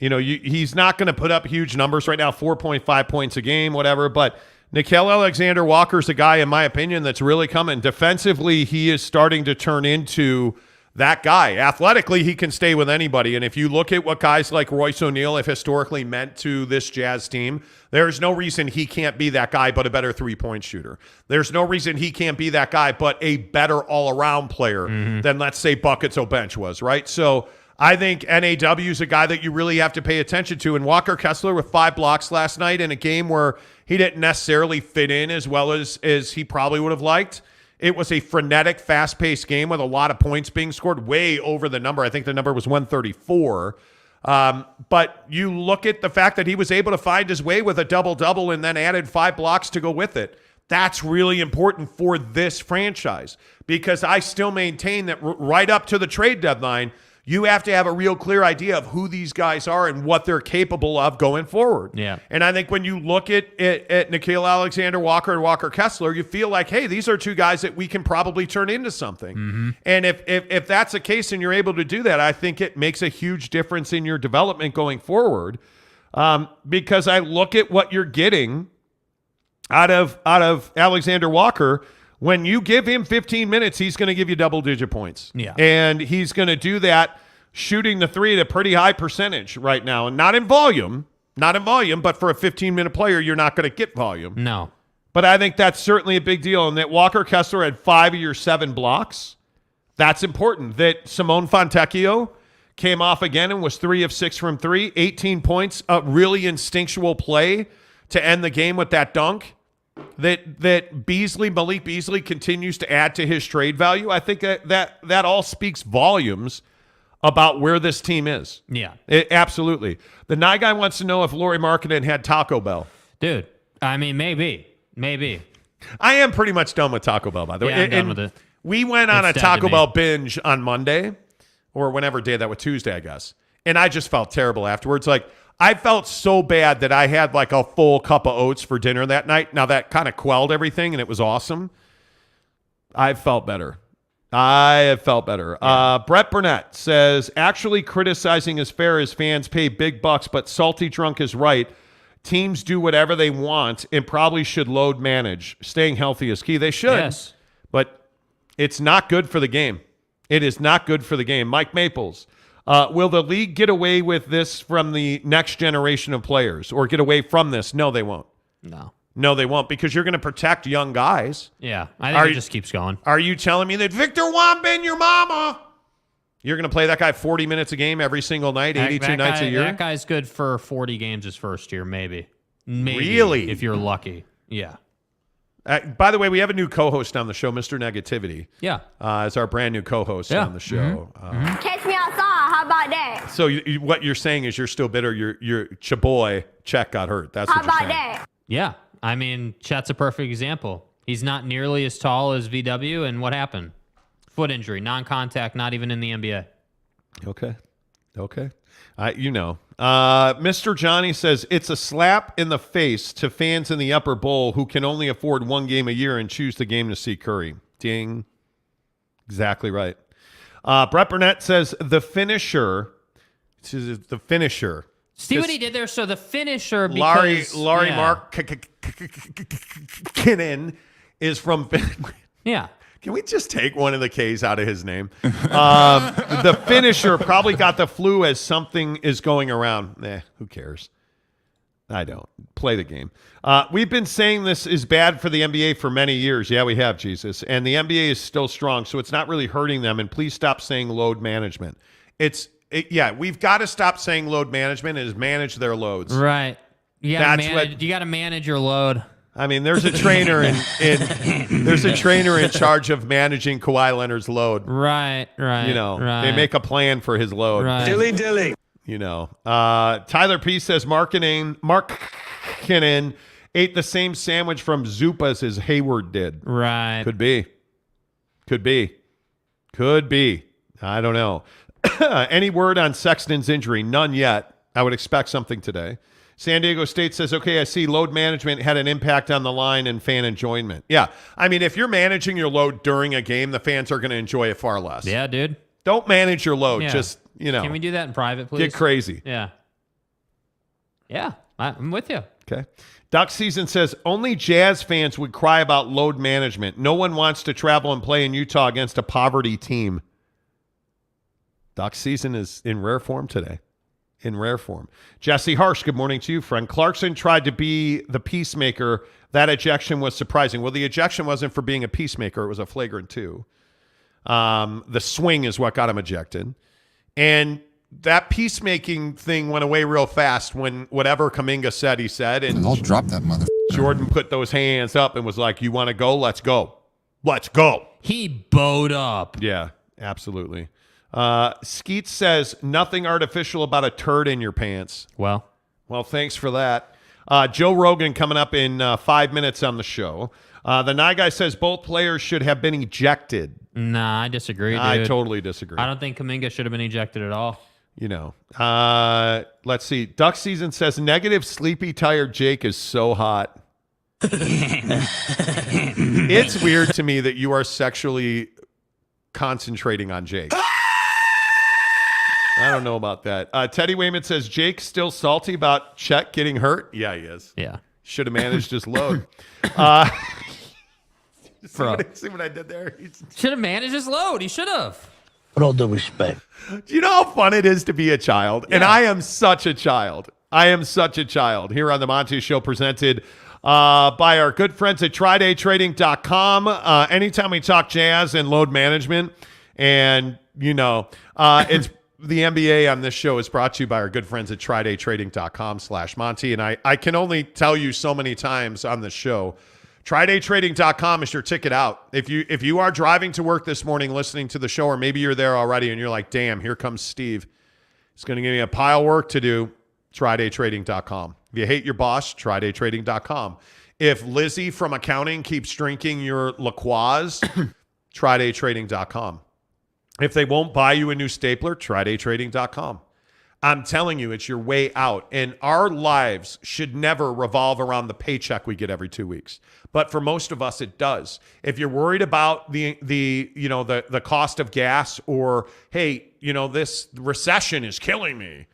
he's not going to put up huge numbers right now, 4.5 points a game, whatever, but Nickeil Alexander-Walker's a guy, in my opinion, that's really coming. Defensively, he is starting to turn into that guy. Athletically, he can stay with anybody. And if you look at what guys like Royce O'Neal have historically meant to this Jazz team, there's no reason he can't be that guy but a better three-point shooter. There's no reason he can't be that guy but a better all-around player than, let's say, Buckets O'Bench was, right? So I think NAW is a guy that you really have to pay attention to. And Walker Kessler with 5 blocks last night in a game where he didn't necessarily fit in as well as he probably would have liked. It was a frenetic, fast-paced game with a lot of points being scored, way over the number. I think the number was 134. But you look at the fact that he was able to find his way with a double-double and then added 5 blocks to go with it. That's really important for this franchise, because I still maintain that right up to the trade deadline, you have to have a real clear idea of who these guys are and what they're capable of going forward. Yeah. And I think when you look at Nickeil Alexander-Walker and Walker Kessler, you feel like, hey, these are two guys that we can probably turn into something. And if that's the case and you're able to do that, I think it makes a huge difference in your development going forward, because I look at what you're getting out of Alexander Walker. When you give him 15 minutes, he's going to give you double-digit points. Yeah. And he's going to do that shooting the three at a pretty high percentage right now. And not in volume, but for a 15-minute player, you're not going to get volume. No. But I think that's certainly a big deal. And that Walker Kessler had 5 of your 7 blocks, that's important. That Simone Fontecchio came off again and was 3 of 6 from 3, 18 points, a really instinctual play to end the game with that dunk. That Malik Beasley continues to add to his trade value. I think that all speaks volumes about where this team is. Yeah. Absolutely. The Nye guy wants to know if Lauri Markkanen had Taco Bell. Dude, I mean, maybe. I am pretty much done with Taco Bell, by the way. I'm done with it. We went on a Taco Bell binge on Monday, or whenever day that was, Tuesday, I guess. And I just felt terrible afterwards. Like, I felt so bad that I had like a full cup of oats for dinner that night. Now that kind of quelled everything and it was awesome. I felt better. Yeah. Brett Burnett says, actually criticizing is fair as fans pay big bucks, but Salty Drunk is right. Teams do whatever they want and probably should load manage. Staying healthy is key. They should. Yes. But it's not good for the game. It is not good for the game. Mike Maples, will the league get away with this from the next generation of players or get away from this? No, they won't. No, they won't, because you're going to protect young guys. Yeah, I think it just keeps going. Are you telling me that Victor Wembanyama, your mama, you're going to play that guy 40 minutes a game every single night, 82 nights a year? That guy's good for 40 games his first year, maybe. Really? If you're lucky. Yeah. By the way, we have a new co-host on the show, Mr. Negativity. Yeah. As our brand new co-host on the show. Catch me outside. How about that? So what you're saying is you're still bitter. Your chaboy Chet got hurt. That's what you're saying. How about that? Yeah. I mean, Chet's a perfect example. He's not nearly as tall as VW, and what happened? Foot injury, non-contact, not even in the NBA. Okay. Mr. Johnny says it's a slap in the face to fans in the upper bowl who can only afford one game a year and choose the game to see Curry. Ding. Exactly right. Brett Burnett says the finisher. The finisher. See what he did there? So the finisher, because... Larry Markkinen is from... Yeah. Can we just take one of the K's out of his name? The finisher probably got the flu as something is going around. Who cares? I don't. Play the game. We've been saying this is bad for the NBA for many years. Yeah, we have, Jesus. And the NBA is still strong, so it's not really hurting them. And please stop saying load management. We've got to stop saying load management and manage their loads. Right. You got to manage your load. I mean, there's a trainer in charge of managing Kawhi Leonard's load. Right. They make a plan for his load. Right. Dilly. Tyler P says Markkinen ate the same sandwich from Zupas as Hayward did. Right. Could be. I don't know. Any word on Sexton's injury? None yet. I would expect something today. San Diego State says, okay, I see load management had an impact on the line and fan enjoyment. Yeah. I mean, if you're managing your load during a game, the fans are going to enjoy it far less. Yeah, dude. Don't manage your load. Yeah. Just, Can we do that in private, please? Get crazy. Yeah. Yeah, I'm with you. Okay. Duck Season says, only Jazz fans would cry about load management. No one wants to travel and play in Utah against a poverty team. Duck Season is in rare form today. Jesse Harsh, good morning to you, friend. Clarkson tried to be the peacemaker. That ejection was surprising. Well, the ejection wasn't for being a peacemaker. It was a flagrant 2. The swing is what got him ejected. And that peacemaking thing went away real fast when whatever Kuminga said, he said. And I'll drop that mother. Jordan put those hands up and was like, you want to go? Let's go. Let's go. He bowed up. Yeah, absolutely. Skeet says nothing artificial about a turd in your pants. Well, thanks for that. Joe Rogan coming up in 5 minutes on the show. The Nye Guy says both players should have been ejected. Nah, I disagree, dude. I totally disagree. I don't think Kuminga should have been ejected at all. Let's see. Duck Season says negative sleepy tired Jake is so hot. It's weird to me that you are sexually concentrating on Jake. I don't know about that. Teddy Wayman says, Jake's still salty about Chet getting hurt? Yeah, he is. Yeah. Should have managed his load. See what I did there? Should have managed his load. He should have. With all due respect. Do you know how fun it is to be a child? Yeah. And I am such a child. Here on the Monty Show, presented by our good friends at TryDayTrading.com. Anytime we talk jazz and load management, and, it's the NBA on this show is brought to you by our good friends at TryDayTrading.com/Monty. And I can only tell you so many times on this show, TryDayTrading.com is your ticket out. If you are driving to work this morning listening to the show, or maybe you're there already and you're like, damn, here comes Steve. He's going to give me a pile of work to do. TryDayTrading.com. If you hate your boss, TryDayTrading.com. If Lizzie from accounting keeps drinking your LaCroix, TryDayTrading.com. If they won't buy you a new stapler, TryDayTrading.com. I'm telling you, it's your way out. And our lives should never revolve around the paycheck we get every 2 weeks. But for most of us, it does. If you're worried about the cost of gas, or, hey, this recession is killing me,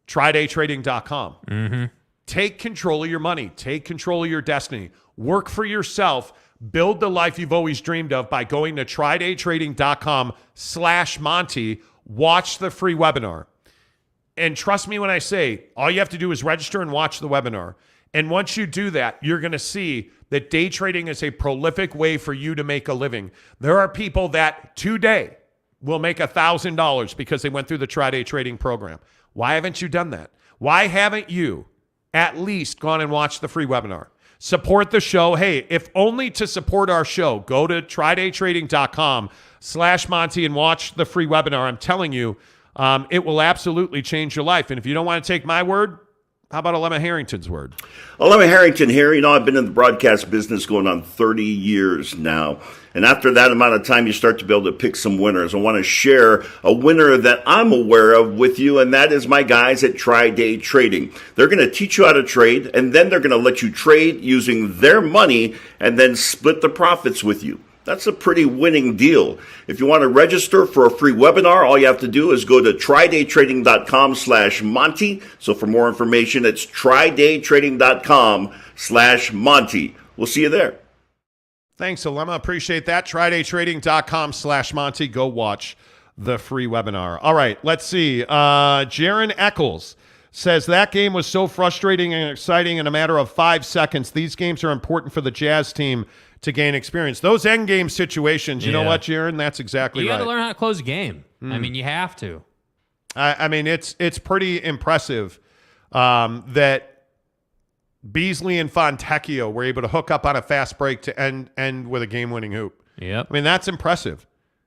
TryDayTrading.com. Mm-hmm. Take control of your money. Take control of your destiny. Work for yourself, Build the life you've always dreamed of by going to trydaytrading.com/Monty. Watch the free webinar. And trust me when I say, all you have to do is register and watch the webinar. And once you do that, you're going to see that day trading is a prolific way for you to make a living. There are people that today will make $1,000 because they went through the Tri-Day Trading program. Why haven't you done that? Why haven't you at least gone and watched the free webinar? Support the show. Hey, if only to support our show, go to trydaytrading.com/Monty and watch the free webinar. I'm telling you, it will absolutely change your life. And if you don't want to take my word, how about Alema Harrington's word? Alema Harrington here. I've been in the broadcast business going on 30 years now. And after that amount of time, you start to be able to pick some winners. I want to share a winner that I'm aware of with you, and that is my guys at Tri-Day Trading. They're going to teach you how to trade, and then they're going to let you trade using their money and then split the profits with you. That's a pretty winning deal. If you want to register for a free webinar, all you have to do is go to trydaytrading.com/Monty. So for more information, it's trydaytrading.com/Monty. We'll see you there. Thanks, Alema. Appreciate that. trydaytrading.com/Monty. Go watch the free webinar. All right, let's see. Jaron Eccles says that game was so frustrating and exciting in a matter of 5 seconds. These games are important for the Jazz team to gain experience. Those end game situations, you know what, Jaron? That's exactly right. You got to learn how to close a game. I mean, you have to. I mean, it's pretty impressive that Beasley and Fontecchio were able to hook up on a fast break to end with a game-winning hoop. Yep. I mean, that's impressive.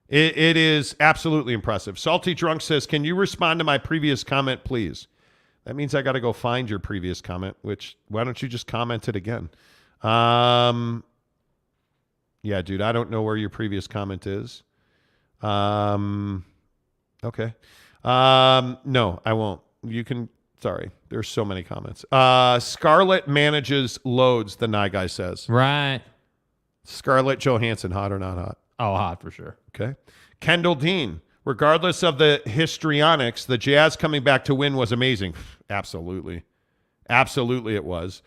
It is absolutely impressive. Salty Drunk says, can you respond to my previous comment, please? That means I got to go find your previous comment, which why don't you just comment it again? Yeah, dude, I don't know where your previous comment is. Okay. No, I won't. You can, sorry. There's so many comments. Scarlett manages loads, the Nye guy says. Right. Scarlett Johansson, hot or not hot? Oh, hot for sure. Okay. Kendall Dean, regardless of the histrionics, the Jazz coming back to win was amazing. Absolutely. Absolutely it was.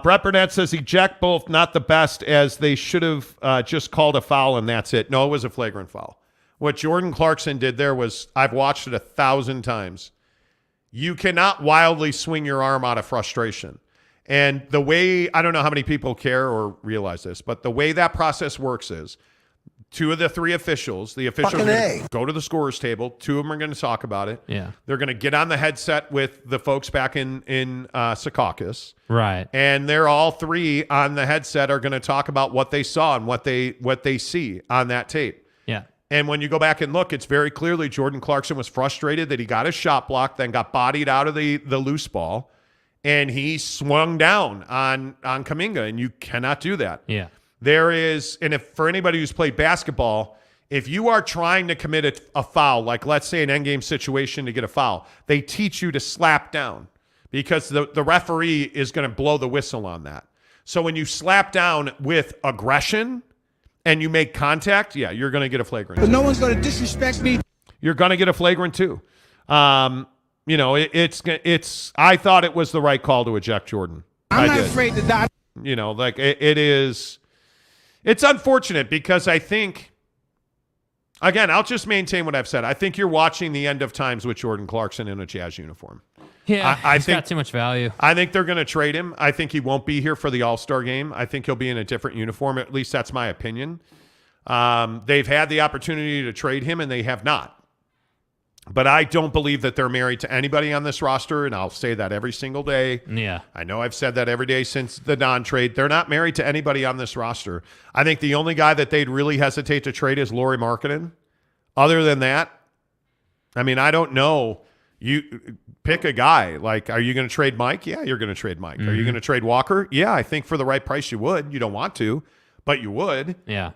Brett Burnett says eject both, not the best, as they should have just called a foul and that's it. No, it was a flagrant foul. What Jordan Clarkson did there was, I've watched it 1,000 times. You cannot wildly swing your arm out of frustration. And the way, I don't know how many people care or realize this, but the way that process works is two of the three officials, the officials are going to go to the scorer's table. Two of them are going to talk about it. Yeah. They're going to get on the headset with the folks back in Secaucus. Right. And they're all three on the headset are going to talk about what they saw and what they see on that tape. Yeah. And when you go back and look, it's very clearly Jordan Clarkson was frustrated that he got his shot blocked, then got bodied out of the loose ball, and he swung down on Kuminga, and you cannot do that. Yeah. There is, and if for anybody who's played basketball, if you are trying to commit a foul, like let's say an endgame situation to get a foul, they teach you to slap down because the referee is going to blow the whistle on that. So when you slap down with aggression and you make contact, yeah, you're going to get a flagrant. But no one's going to disrespect me. You're going to get a flagrant too. You know, it's. I thought it was the right call to eject Jordan. I'm not afraid to die. You know, like it is. It's unfortunate because I think, again, I'll just maintain what I've said. I think you're watching the end of times with Jordan Clarkson in a Jazz uniform. Yeah, I think got too much value. I think they're going to trade him. I think he won't be here for the All-Star game. I think he'll be in a different uniform. At least that's my opinion. They've had the opportunity to trade him, and they have not. But I don't believe that they're married to anybody on this roster, and I'll say that every single day. Yeah. I know I've said that every day since the Don trade. They're not married to anybody on this roster. I think the only guy that they'd really hesitate to trade is Lauri Markkanen. Other than that, I mean, I don't know. You pick a guy. Like, are you going to trade Mike? Yeah, you're going to trade Mike. Are you going to trade Walker? Yeah, I think for the right price you would. You don't want to, but you would. Yeah.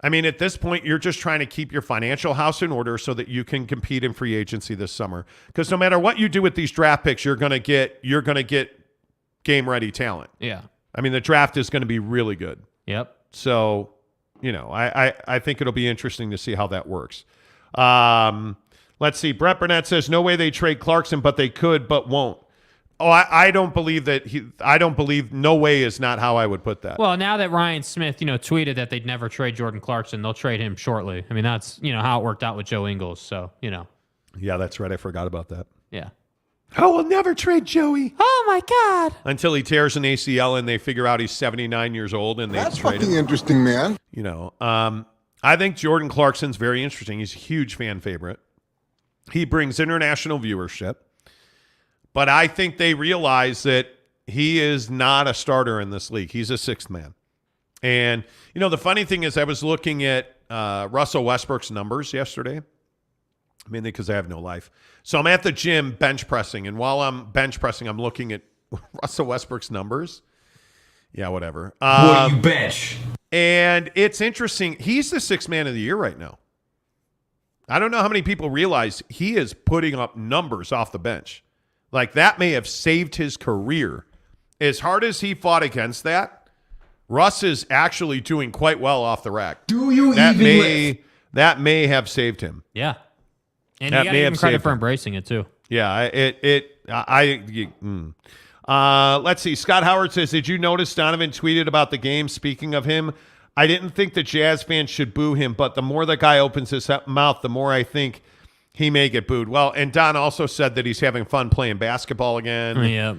I mean, at this point, you're just trying to keep your financial house in order so that you can compete in free agency this summer. Because no matter what you do with these draft picks, you're going to get game ready talent. Yeah. I mean, the draft is going to be really good. Yep. So, you know, I think it'll be interesting to see how that works. Let's see. Brett Burnett says, no way they trade Clarkson, but they could, but won't. Oh, I don't believe that I don't believe. No way is not how I would put that. Well, now that Ryan Smith, tweeted that they'd never trade Jordan Clarkson, they'll trade him shortly. I mean, that's how it worked out with Joe Ingles. So Yeah, that's right. I forgot about that. Yeah. Oh, we'll never trade Joey. Oh my God. Until he tears an ACL and they figure out he's 79 years old and they That's trade fucking him. interesting, man. I think Jordan Clarkson's very interesting. He's a huge fan favorite. He brings international viewership. But I think they realize that he is not a starter in this league. He's a sixth man. And, the funny thing is I was looking at Russell Westbrook's numbers yesterday. Mainly because I have no life. So I'm at the gym bench pressing. And while I'm bench pressing, I'm looking at Russell Westbrook's numbers. Yeah, whatever. What do you bench? And it's interesting. He's the sixth man of the year right now. I don't know how many people realize he is putting up numbers off the bench. Like, that may have saved his career. As hard as he fought against that, Russ is actually doing quite well off the rack. Do you that even may That may have saved him. Yeah. And you got to give him credit for embracing it, too. Yeah, let's see. Scott Howard says, did you notice Donovan tweeted about the game? Speaking of him, I didn't think the Jazz fans should boo him, but the more the guy opens his mouth, the more I think he may get booed. Well, and Don also said that he's having fun playing basketball again. Yeah.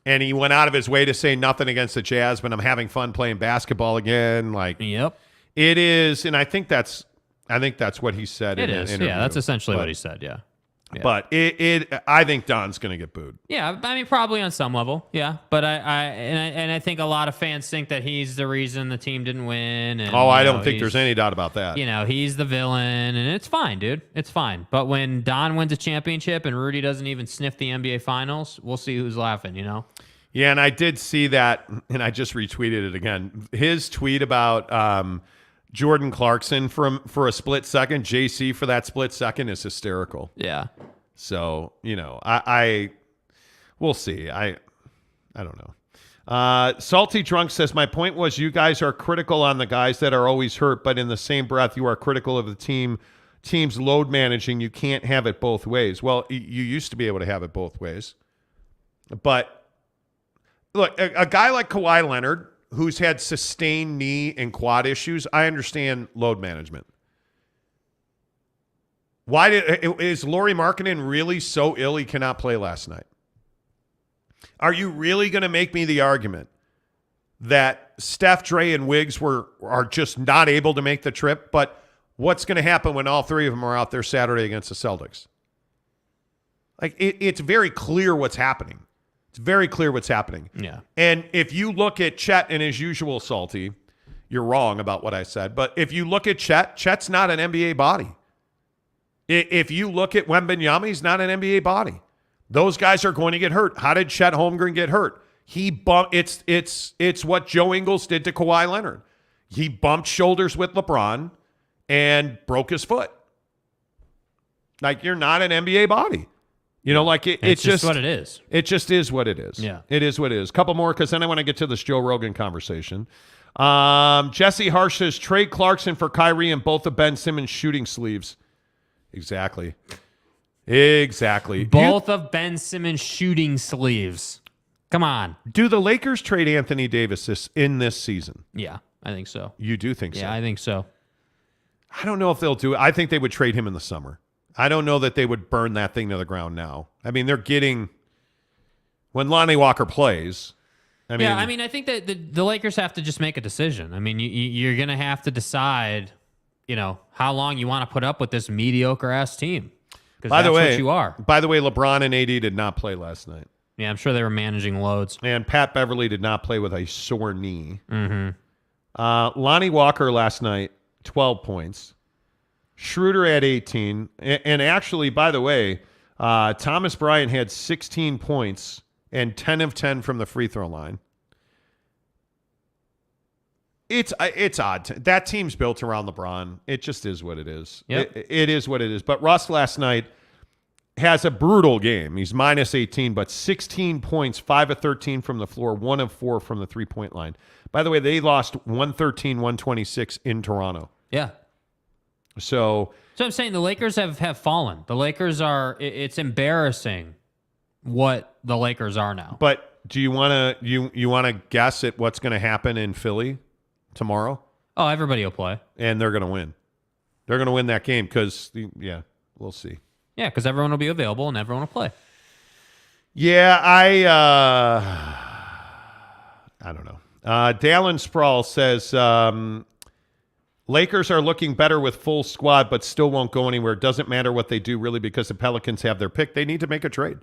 And he went out of his way to say nothing against the Jazz, but I'm having fun playing basketball again. Yep. It is, and I think that's what he said. It is. Yeah, that's essentially what he said. Yeah. But I think Don's going to get booed. Yeah, I mean, probably on some level. Yeah, but I think a lot of fans think that he's the reason the team didn't win. And, I don't think there's any doubt about that. He's the villain, and it's fine, dude. It's fine. But when Don wins a championship and Rudy doesn't even sniff the NBA Finals, we'll see who's laughing. Yeah, and I did see that, and I just retweeted it again. His tweet about Jordan Clarkson for a split second, JC for that split second is hysterical. Yeah. So, we'll see. I don't know. Salty Drunk says, my point was you guys are critical on the guys that are always hurt, but in the same breath, you are critical of the team's load managing. You can't have it both ways. Well, you used to be able to have it both ways. But look, a guy like Kawhi Leonard, who's had sustained knee and quad issues, I understand load management. Is Lauri Markkanen really so ill he cannot play last night? Are you really going to make me the argument that Steph, Dre, and Wiggs are just not able to make the trip? But what's going to happen when all three of them are out there Saturday against the Celtics? It's very clear what's happening. It's very clear what's happening. Yeah. And if you look at Chet and his usual salty, you're wrong about what I said. But if you look at Chet's not an NBA body. If you look at Wembanyama, he's not an NBA body. Those guys are going to get hurt. How did Chet Holmgren get hurt? It's what Joe Ingles did to Kawhi Leonard. He bumped shoulders with LeBron and broke his foot. You're not an NBA body. It's just what it is. It just is what it is. Yeah. It is what it is. A couple more, because then I want to get to this Joe Rogan conversation. Jesse Harsh says, trade Clarkson for Kyrie and both of Ben Simmons' shooting sleeves. Exactly. Both of Ben Simmons' shooting sleeves. Come on. Do the Lakers trade Anthony Davis in this season? Yeah, I think so. You do think so? Yeah, I think so. I don't know if they'll do it. I think they would trade him in the summer. I don't know that they would burn that thing to the ground now. I mean, they're getting when Lonnie Walker plays. I think that the Lakers have to just make a decision. I mean, you're going to have to decide, how long you want to put up with this mediocre ass team. Because that's what you are. By the way, LeBron and AD did not play last night. Yeah, I'm sure they were managing loads. And Pat Beverly did not play with a sore knee. Mm-hmm. Lonnie Walker last night, 12 points. Schroeder at 18. And actually, by the way, Thomas Bryant had 16 points and 10 of 10 from the free throw line. It's odd. That team's built around LeBron. It just is what it is. Yep. It is what it is. But Russ last night has a brutal game. He's minus 18, but 16 points, 5 of 13 from the floor, 1 of 4 from the three-point line. By the way, they lost 113-126 in Toronto. Yeah. So I'm saying the Lakers have fallen. The Lakers it's embarrassing what the Lakers are now. But do you want to you want to guess at what's going to happen in Philly tomorrow? Oh, everybody will play. And they're going to win. They're going to win that game because, yeah, we'll see. Yeah, because everyone will be available and everyone will play. Yeah, I don't know. Dallin Sproul says, Lakers are looking better with full squad, but still won't go anywhere. It doesn't matter what they do, really, because the Pelicans have their pick. They need to make a trade.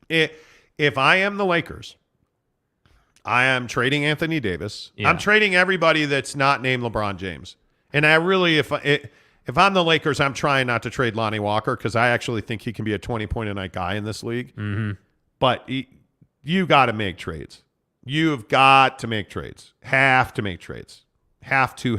If I am the Lakers, I am trading Anthony Davis. Yeah. I'm trading everybody that's not named LeBron James. And I really, if I'm the Lakers, I'm trying not to trade Lonnie Walker because I actually think he can be a 20-point-a-night guy in this league. Mm-hmm. But you got to make trades. You've got to make trades. Have to make trades. Have to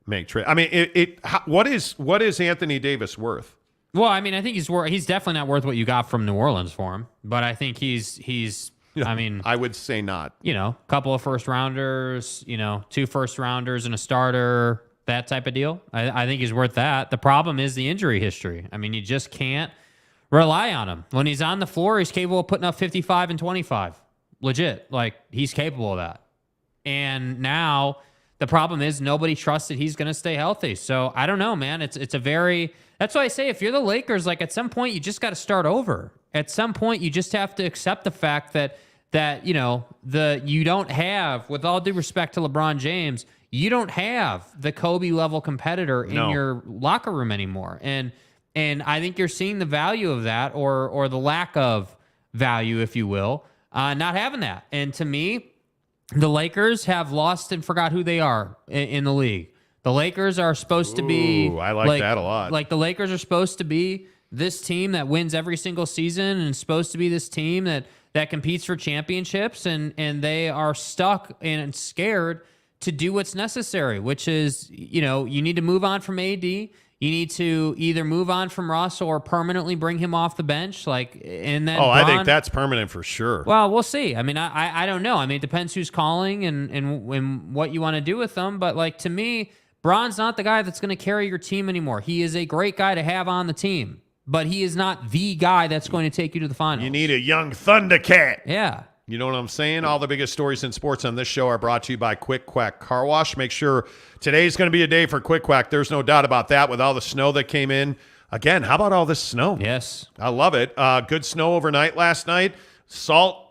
make trades. I mean, what is Anthony Davis worth? Well, I mean, I think he's definitely not worth what you got from New Orleans for him. But I think he's. I mean, I would say not. A couple of first rounders, 2 first rounders and a starter, that type of deal. I think he's worth that. The problem is the injury history. I mean, you just can't rely on him. When he's on the floor, he's capable of putting up 55 and 25. Legit. Like, he's capable of that. And now the problem is nobody trusts that he's going to stay healthy. So I don't know, man. It's a very, that's why I say if you're the Lakers, like at some point you just got to start over. At some point you just have to accept the fact that you don't have, with all due respect to LeBron James, you don't have the Kobe level competitor in your locker room anymore. And I think you're seeing the value of that or the lack of value, if you will, not having that. And to me, the Lakers have lost and forgot who they are in the league. The Lakers are supposed to be... I like that a lot. Like, the Lakers are supposed to be this team that wins every single season and supposed to be this team that competes for championships, and they are stuck and scared to do what's necessary, which is, you need to move on from AD. You need to either move on from Russ or permanently bring him off the bench. And then I think that's permanent for sure. Well, we'll see. I mean, I don't know. I mean, it depends who's calling and what you want to do with them. But to me, Bron's not the guy that's going to carry your team anymore. He is a great guy to have on the team, but he is not the guy that's going to take you to the finals. You need a young Thundercat. Yeah. You know what I'm saying? All the biggest stories in sports on this show are brought to you by Quick Quack Car Wash. Make sure today's going to be a day for Quick Quack. There's no doubt about that with all the snow that came in. Again, how about all this snow? Yes. I love it. Good snow overnight last night. Salt,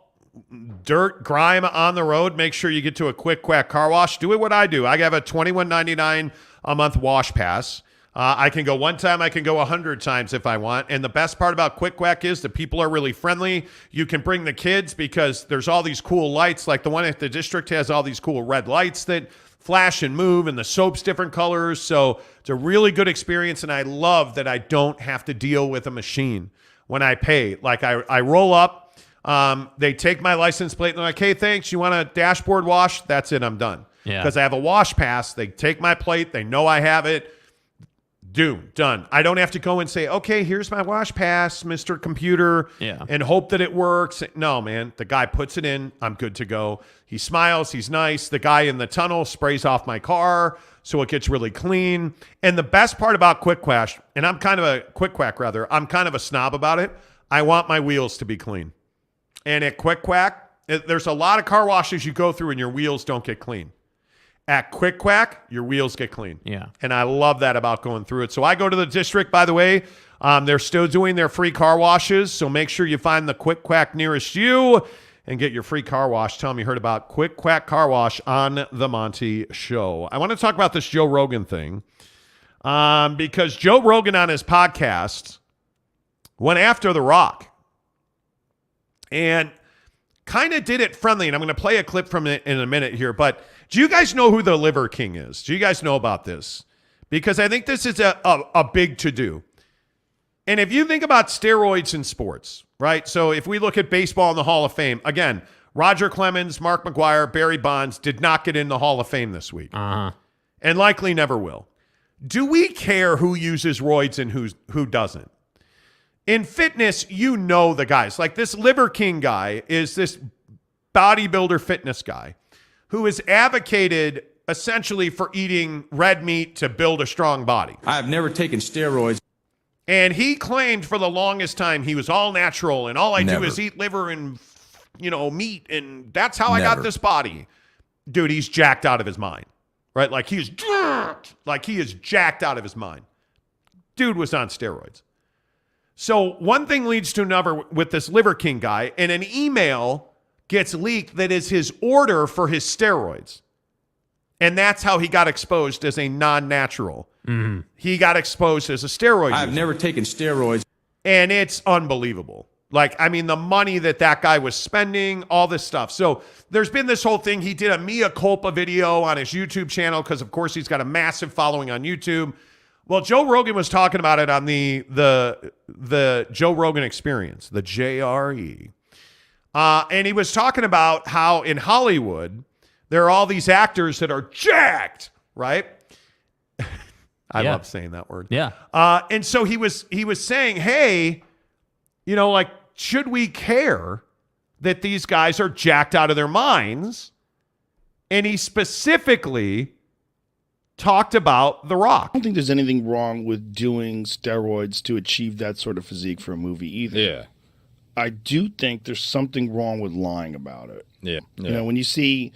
dirt, grime on the road. Make sure you get to a Quick Quack Car Wash. Do it what I do. I have a $21.99 a month wash pass. I can go one time. I can go 100 times if I want. And the best part about Quick Quack is the people are really friendly. You can bring the kids because there's all these cool lights. Like the one at the district has all these cool red lights that flash and move, and the soap's different colors. So it's a really good experience, and I love that I don't have to deal with a machine when I pay. Like I roll up. They take my license plate and they're like, hey, thanks. You want a dashboard wash? That's it. I'm done. Yeah. Because I have a wash pass. They take my plate. They know I have it. Done. I don't have to go and say, okay, here's my wash pass, Mr. Computer, and hope that it works. No, man. The guy puts it in. I'm good to go. He smiles. He's nice. The guy in the tunnel sprays off my car so it gets really clean. And the best part about Quick Quack, and I'm kind of a snob about it. I want my wheels to be clean. And at Quick Quack, there's a lot of car washes you go through and your wheels don't get clean. At Quick Quack, your wheels get clean. Yeah. And I love that about going through it. So I go to the district, by the way. They're still doing their free car washes. So make sure you find the Quick Quack nearest you and get your free car wash. Tell them you heard about Quick Quack Car Wash on The Monty Show. I want to talk about this Joe Rogan thing because Joe Rogan on his podcast went after The Rock and kind of did it friendly. And I'm going to play a clip from it in a minute here, but do you guys know who the Liver King is? Do you guys know about this? Because I think this is a big to-do. And if you think about steroids in sports, right? So if we look at baseball in the Hall of Fame, again, Roger Clemens, Mark McGwire, Barry Bonds did not get in the Hall of Fame this week. And likely never will. Do we care who uses roids and who doesn't? In fitness, you know the guys. Like this Liver King guy is this bodybuilder fitness guy who has advocated essentially for eating red meat to build a strong body. I have never taken steroids. And he claimed for the longest time he was all natural and all I do is eat liver and, meat, and that's how I got this body. Dude, he's jacked out of his mind, right? Like he is jacked out of his mind. Dude was on steroids. So one thing leads to another with this Liver King guy, and an email gets leaked that is his order for his steroids. And that's how he got exposed as a non-natural. Mm-hmm. He got exposed as a steroid I've user. never taken steroids. And it's unbelievable. Like, I mean, the money that guy was spending, all this stuff. So there's been this whole thing. He did a mea culpa video on his YouTube channel because, of course, he's got a massive following on YouTube. Well, Joe Rogan was talking about it on the Joe Rogan Experience, the JRE. And he was talking about how in Hollywood, there are all these actors that are jacked, right? I love saying that word. Yeah. And so he was saying, hey, should we care that these guys are jacked out of their minds? And he specifically talked about The Rock. I don't think there's anything wrong with doing steroids to achieve that sort of physique for a movie either. Yeah. I do think there's something wrong with lying about it. Yeah. When you see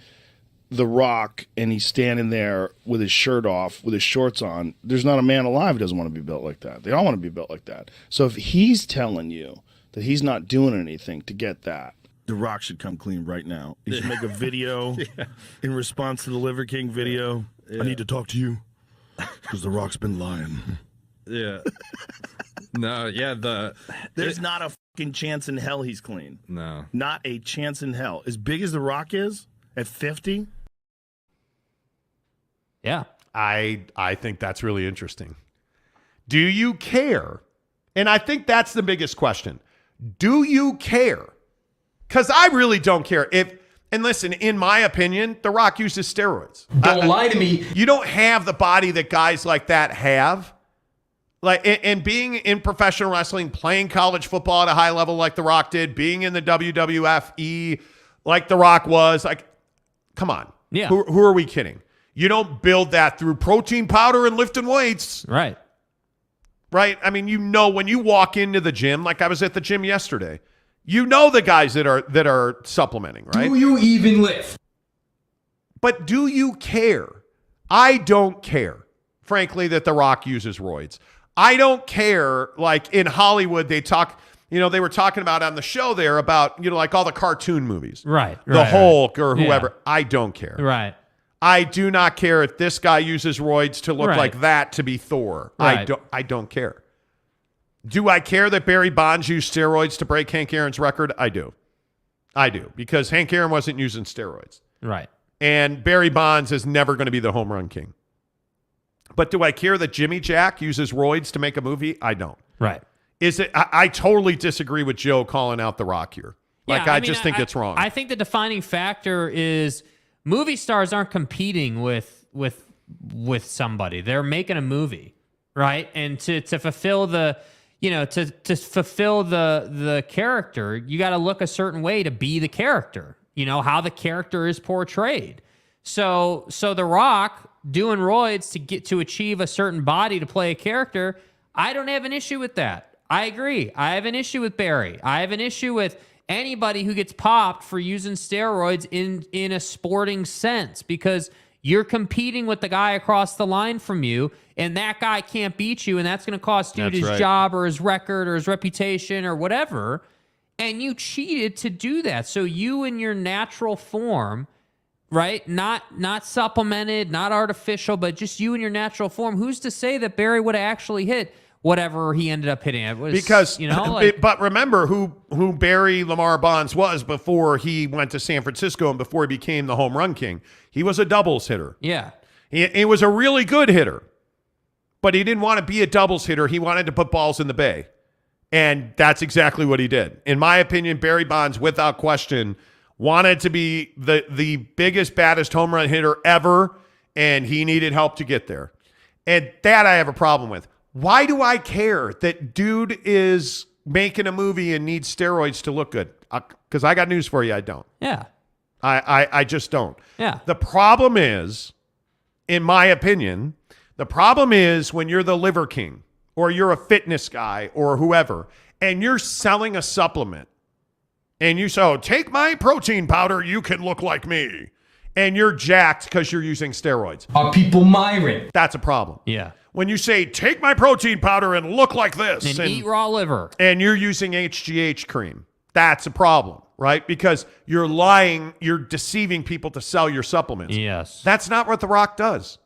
The Rock and he's standing there with his shirt off, with his shorts on, there's not a man alive who doesn't want to be built like that. They all want to be built like that. So if he's telling you that he's not doing anything to get that, The Rock should come clean right now. He should make a video in response to the Liver King video. I need to talk to you because The Rock's been lying. Yeah. No, yeah, There's not a fucking chance in hell he's clean. No. Not a chance in hell. As big as The Rock is, at 50? Yeah. I think that's really interesting. Do you care? And I think that's the biggest question. Do you care? Because I really don't care. And listen, in my opinion, The Rock uses steroids. Don't lie to me. You don't have the body that guys like that have. Like, and being in professional wrestling, playing college football at a high level like The Rock did, being in the WWF like The Rock was, like, come on. Yeah. Who are we kidding? You don't build that through protein powder and lifting weights. Right. Right? I mean, when you walk into the gym, like I was at the gym yesterday, the guys that are supplementing, right? Do you even lift? But do you care? I don't care, frankly, that The Rock uses roids. I don't care, like in Hollywood, they talk, they were talking about on the show there about, like all the cartoon movies. Right. The Hulk or whoever. Yeah. I don't care. Right. I do not care if this guy uses roids to look like that to be Thor. Right. I don't care. Do I care that Barry Bonds used steroids to break Hank Aaron's record? I do. Because Hank Aaron wasn't using steroids. Right. And Barry Bonds is never going to be the home run king. But do I care that Jimmy Jack uses roids to make a movie? I don't. Right. I totally disagree with Joe calling out The Rock here. Like, I just think it's wrong. I think the defining factor is movie stars aren't competing with somebody. They're making a movie, right? And to fulfill the to fulfill the character, you got to look a certain way to be the character. How the character is portrayed. So The Rock doing roids to achieve a certain body to play a character, I don't have an issue with that. I agree. I have an issue with Barry. I have an issue with anybody who gets popped for using steroids in a sporting sense, because you're competing with the guy across the line from you, and that guy can't beat you, and that's going to cost you his job or his record or his reputation or whatever, and you cheated to do that. So you in your natural form, right? Not supplemented, not artificial, but just you in your natural form. Who's to say that Barry would have actually hit whatever he ended up hitting? It was, because but remember who Barry Lamar Bonds was before he went to San Francisco and before he became the home run king. He was a doubles hitter. Yeah. He was a really good hitter, but he didn't want to be a doubles hitter. He wanted to put balls in the bay. And that's exactly what he did. In my opinion, Barry Bonds, without question, wanted to be the biggest, baddest home run hitter ever, and he needed help to get there. And that I have a problem with. Why do I care that dude is making a movie and needs steroids to look good? Because I got news for you, I don't. Yeah. I just don't. Yeah. The problem is, in my opinion, when you're the Liver King or you're a fitness guy or whoever, and you're selling a supplement, and you say, oh, take my protein powder, you can look like me, and you're jacked because you're using steroids. Are people myring? That's a problem. Yeah. When you say, take my protein powder and look like this. And eat raw liver. And you're using HGH cream. That's a problem, right? Because you're lying, you're deceiving people to sell your supplements. Yes. That's not what The Rock does.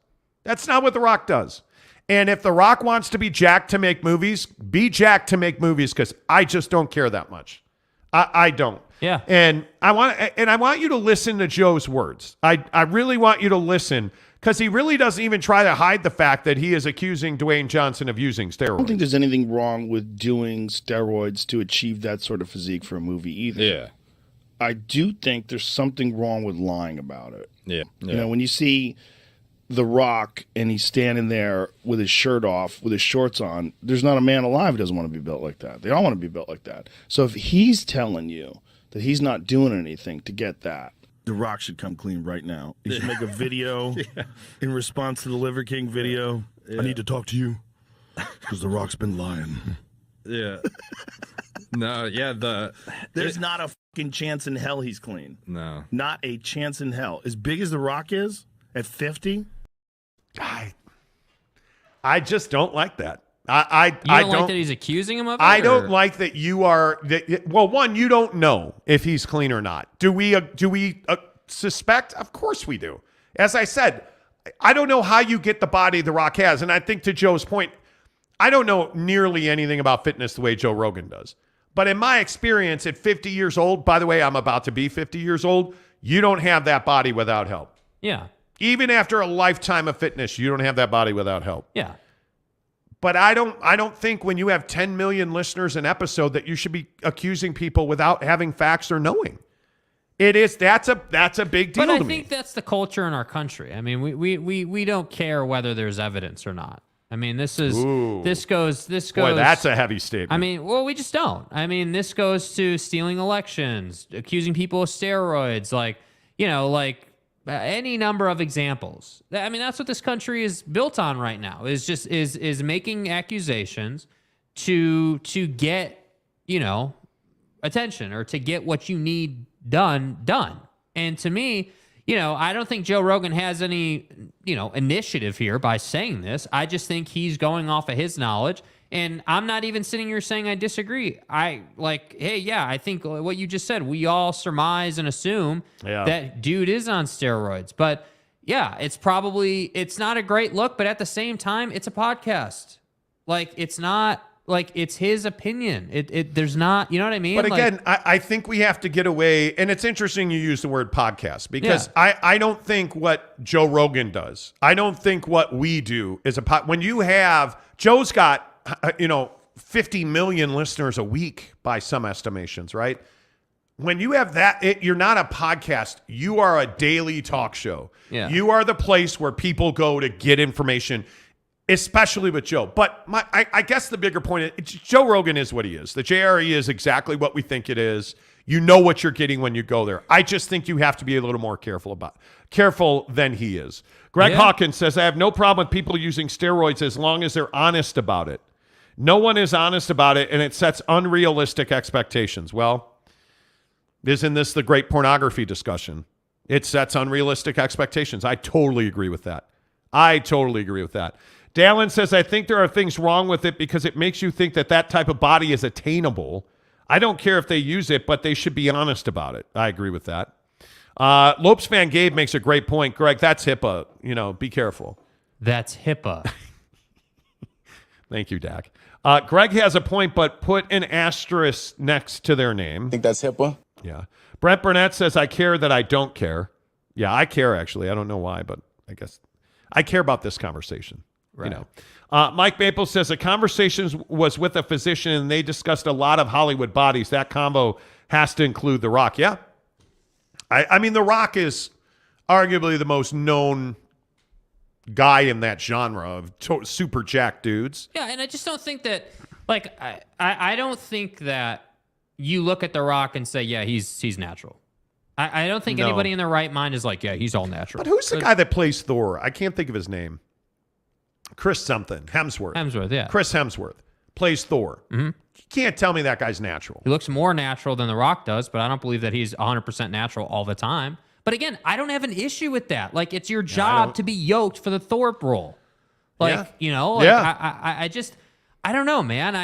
That's not what The Rock does. And if The Rock wants to be jacked to make movies, be jacked to make movies, because I just don't care that much. I don't. Yeah. And I want you to listen to Joe's words. I really want you to listen, because he really doesn't even try to hide the fact that he is accusing Dwayne Johnson of using steroids. I don't think there's anything wrong with doing steroids to achieve that sort of physique for a movie either. Yeah. I do think there's something wrong with lying about it. Yeah. You know, when you see The Rock and he's standing there with his shirt off, with his shorts on, there's not a man alive who doesn't want to be built like that. They all want to be built like that. So if he's telling you that he's not doing anything to get that, The Rock should come clean right now. He should make a video in response to the Liver King video. I need to talk to you because The Rock's been lying. Yeah. No, yeah, There's not a fucking chance in hell he's clean. No. Not a chance in hell. As big as The Rock is, at 50, I just don't like that. You don't like that he's accusing him of it? I don't like that you are. Well, one, you don't know if he's clean or not. Do we suspect? Of course we do. As I said, I don't know how you get the body The Rock has, and I think to Joe's point, I don't know nearly anything about fitness the way Joe Rogan does. But in my experience, at 50 years old, by the way, I'm about to be 50 years old. You don't have that body without help. Yeah. Even after a lifetime of fitness, you don't have that body without help. Yeah. But I don't think when you have 10 million listeners an episode that you should be accusing people without having facts or knowing. That's a big deal to me. But I think that's the culture in our country. I mean, we don't care whether there's evidence or not. I mean, this goes. Boy, that's a heavy statement. I mean, well, we just don't. I mean, this goes to stealing elections, accusing people of steroids, like any number of examples. I mean, that's what this country is built on right now. Is making accusations to get attention or to get what you need done. And to me, I don't think Joe Rogan has any initiative here by saying this. I just think he's going off of his knowledge. And I'm not even sitting here saying I disagree. I think what you just said, we all surmise and assume that dude is on steroids. But yeah, it's not a great look, but at the same time, it's a podcast. Like, it's not like it's his opinion. There's not, you know what I mean? But again, I think we have to get away. And it's interesting you use the word podcast, because I don't think what Joe Rogan does, I don't think what we do is when you have, Joe's got, 50 million listeners a week by some estimations, right? When you have that, you're not a podcast. You are a daily talk show. Yeah. You are the place where people go to get information, especially with Joe. But I guess the bigger point is Joe Rogan is what he is. The JRE is exactly what we think it is. You know what you're getting when you go there. I just think you have to be a little more careful than he is. Greg Hawkins says, I have no problem with people using steroids as long as they're honest about it. No one is honest about it, and it sets unrealistic expectations. Well, isn't this the great pornography discussion? It sets unrealistic expectations. I totally agree with that. Dallin says, I think there are things wrong with it because it makes you think that type of body is attainable. I don't care if they use it, but they should be honest about it. I agree with that. Lopes fan Gabe makes a great point. Greg, that's HIPAA. Be careful. That's HIPAA. Thank you, Dak. Greg has a point, but put an asterisk next to their name. I think that's HIPAA. Yeah. Brent Burnett says, I care that I don't care. Yeah, I care, actually. I don't know why, but I guess I care about this conversation. Right. Mike Maple says, a conversation was with a physician, and they discussed a lot of Hollywood bodies. That combo has to include The Rock. Yeah. I mean, The Rock is arguably the most known guy in that genre of super jacked dudes. Yeah, and I just don't think that, I don't think that you look at The Rock and say, yeah, he's natural. I don't think anybody in their right mind is like, yeah, he's all natural. But who's the guy that plays Thor? I can't think of his name. Chris something. Hemsworth, yeah. Chris Hemsworth plays Thor. Mm-hmm. You can't tell me that guy's natural. He looks more natural than The Rock does, but I don't believe that he's 100% natural all the time. But again, I don't have an issue with that. Like, it's your job to be yoked for the Thor role. Like, I don't know, man.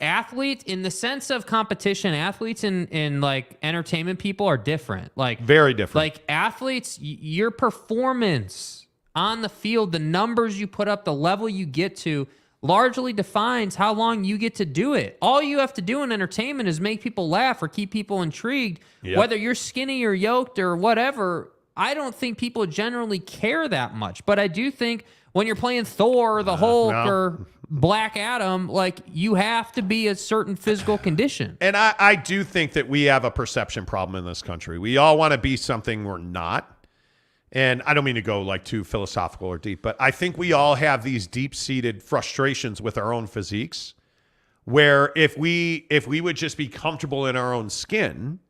Athletes, in the sense of competition, athletes in like entertainment people are different. Like, very different. Like, athletes, your performance on the field, the numbers you put up, the level you get to, largely defines how long you get to do it. All you have to do in entertainment is make people laugh or keep people intrigued. Yep. Whether you're skinny or yoked or whatever, I don't think people generally care that much. But I do think when you're playing Thor or the Hulk or Black Adam, like, you have to be a certain physical condition. And I do think that we have a perception problem in this country. We all want to be something we're not. And I don't mean to go like too philosophical or deep, but I think we all have these deep-seated frustrations with our own physiques, where if we would just be comfortable in our own skin,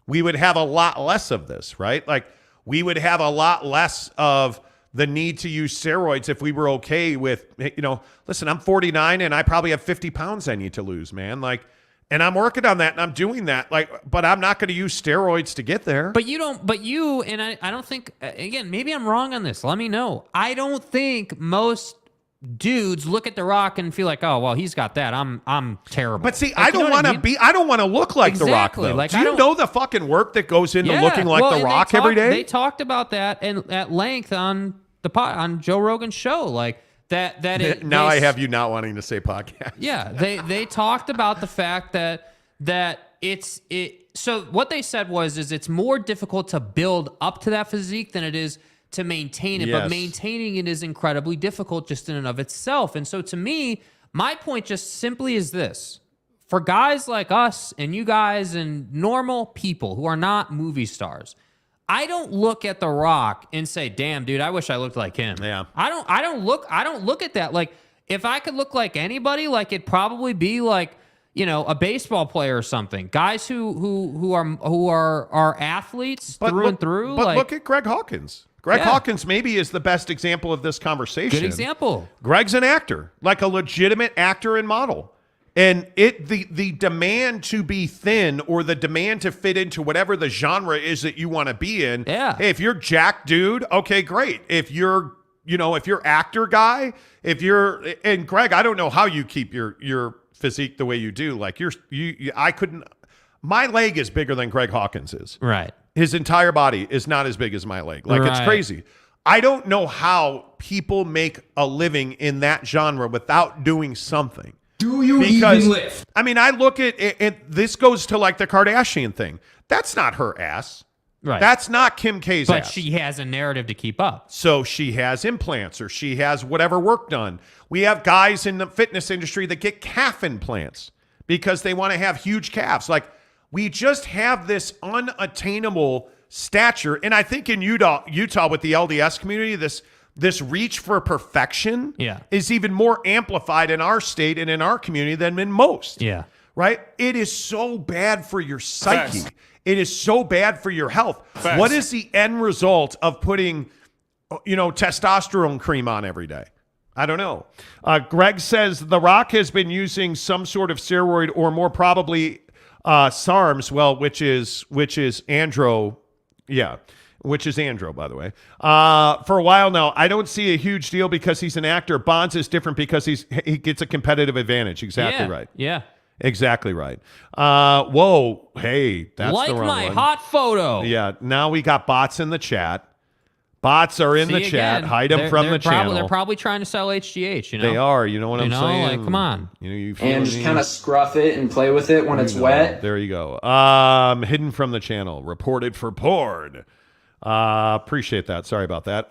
we would have a lot less of this, right? Like, we would have a lot less of the need to use steroids if we were okay with, listen, I'm 49 and I probably have 50 pounds I need to lose, man. Like, and I'm working on that and I'm doing that. Like, but I'm not going to use steroids to get there. But I don't think, again, maybe I'm wrong on this. Let me know. I don't think most dudes look at The Rock and feel like, oh, well, he's got that. I'm terrible. But see, I don't want to look like The Rock, though. Like, do you know the fucking work that goes into looking like The Rock every day? They talked about that at length on Joe Rogan's show. Like, now I have you not wanting to say podcast. Yeah, they talked about the fact that so what they said is it's more difficult to build up to that physique than it is to maintain it. Yes. But maintaining it is incredibly difficult just in and of itself. And so to me, my point just simply is this. For guys like us and you guys and normal people who are not movie stars, I don't look at The Rock and say, "Damn, dude, I wish I looked like him." Yeah. I don't look at that. Like, if I could look like anybody, like, it'd probably be like, a baseball player or something. Guys who are athletes through and through. But look at Greg Hawkins. Greg Hawkins maybe is the best example of this conversation. Good example. Greg's an actor, like a legitimate actor and model. And the demand to be thin or the demand to fit into whatever the genre is that you want to be in. Yeah. Hey, if you're Jack dude, okay, great. If you're actor guy, and Greg, I don't know how you keep your physique the way you do. Like, I couldn't. My leg is bigger than Greg Hawkins is. Right. His entire body is not as big as my leg. Like, It's crazy. I don't know how people make a living in that genre without doing something. Do you even lift? I mean, I look at it, this goes to like the Kardashian thing. That's not her ass. Right. That's not Kim K's ass. But she has a narrative to keep up. So she has implants or she has whatever work done. We have guys in the fitness industry that get calf implants because they want to have huge calves. Like, we just have this unattainable stature. And I think in Utah with the LDS community, this reach for perfection is even more amplified in our state and in our community than in most. Yeah. Right? It is so bad for your psyche. Facts. It is so bad for your health. Facts. What is the end result of putting, testosterone cream on every day? I don't know. Greg says The Rock has been using some sort of steroid or more probably SARMs, which is andro. Yeah. Which is Andro, by the way. For a while now, I don't see a huge deal because he's an actor. Bonds is different because he gets a competitive advantage. Exactly right. Yeah. Exactly right. Whoa. Hey, that's like the wrong my one. hot photo. Yeah. Now we got bots in the chat. Bots are in the chat. Hide them from the channel. They're probably trying to sell HGH. They are. You know what I'm saying? Like, come on. And just kind of scruff it and play with it when it's wet. There you go. Hidden from the channel. Reported for porn. Appreciate that. Sorry about that.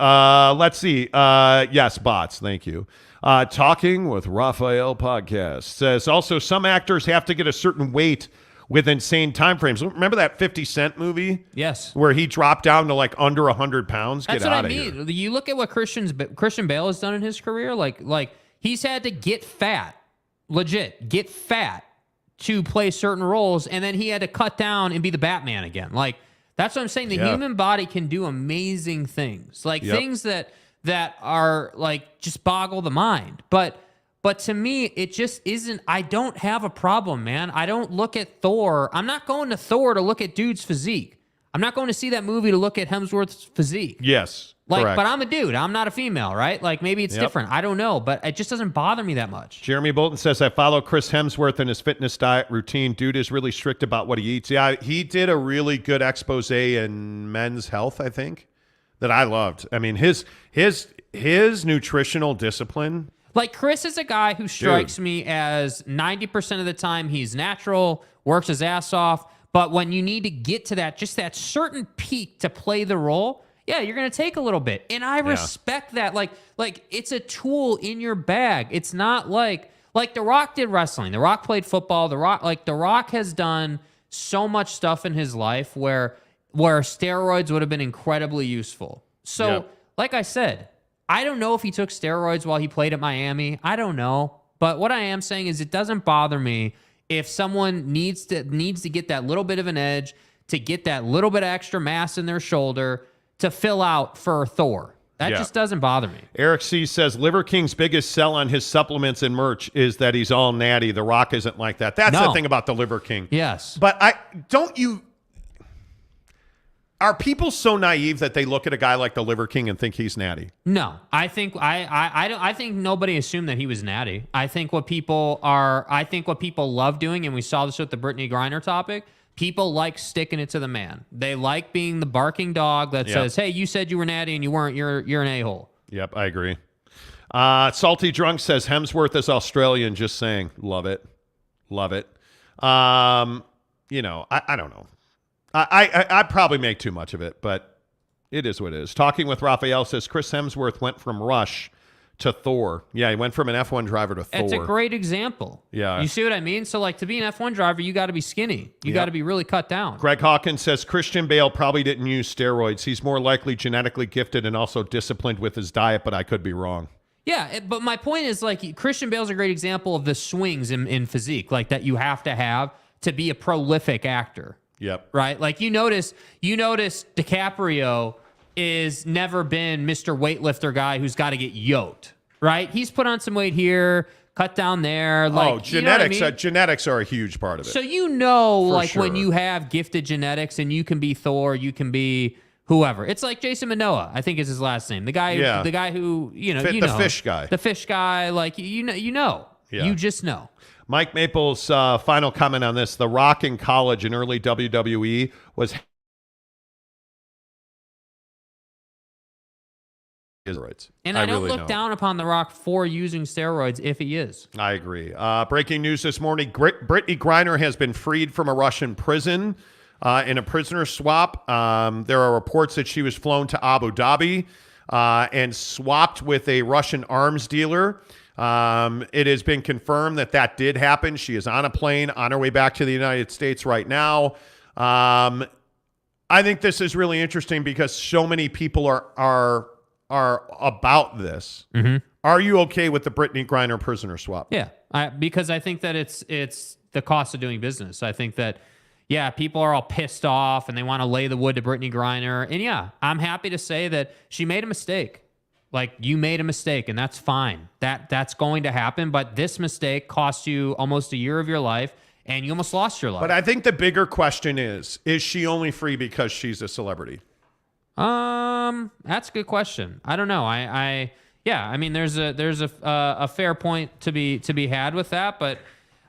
Let's see. Yes, bots. Thank you. Talking with Raphael podcast says also some actors have to get a certain weight with insane time frames. Remember that 50 Cent movie? Yes. Where he dropped down to like under 100 pounds? That's Get what out I of mean. here. You look at what Christian Bale has done in his career. Like he's had to get fat, legit, get fat to play certain roles. And then he had to cut down and be the Batman again. Like, that's what I'm saying. The human body can do amazing things. Like things that that are like just boggle the mind. But to me, it just isn't. I don't have a problem, man. I don't look at Thor. I'm not going to Thor to look at dude's physique. I'm not going to see that movie to look at Hemsworth's physique. Yes. Like, correct. but I'm a dude. I'm not a female, right? Like, maybe it's different. I don't know, but it just doesn't bother me that much. Jeremy Bolton says, I follow Chris Hemsworth and his fitness diet routine. Dude is really strict about what he eats. Yeah, he did a really good expose in Men's Health, I think, that I loved. I mean, his nutritional discipline. Like, Chris is a guy who strikes me as 90% of the time he's natural, works his ass off, but when you need to get to that, just that certain peak to play the role, yeah, you're going to take a little bit. And I respect that. Like it's a tool in your bag. It's not like The Rock did wrestling. The Rock played football. The Rock has done so much stuff in his life where steroids would have been incredibly useful. So, like I said, I don't know if he took steroids while he played at Miami. I don't know. But what I am saying is it doesn't bother me if someone needs to get that little bit of an edge, to get that little bit of extra mass in their shoulder to fill out for Thor. That just doesn't bother me. Eric C. says, Liver King's biggest sell on his supplements and merch is that he's all natty. The Rock isn't like that. That's the thing about the Liver King. Yes. But are people so naive that they look at a guy like the Liver King and think he's natty? No, I think I think nobody assumed that he was natty. I think what people love doing, and we saw this with the Brittany Griner topic, people like sticking it to the man. They like being the barking dog that says, "Hey, you said you were natty and you weren't. You're an a-hole." Yep, I agree. Salty Drunk says Hemsworth is Australian. Just saying, love it. I don't know. I probably make too much of it, but it is what it is. Talking with Raphael says Chris Hemsworth went from Rush to Thor. Yeah, he went from an F1 driver to Thor. It's a great example. Yeah. You see what I mean? So, like, to be an F1 driver, you got to be skinny. You got to be really cut down. Greg Hawkins says Christian Bale probably didn't use steroids. He's more likely genetically gifted and also disciplined with his diet, but I could be wrong. Yeah, but my point is, like, Christian Bale's a great example of the swings in physique, like, that you have to be a prolific actor. Yep. Right? Like, you notice DiCaprio is never been Mr. Weightlifter guy who's got to get yoked, right? He's put on some weight here, cut down there. Like, genetics. You know what I mean? Genetics are a huge part of it. So when you have gifted genetics and you can be Thor, you can be whoever. It's like Jason Momoa, I think is his last name. The guy who the fish guy. The fish guy, like you know. Yeah. You just know. Mike Maple's final comment on this: The Rock in college and early WWE was steroids. And I don't look down upon The Rock for using steroids if he is. I agree. Breaking news this morning: Brittany Griner has been freed from a Russian prison in a prisoner swap. There are reports that she was flown to Abu Dhabi and swapped with a Russian arms dealer. It has been confirmed that did happen. She is on a plane on her way back to the United States right now. I think this is really interesting because so many people are about this. Mm-hmm. Are you okay with the Brittany Griner prisoner swap? Yeah, because I think that it's the cost of doing business. I think that, people are all pissed off and they want to lay the wood to Brittany Griner. And I'm happy to say that she made a mistake. Like, you made a mistake, and that's fine. That's going to happen, but this mistake cost you almost a year of your life, and you almost lost your life. But I think the bigger question is she only free because she's a celebrity? That's a good question. I don't know. I mean, there's a fair point to be had with that, but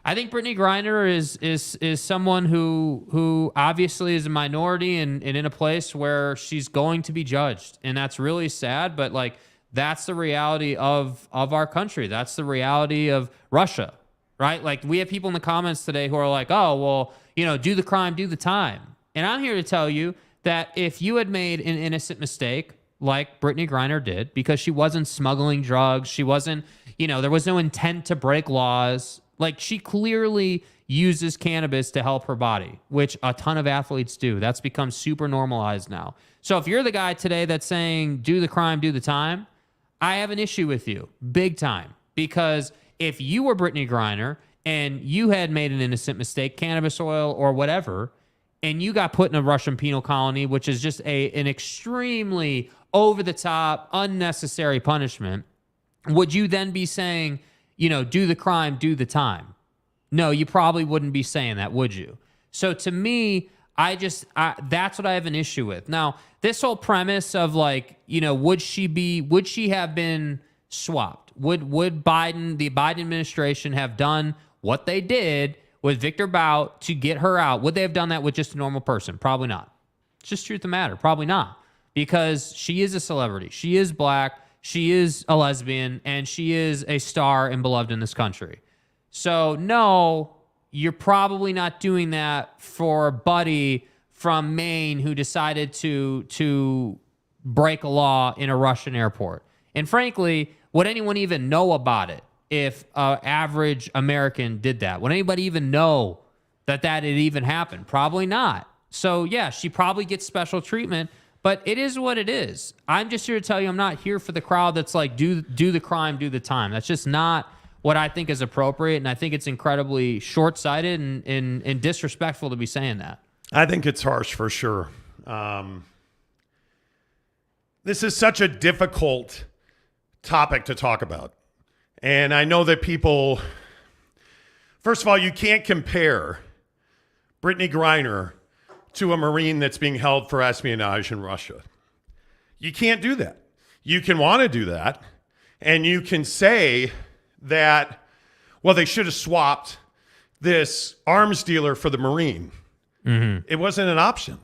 I think Brittany Griner is someone who obviously is a minority and in a place where she's going to be judged, and that's really sad. But like, that's the reality of our country. That's the reality of Russia, right? Like, we have people in the comments today who are like, "Oh, well, do the crime, do the time." And I'm here to tell you that if you had made an innocent mistake like Brittany Griner did, because she wasn't smuggling drugs, she wasn't, there was no intent to break laws. Like, she clearly uses cannabis to help her body, which a ton of athletes do. That's become super normalized now. So if you're the guy today that's saying, do the crime, do the time, I have an issue with you, big time. Because if you were Brittany Griner and you had made an innocent mistake, cannabis oil or whatever, and you got put in a Russian penal colony, which is just an extremely over the top, unnecessary punishment, would you then be saying, do the crime, do the time? No, you probably wouldn't be saying that, would you? So to me, that's what I have an issue with. Now, this whole premise of would she have been swapped? Would the Biden administration have done what they did with Victor Bout to get her out? Would they have done that with just a normal person? Probably not. It's just truth of the matter. Probably not. Because she is a celebrity. She is black. She is a lesbian. And she is a star and beloved in this country. So, no, you're probably not doing that for a buddy from Maine who decided to break a law in a Russian airport. And frankly, would anyone even know about it if an average American did that? Would anybody even know that it even happened? Probably not. So, yeah, she probably gets special treatment, but it is what it is. I'm just here to tell you I'm not here for the crowd that's like, do the crime, do the time. That's just not what I think is appropriate, and I think it's incredibly short-sighted and disrespectful to be saying that. I think it's harsh for sure. This is such a difficult topic to talk about. And I know that people, first of all, you can't compare Brittany Griner to a Marine that's being held for espionage in Russia. You can't do that. You can want to do that, and you can say that, well, they should have swapped this arms dealer for the Marine. Mm-hmm. It wasn't an option.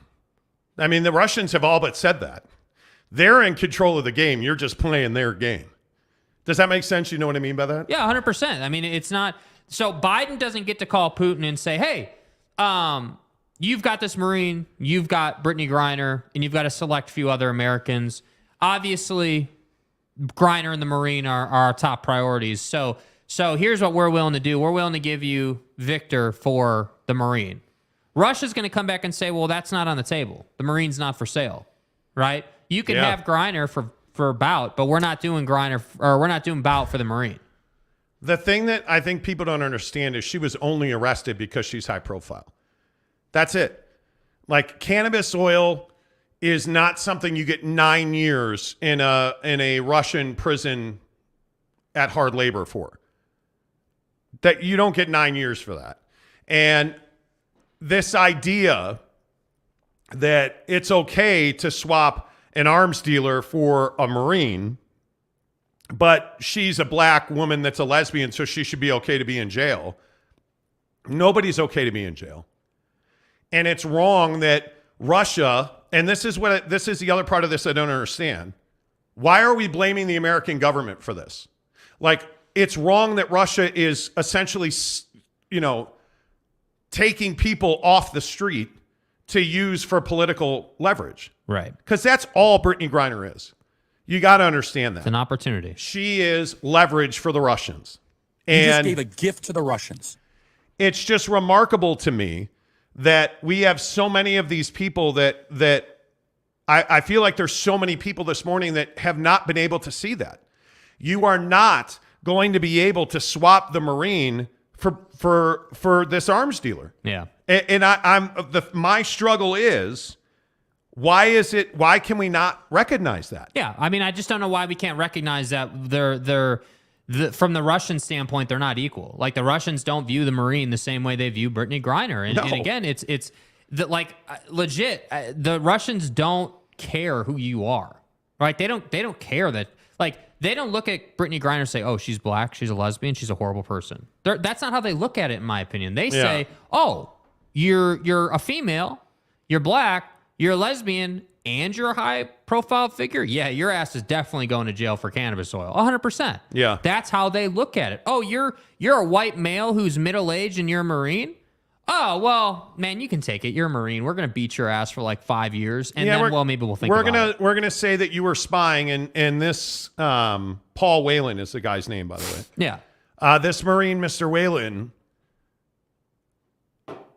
I mean, the Russians have all but said that. They're in control of the game. You're just playing their game. Does that make sense? You know what I mean by that? Yeah, 100%. I mean, it's not... So Biden doesn't get to call Putin and say, hey, you've got this Marine, you've got Brittany Griner, and you've got a select few other Americans. Obviously, Griner and the Marine are our top priorities. So here's what we're willing to do. We're willing to give you Victor for the Marine. Russia's going to come back and say, well, that's not on the table. The Marine's not for sale, right? You can have Griner for Bout, but we're not doing Griner, or we're not doing Bout for the Marine. The thing that I think people don't understand is she was only arrested because she's high profile. That's it. Like, cannabis oil is not something you get 9 years in a Russian prison at hard labor for. That you don't get 9 years for that. And this idea that it's okay to swap an arms dealer for a Marine, but she's a black woman that's a lesbian, so she should be okay to be in jail. Nobody's okay to be in jail. And it's wrong that Russia, and this is the other part of this I don't understand. Why are we blaming the American government for this? Like, it's wrong that Russia is essentially, taking people off the street to use for political leverage. Right. Because that's all Brittany Griner is. You got to understand that. It's an opportunity. She is leverage for the Russians. You just gave a gift to the Russians. It's just remarkable to me that we have so many of these people that I feel like there's so many people this morning that have not been able to see that. You are not going to be able to swap the Marine for this arms dealer. Yeah. And my struggle is, why can we not recognize that? Yeah. I mean, I just don't know why we can't recognize that from the Russian standpoint, they're not equal. Like, the Russians don't view the Marine the same way they view Brittany Griner. And again, it's legit. The Russians don't care who you are, right? They don't care that, like, they don't look at Brittany Griner and say, oh, she's black, she's a lesbian, she's a horrible person. That's not how they look at it, in my opinion. They say, oh, you're a female, you're black, you're a lesbian, and you're a high-profile figure? Yeah, your ass is definitely going to jail for cannabis oil. 100%. Yeah. That's how they look at it. Oh, you're a white male who's middle-aged and you're a Marine? Oh, well, man, you can take it. You're a Marine. We're going to beat your ass for like 5 years, and then, maybe we'll think about it. We're gonna say that you were spying, and this Paul Whelan is the guy's name, by the way. Yeah. This Marine, Mr. Whelan,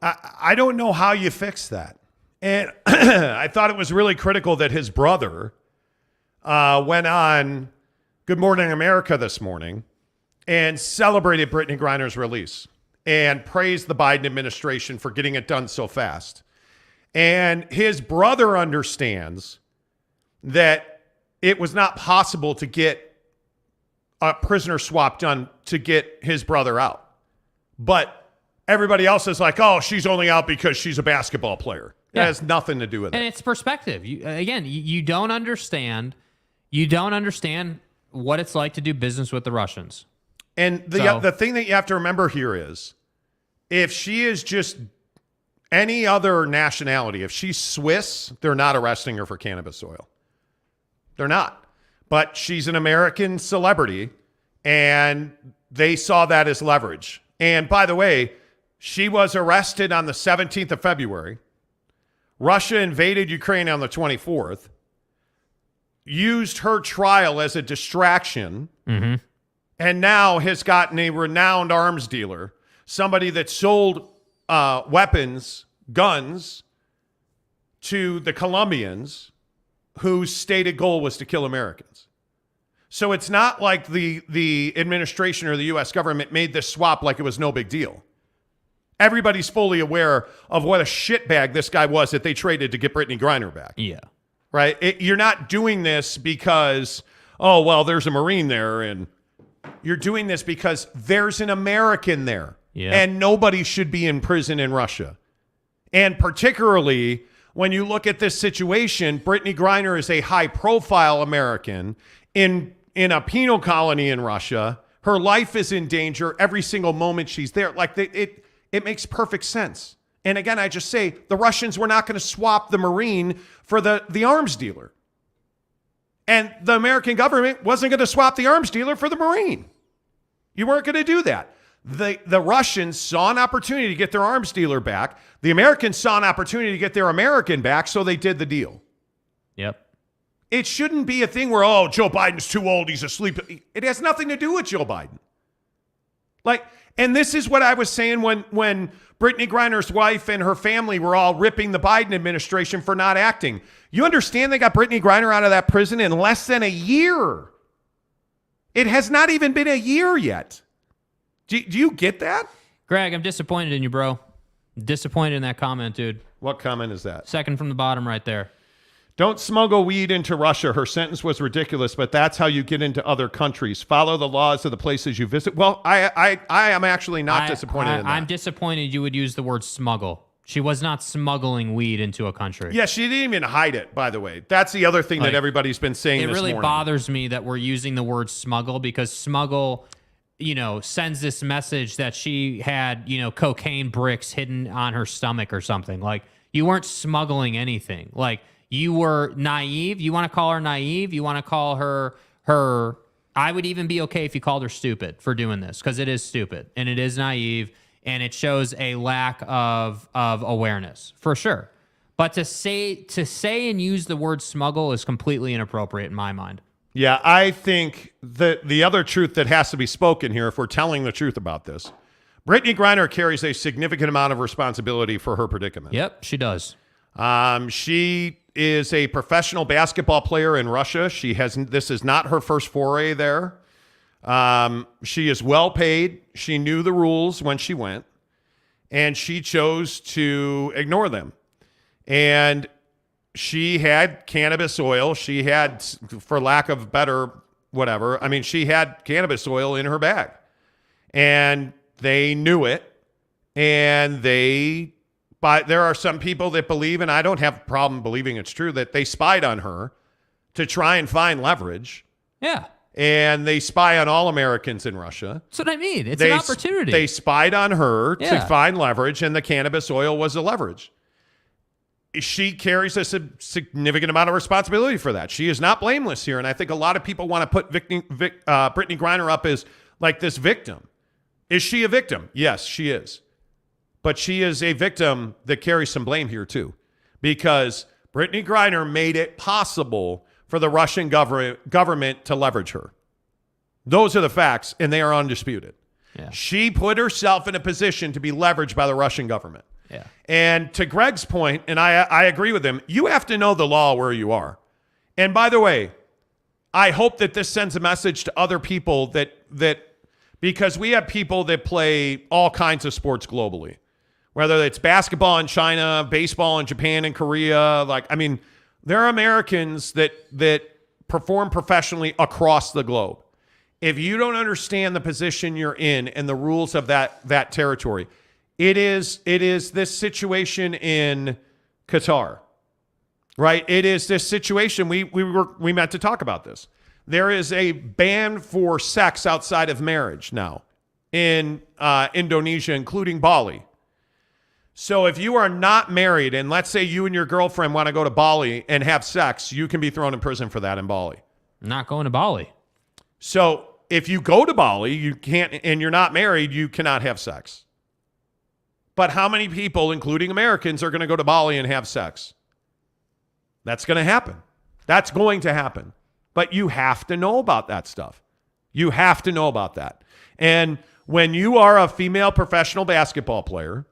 I don't know how you fix that. And I thought it was really critical that his brother went on Good Morning America this morning and celebrated Brittany Griner's release and praised the Biden administration for getting it done so fast. And his brother understands that it was not possible to get a prisoner swap done to get his brother out. But everybody else is like, oh, she's only out because she's a basketball player. It has nothing to do with it. And it's perspective. You don't understand. You don't understand what it's like to do business with the Russians. And the thing that you have to remember here is, if she is just any other nationality, if she's Swiss, they're not arresting her for cannabis oil. They're not. But she's an American celebrity, and they saw that as leverage. And by the way, she was arrested on the 17th of February. Russia invaded Ukraine on the 24th, used her trial as a distraction, and now has gotten a renowned arms dealer, somebody that sold weapons, guns, to the Colombians, whose stated goal was to kill Americans. So it's not like the administration or the U.S. government made this swap like it was no big deal. Everybody's fully aware of what a shitbag this guy was that they traded to get Brittany Griner back. Yeah. Right? You're not doing this because, oh, well, there's a Marine there, and you're doing this because there's an American there. Yeah. And nobody should be in prison in Russia. And particularly when you look at this situation, Brittany Griner is a high-profile American in a penal colony in Russia. Her life is in danger every single moment she's there. Like, it makes perfect sense. And again, I just say the Russians were not going to swap the Marine for the arms dealer. And the American government wasn't going to swap the arms dealer for the Marine. You weren't going to do that. The Russians saw an opportunity to get their arms dealer back. The Americans saw an opportunity to get their American back, so they did the deal. Yep. It shouldn't be a thing where, oh, Joe Biden's too old, he's asleep. It has nothing to do with Joe Biden. Like, and this is what I was saying when Brittany Griner's wife and her family were all ripping the Biden administration for not acting. You understand they got Brittany Griner out of that prison in less than a year. It has not even been a year yet. Do you get that? Greg, I'm disappointed in you, bro. Disappointed in that comment, dude. What comment is that? Second from the bottom right there. Don't smuggle weed into Russia. Her sentence was ridiculous, but that's how you get into other countries. Follow the laws of the places you visit. Well, I am actually not disappointed in that. I'm disappointed you would use the word smuggle. She was not smuggling weed into a country. Yeah, she didn't even hide it, by the way. That's the other thing that everybody's been saying this morning. It really bothers me that we're using the word smuggle, because smuggle, sends this message that she had, cocaine bricks hidden on her stomach or something. Like, you weren't smuggling anything. Like, you were naive. You want to call her naive? You want to call her I would even be okay if you called her stupid for doing this, because it is stupid and it is naive and it shows a lack of awareness for sure. But to say and use the word smuggle is completely inappropriate in my mind. Yeah, I think that the other truth that has to be spoken here, if we're telling the truth about this, Brittany Griner carries a significant amount of responsibility for her predicament. Yep, she does. She is a professional basketball player in Russia. This is not her first foray there. She is well paid. She knew the rules when she went, and she chose to ignore them. And she had cannabis oil. She had, for lack of better whatever, she had cannabis oil in her bag. And they knew it. And but there are some people that believe, and I don't have a problem believing it's true, that they spied on her to try and find leverage. Yeah. And they spy on all Americans in Russia. That's what I mean. It's an opportunity. They spied on her to find leverage, and the cannabis oil was the leverage. She carries a significant amount of responsibility for that. She is not blameless here, and I think a lot of people want to put Brittany Griner up as like this victim. Is she a victim? Yes, she is. But she is a victim that carries some blame here too, because Brittany Griner made it possible for the Russian government to leverage her. Those are the facts, and they are undisputed. Yeah. She put herself in a position to be leveraged by the Russian government. Yeah. And to Greg's point, and I agree with him, you have to know the law where you are. And by the way, I hope that this sends a message to other people that because we have people that play all kinds of sports globally, whether it's basketball in China, baseball in Japan and Korea. There are Americans that perform professionally across the globe. If you don't understand the position you're in and the rules of that territory, it is this situation in Qatar, right? It is this situation. We meant to talk about this. There is a ban for sex outside of marriage now in Indonesia, including Bali. So if you are not married, and let's say you and your girlfriend want to go to Bali and have sex, you can be thrown in prison for that in Bali. Not going to Bali. So if you go to Bali, you can't, and you're not married, you cannot have sex. But how many people, including Americans, are going to go to Bali and have sex? That's going to happen. That's going to happen. But you have to know about that stuff. You have to know about that. And when you are a female professional basketball player,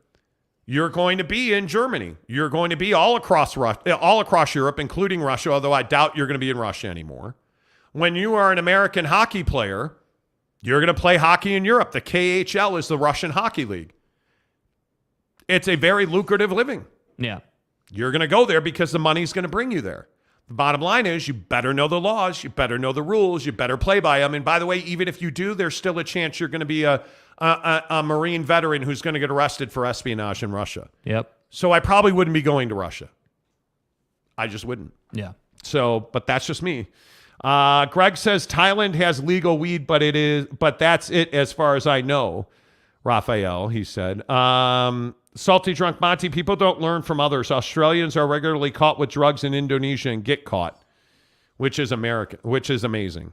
you're going to be in Germany. You're going to be all across Europe, including Russia, although I doubt you're going to be in Russia anymore. When you are an American hockey player, you're going to play hockey in Europe. The KHL is the Russian Hockey League. It's a very lucrative living. Yeah. You're going to go there because the money's going to bring you there. The bottom line is you better know the laws. You better know the rules. You better play by them. And by the way, even if you do, there's still a chance you're going to be a Marine veteran who's going to get arrested for espionage in Russia. Yep. So I probably wouldn't be going to Russia. I just wouldn't. Yeah. So, but that's just me. Greg says Thailand has legal weed, but that's it as far as I know. Raphael, he said. Salty Drunk Monty, people don't learn from others. Australians are regularly caught with drugs in Indonesia and get caught, which is amazing.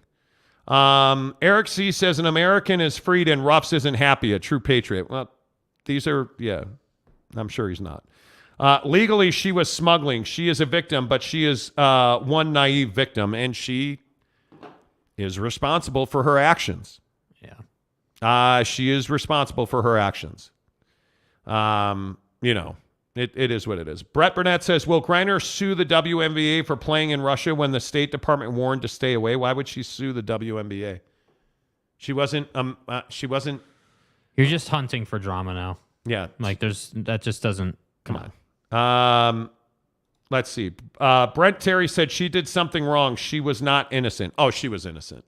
Eric C. says an American is freed and Ruffs isn't happy, a true patriot. Well, I'm sure he's not. Legally, she was smuggling. She is a victim, but she is one naive victim, and she is responsible for her actions. Yeah. She is responsible for her actions. It is what it is. Brett Burnett says, will Griner sue the WNBA for playing in Russia when the State Department warned to stay away? Why would she sue the WNBA? She wasn't. You're just hunting for drama now. Yeah. Like that just doesn't. Come on. Let's see. Brent Terry said she did something wrong. She was not innocent. Oh, she was innocent.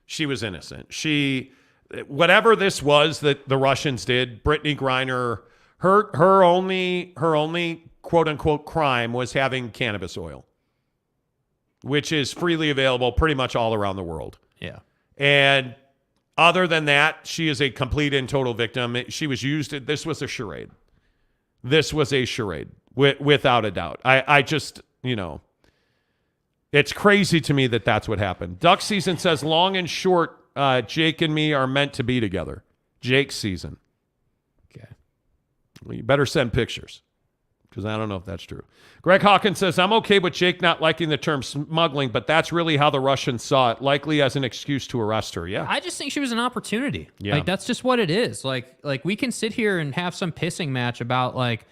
She was innocent. Whatever this was that the Russians did, Brittany Griner, her only quote unquote crime was having cannabis oil, which is freely available pretty much all around the world. Yeah. And other than that, she is a complete and total victim. She was used. This was a charade. This was a charade, without a doubt. I just, it's crazy to me that that's what happened. Duck Season says, long and short, Jake and me are meant to be together. Jake's season. Okay. Well, you better send pictures because I don't know if that's true. Greg Hawkins says, I'm okay with Jake not liking the term smuggling, but that's really how the Russians saw it, likely as an excuse to arrest her. Yeah. I just think she was an opportunity. Yeah. Like, that's just what it is. Like we can sit here and have some pissing match about like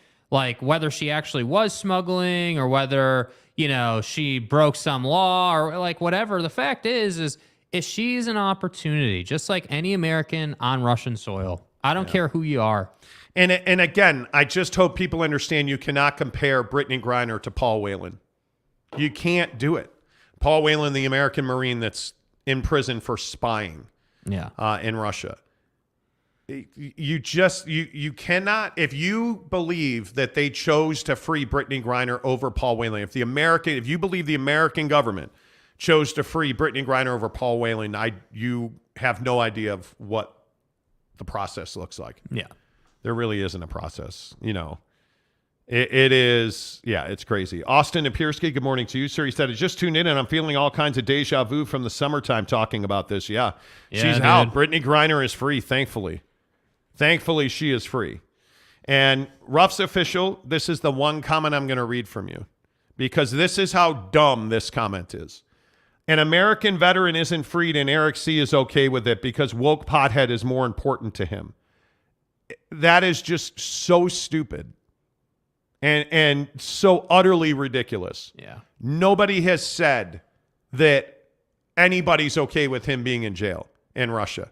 whether she actually was smuggling or whether, she broke some law or like whatever. The fact is she's an opportunity, just like any American on Russian soil. I don't care who you are. And again, I just hope people understand you cannot compare Brittany Griner to Paul Whelan. You can't do it. Paul Whelan, the American Marine that's in prison for spying in Russia. You cannot, if you believe that they chose to free Brittany Griner over Paul Whelan, if you believe the American government chose to free Brittany Griner over Paul Whelan, you have no idea of what the process looks like. Yeah. There really isn't a process. It is, it's crazy. Austin Apiersky, good morning to you, sir. He said, I just tuned in and I'm feeling all kinds of deja vu from the summertime talking about this. Yeah she's dude. out. Brittany Griner is free, thankfully. Thankfully, she is free. And Ruff's official, this is the one comment I'm going to read from you because this is how dumb this comment is. An American veteran isn't freed and Eric C. is okay with it because woke pothead is more important to him. That is just so stupid and so utterly ridiculous. Yeah. Nobody has said that anybody's okay with him being in jail in Russia.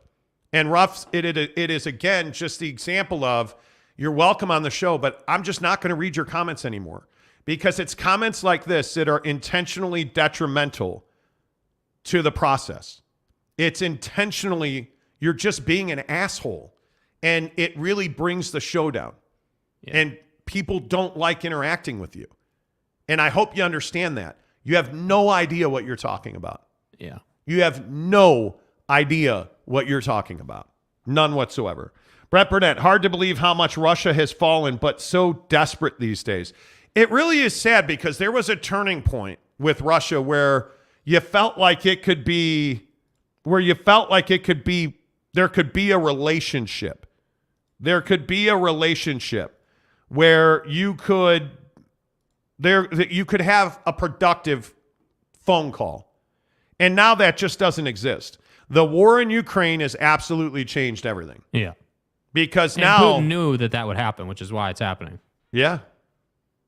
And Ruff's, it is, again, just the example of you're welcome on the show, but I'm just not going to read your comments anymore because it's comments like this that are intentionally detrimental to the process. It's intentionally, you're just being an asshole. And it really brings the show down. Yeah. And people don't like interacting with you. And I hope you understand that. You have no idea what you're talking about. Yeah. You have no idea what you're talking about. None whatsoever. Brett Burnett, hard to believe how much Russia has fallen, but so desperate these days. It really is sad because there was a turning point with Russia where you felt like it could be, there could be a relationship. There could be a relationship where you could have a productive phone call. And now that just doesn't exist. The war in Ukraine has absolutely changed everything. Yeah. Because and now Putin knew that would happen, which is why it's happening. Yeah.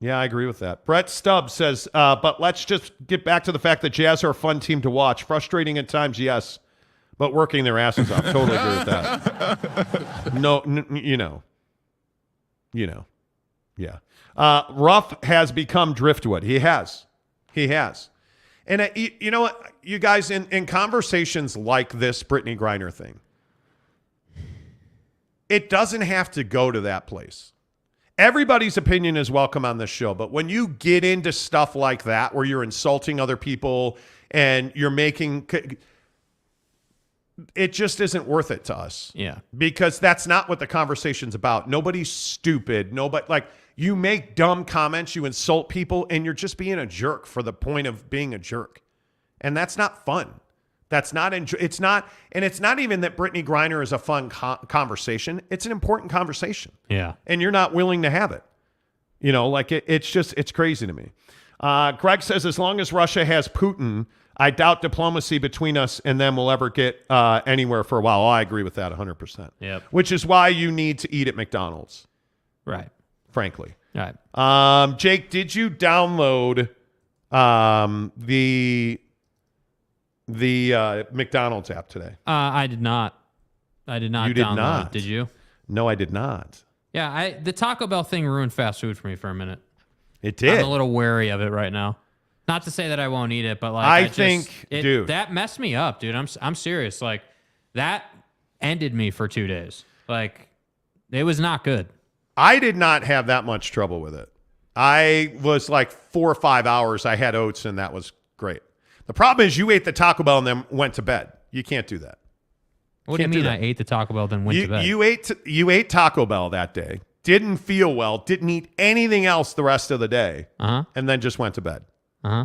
Yeah, I agree with that. Brett Stubbs says, but let's just get back to the fact that Jazz are a fun team to watch. Frustrating at times, yes, but working their asses off. Totally agree with that. Yeah. Ruff has become driftwood. He has. And you know what, you guys, in conversations like this Brittany Griner thing, it doesn't have to go to that place. Everybody's opinion is welcome on this show, but when you get into stuff like that, where you're insulting other people and you're making, it just isn't worth it to us. Yeah. Because that's not what the conversation's about. Nobody's stupid. Nobody, like, you make dumb comments, you insult people, and you're just being a jerk for the point of being a jerk. And that's not fun. That's not, it's not even that Brittany Griner is a fun conversation. It's an important conversation. Yeah. And you're not willing to have it. It's crazy to me. Greg says, as long as Russia has Putin, I doubt diplomacy between us and them will ever get anywhere for a while. Oh, I agree with that 100%. Yep. Which is why you need to eat at McDonald's. Right. Frankly. Right. Jake, did you download the McDonald's app today? I did not. You did not. Did you? No, I did not. Yeah, the Taco Bell thing ruined fast food for me for a minute. It did. I'm a little wary of it right now. Not to say that I won't eat it, but like I think, dude, that messed me up, dude. I'm serious. Like that ended me for 2 days. Like it was not good. I did not have that much trouble with it. I was like 4 or 5 hours. I had oats, and that was great. The problem is you ate the Taco Bell and then went to bed. You can't do that. What do you mean I ate the Taco Bell then went to bed? You ate Taco Bell that day. Didn't feel well. Didn't eat anything else the rest of the day. And then just went to bed.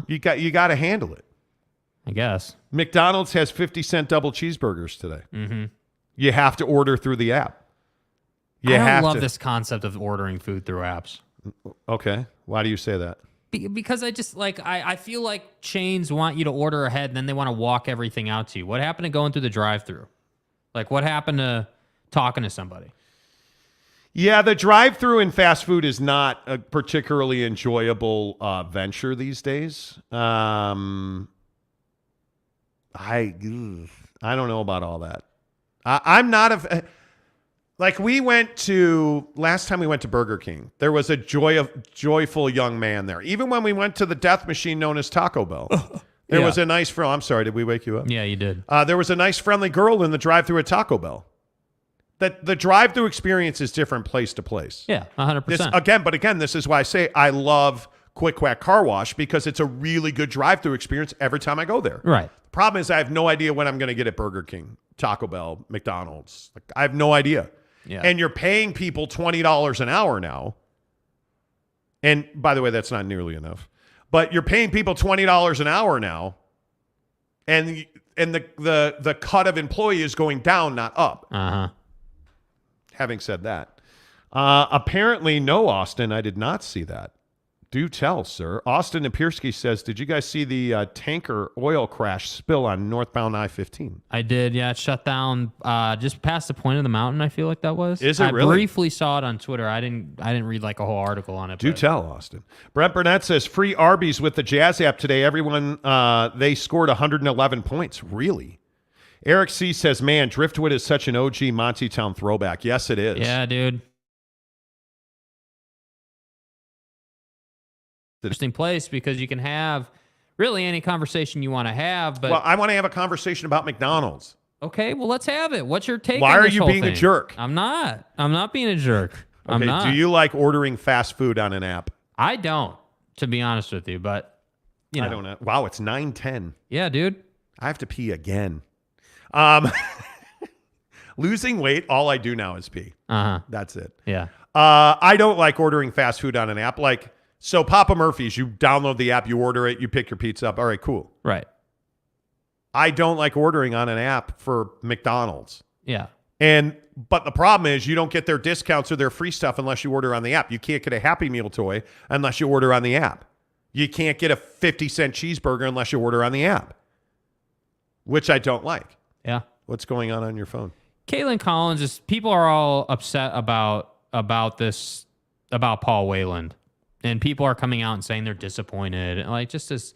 You got to handle it. I guess. McDonald's has 50-cent double cheeseburgers today. Mm-hmm. You have to order through the app. I love this concept of ordering food through apps. Okay. Why do you say that? Because I just I feel like chains want you to order ahead and then they want to walk everything out to you. What happened to going through the drive-thru? Like what happened to talking to somebody? Yeah, the drive-thru in fast food is not a particularly enjoyable venture these days. I don't know about all that. I'm not a... Like last time we went to Burger King, there was a joyful young man there. Even when we went to the death machine known as Taco Bell, there was a nice, I'm sorry, did we wake you up? Yeah, you did. There was a nice friendly girl in the drive-thru at Taco Bell. That the drive-thru experience is different place to place. Yeah, 100%. Again, this is why I say I love Quack Car Wash because it's a really good drive-thru experience every time I go there. Right. The problem is I have no idea when I'm going to get at Burger King, Taco Bell, McDonald's. Like, I have no idea. Yeah. And you're paying people $20 an hour now. And by the way, that's not nearly enough. But you're paying people $20 an hour now. And the cut of employee is going down, not up. Uh-huh. Having said that, apparently no, Austin. I did not see that. Do tell, sir. Austin Napirsky says, did you guys see the tanker oil crash spill on northbound I-15? I did, yeah. It shut down just past the point of the mountain, I feel like that was. Is it really? I briefly saw it on Twitter. I didn't read like a whole article on it. Do tell, Austin. Brent Burnett says, free Arby's with the Jazz app today. Everyone, they scored 111 points. Really? Eric C. says, man, Driftwood is such an OG Monty Town throwback. Yes, it is. Yeah, dude. Interesting place because you can have really any conversation you want to have. But well, I want to have a conversation about McDonald's. Okay, well, let's have it. What's your take? Why on are this you whole being thing? a jerk? I'm not being a jerk. I'm Okay, not. do you like ordering fast food on an app? I don't, to be honest with you, but you know. I don't know. Wow, it's 9:10. Yeah, dude. I have to pee again. Losing weight, all I do now is pee. That's it. Yeah. I don't like ordering fast food on an app. Like, so Papa Murphy's, you download the app, you order it, you pick your pizza up. All right, cool. Right. I don't like ordering on an app for McDonald's. Yeah. But the problem is you don't get their discounts or their free stuff unless you order on the app. You can't get a Happy Meal toy unless you order on the app. You can't get a 50-cent cheeseburger unless you order on the app, which I don't like. Yeah. What's going on your phone? Caitlin Collins people are all upset about this, about Paul Wayland. And people are coming out and saying they're disappointed. Like, just as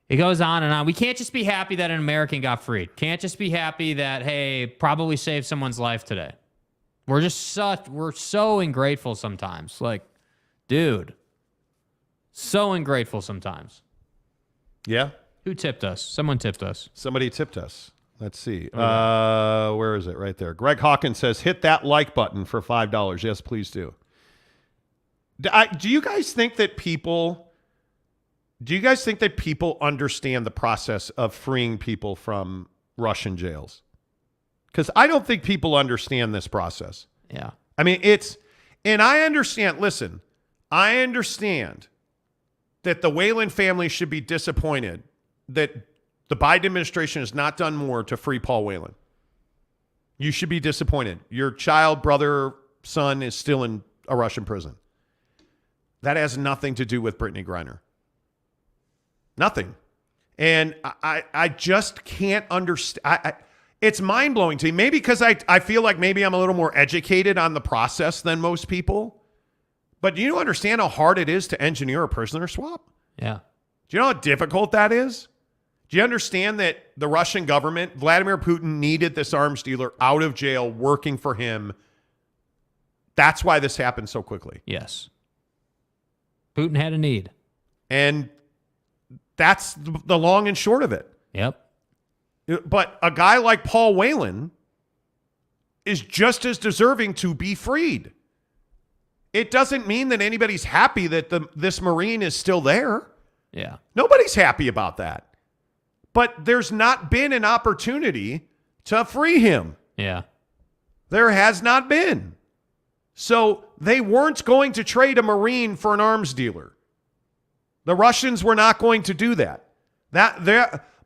it goes on and on. We can't just be happy that an American got freed. Can't just be happy that, hey, probably saved someone's life today. We're so ungrateful sometimes. Like, dude, so ungrateful sometimes. Yeah. Who tipped us? Someone tipped us. Somebody tipped us. Let's see. Where is it? Right there. Greg Hawkins says, hit that like button for $5. Yes, please do. Do you guys think that people understand the process of freeing people from Russian jails? Because I don't think people understand this process. Yeah. I mean, and I understand, listen, I understand that the Wayland family should be disappointed that the Biden administration has not done more to free Paul Wayland. You should be disappointed. Your child, brother, son is still in a Russian prison. That has nothing to do with Brittany Griner. Nothing. And I just can't understand. It's mind-blowing to me. Maybe because I feel like maybe I'm a little more educated on the process than most people. But do you understand how hard it is to engineer a prisoner swap? Yeah. Do you know how difficult that is? Do you understand that the Russian government, Vladimir Putin, needed this arms dealer out of jail working for him? That's why this happened so quickly. Yes. Putin had a need. And that's the long and short of it. Yep. But a guy like Paul Wayland is just as deserving to be freed. It doesn't mean that anybody's happy that this Marine is still there. Yeah. Nobody's happy about that. But there's not been an opportunity to free him. Yeah. There has not been. So they weren't going to trade a Marine for an arms dealer. The Russians were not going to do that.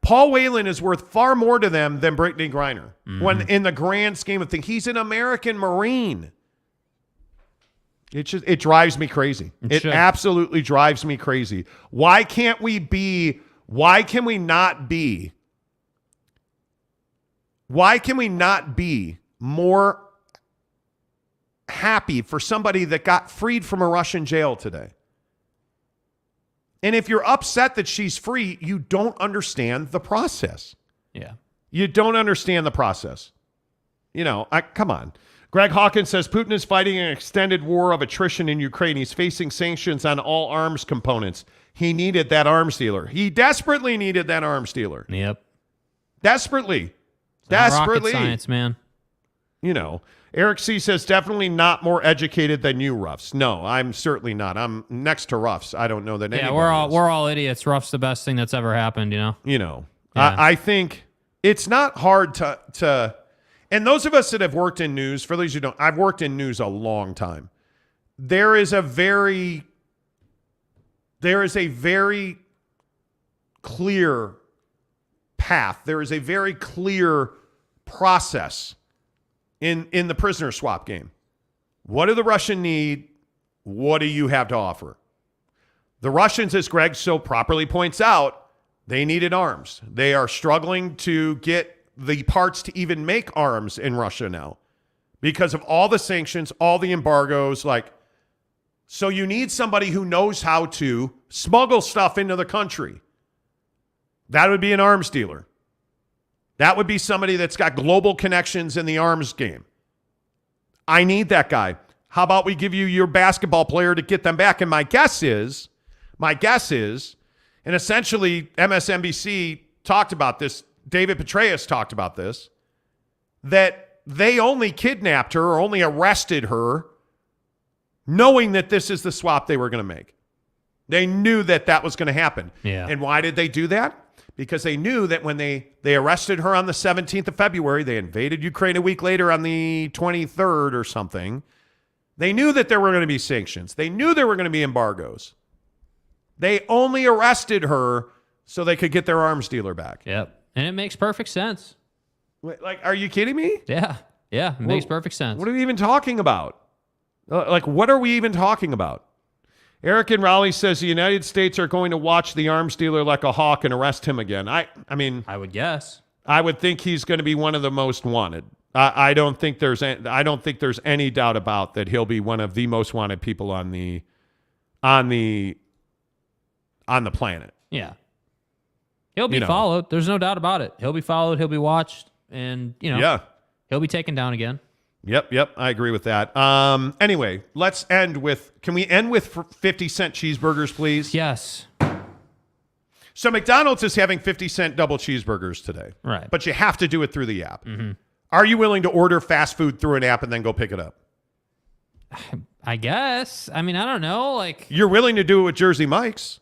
Paul Wayland is worth far more to them than Brittany Griner. When in the grand scheme of things, he's an American Marine. It drives me crazy. It absolutely drives me crazy. Why can we not be more happy for somebody that got freed from a Russian jail today? And if you're upset that she's free, you don't understand the process. Yeah. You don't understand the process. Come on. Greg Hawkins says Putin is fighting an extended war of attrition in Ukraine. He's facing sanctions on all arms components. He needed that arms dealer. He desperately needed that arms dealer. Yep. Desperately. Rocket science, man. Eric C. says, definitely not more educated than you, Ruffs. No, I'm certainly not. I'm next to Ruffs. I don't know that anybody is. We're all idiots. Ruff's the best thing that's ever happened, Yeah. I think it's not hard to and those of us that have worked in news, for those who don't, I've worked in news a long time. There is a very clear path. There is a very clear process in the prisoner swap game. What do the Russians need? What do you have to offer? The Russians, as Greg so properly points out, they needed arms. They are struggling to get the parts to even make arms in Russia now because of all the sanctions, all the embargoes. So you need somebody who knows how to smuggle stuff into the country. That would be an arms dealer. That would be somebody that's got global connections in the arms game. I need that guy. How about we give you your basketball player to get them back? And my guess is And essentially, MSNBC talked about this. David Petraeus talked about this, that they only kidnapped her or only arrested her knowing that this is the swap they were going to make. They knew that that was going to happen. Yeah. And why did they do that? Because they knew that when they arrested her on the 17th of February, they invaded Ukraine a week later on the 23rd or something. They knew that there were going to be sanctions. They knew there were going to be embargoes. They only arrested her so they could get their arms dealer back. Yep. And it makes perfect sense. Wait, like, are you kidding me? Yeah. Yeah. It makes perfect sense. What are we even talking about? What are we even talking about? Eric in Raleigh says the United States are going to watch the arms dealer like a hawk and arrest him again. I mean, I would guess. I would think he's going to be one of the most wanted. I don't think there's any doubt about that he'll be one of the most wanted people on the planet. Yeah. He'll be followed. There's no doubt about it. He'll be followed. He'll be watched. And, he'll be taken down again. Yep. I agree with that. Anyway, let's end with, can we end with 50-cent cheeseburgers, please? Yes. So McDonald's is having 50-cent double cheeseburgers today. Right. But you have to do it through the app. Mm-hmm. Are you willing to order fast food through an app and then go pick it up? I guess. I mean, I don't know. You're willing to do it with Jersey Mike's.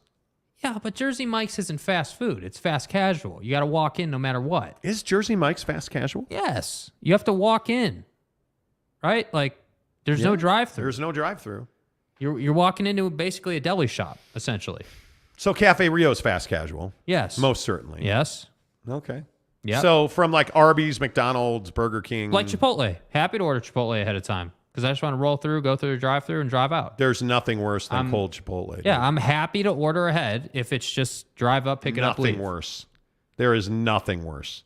Yeah, but Jersey Mike's isn't fast food. It's fast casual. You got to walk in no matter what. Is Jersey Mike's fast casual? Yes. You have to walk in. Right? There's no drive-through. There's no drive-through. You're walking into basically a deli shop, essentially. So Cafe Rio's fast casual. Yes. Most certainly. Yes. Okay. Yeah. So from Arby's, McDonald's, Burger King. Like Chipotle. Happy to order Chipotle ahead of time. Because I just want to roll through, go through the drive-through, and drive out. There's nothing worse than cold Chipotle. Yeah, I'm happy to order ahead if it's just drive up, pick it up, leave. Nothing worse. There is nothing worse.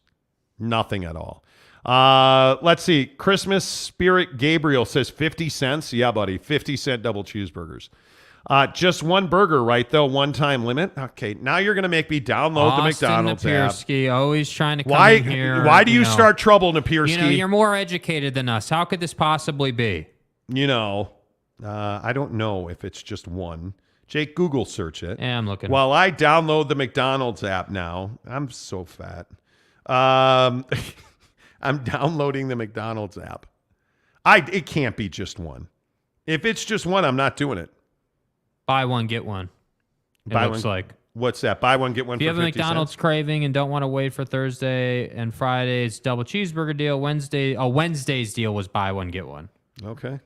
Nothing at all. Let's see. Christmas Spirit Gabriel says 50 cents. Yeah, buddy. 50-cent double cheeseburgers. Just one burger, right, though? One-time limit? Okay, now you're going to make me download the McDonald's app. Napierski, always trying to come in here. Why do you start trouble, Napierski? You're more educated than us. How could this possibly be? I don't know if it's just one. Jake, Google search it. Yeah, I'm looking. While I download the McDonald's app now. I'm so fat. I'm downloading the McDonald's app. It can't be just one. If it's just one, I'm not doing it. Buy one, get one. Looks like. What's that? Buy one, get one for 50 cents? If you have a McDonald's craving and don't want to wait for Thursday and Friday's double cheeseburger deal, Wednesday's deal was buy one, get one. Okay.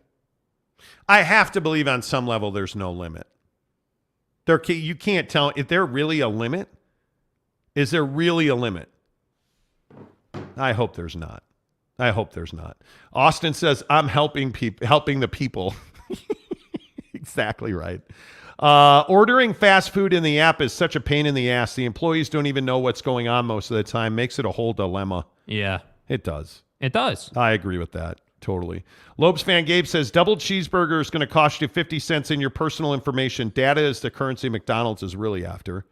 I have to believe on some level there's no limit. You can't tell. Is there really a limit? Is there really a limit? I hope there's not. Austin says, I'm helping the people. Exactly right. Ordering fast food in the app is such a pain in the ass. The employees don't even know what's going on most of the time. Makes it a whole dilemma. Yeah. It does. I agree with that. Totally. Lopes fan Gabe says, double cheeseburger is going to cost you 50 cents in your personal information. Data is the currency McDonald's is really after.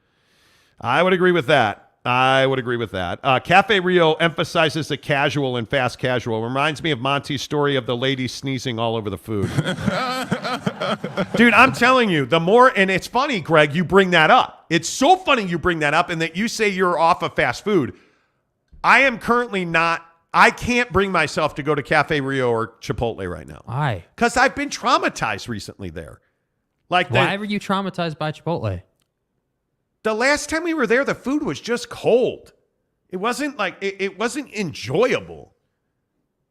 I would agree with that. Cafe Rio emphasizes the casual and fast casual. Reminds me of Monty's story of the lady sneezing all over the food. Dude, I'm telling you, and it's funny, Greg, you bring that up. It's so funny you bring that up and that you say you're off of fast food. I am currently not. I can't bring myself to go to Cafe Rio or Chipotle right now. Why? Because I've been traumatized recently there. Why were you traumatized by Chipotle? The last time we were there, the food was just cold. It wasn't it wasn't enjoyable.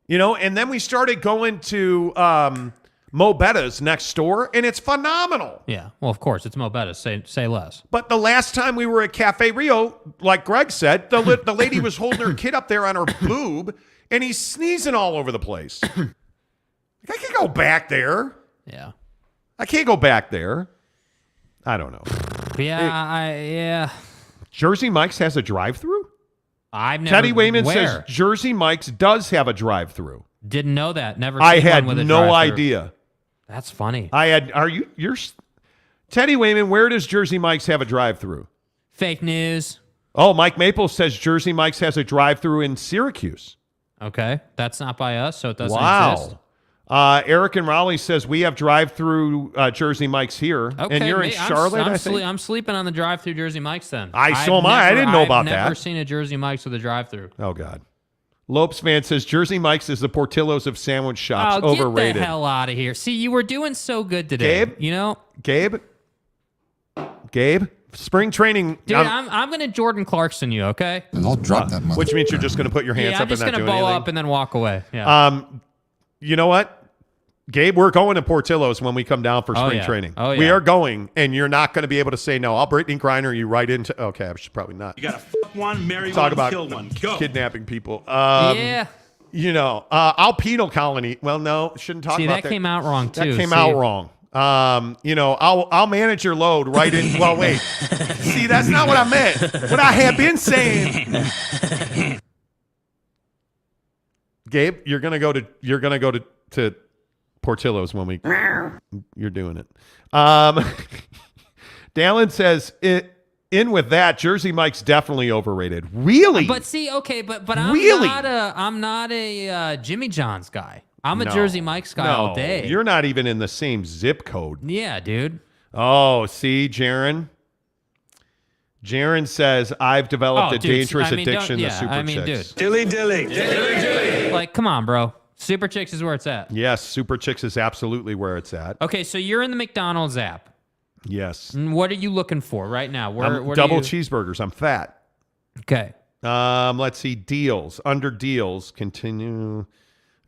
And then we started going to Mo Betta's next door, and it's phenomenal. Yeah, well, of course, it's Mo Betta's. Say less. But the last time we were at Cafe Rio, like Greg said, the lady was holding her kid up there on her boob, and he's sneezing all over the place. I can't go back there. Yeah. I can't go back there. I don't know. Yeah, Jersey Mike's has a drive-through? I've never. Teddy Wayman says Jersey Mike's does have a drive-through. Didn't know that. Never. I seen had one with a no drive-through. idea. That's funny. You're Teddy Wayman, where does Jersey Mike's have a drive-through? Fake news. Oh, Mike Maple says Jersey Mike's has a drive-through in Syracuse. Okay. That's not by us, so it doesn't exist. Eric in Raleigh says we have drive-through Jersey Mike's here, and you're in Charlotte. I think I'm sleeping on the drive-through Jersey Mike's then. I didn't know about that. I've never seen a Jersey Mike's with a drive-through. Oh God. Lopes fan says Jersey Mike's is the Portillo's of sandwich shops. Oh, overrated. Get the hell out of here! See, you were doing so good today. Gabe, you know, Gabe. Spring training. Dude, I'm going to Jordan Clarkson you. Okay. And I'll drop that. Which means you're just going to put your hands up and not do anything. I'm just going to bow up and then walk away. Yeah. You know what? Gabe, we're going to Portillo's when we come down for spring training. Oh, yeah. We are going, and you're not going to be able to say no. I'll Brittany Griner you right into. Okay, I should probably not. You got to fuck one, marry Talk one, about kill one. Go. Kidnapping people. Yeah. You know, I'll penal colony. Well, no, shouldn't talk about that. See, that came out wrong too. That came out wrong. You know, I'll manage your load right in. Well, wait. See, that's not what I meant. What I have been saying. Gabe, you're gonna go to Portillo's when you're doing it. Dallin says in with that, Jersey Mike's definitely overrated. Really? But see, okay, but I'm really? not a Jimmy John's guy. I'm a Jersey Mike's guy all day. You're not even in the same zip code. Yeah, dude. Oh, see, Jaron. Jaron says, I've developed a dangerous addiction to Super Chicks. Dude. Dilly. Like, come on, bro. Super Chicks is where it's at. Yes, Super Chicks is absolutely where it's at. Okay, so you're in the McDonald's app. Yes. And what are you looking for right now? Double cheeseburgers. I'm fat. Okay. Let's see. Deals. Under deals. Continue.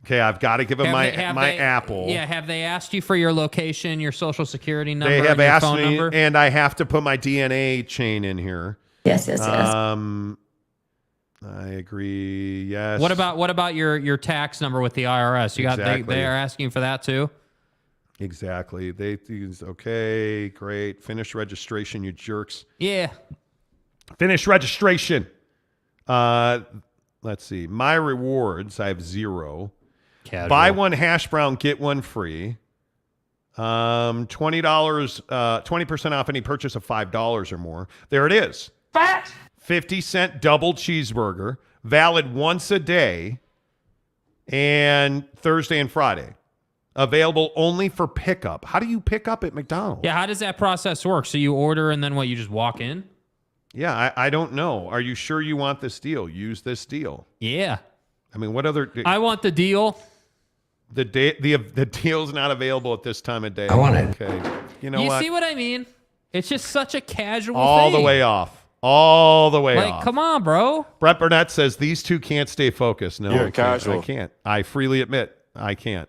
Okay, I've got to give them my Apple. Yeah, have they asked you for your location, your social security number, they have and your asked phone me, number? and I have to put my DNA chain in here. Yes. I agree. Yes. What about your tax number with the IRS? You got they are asking for that too? Exactly. Okay, great. Finish registration, you jerks. Yeah. Finish registration. Let's see. My rewards, I have 0. Casual. Buy one hash brown, get one free. $20, 20% off any purchase of $5 or more. There it is. Fat. 50-cent double cheeseburger, valid once a day, and Thursday and Friday. Available only for pickup. How do you pick up at McDonald's? Yeah, how does that process work? So you order and then what, you just walk in? Yeah, I don't know. Are you sure you want this deal? Use this deal. Yeah. I mean, what other... I want the deal. The deal's not available at this time of day. I want it. Okay. You know you what? See what I mean? It's just such a casual All thing. the way off. All the way off. Like, come on, bro. Brett Burnett says, these two can't stay focused. No, You're casual. I can't. I freely admit, I can't.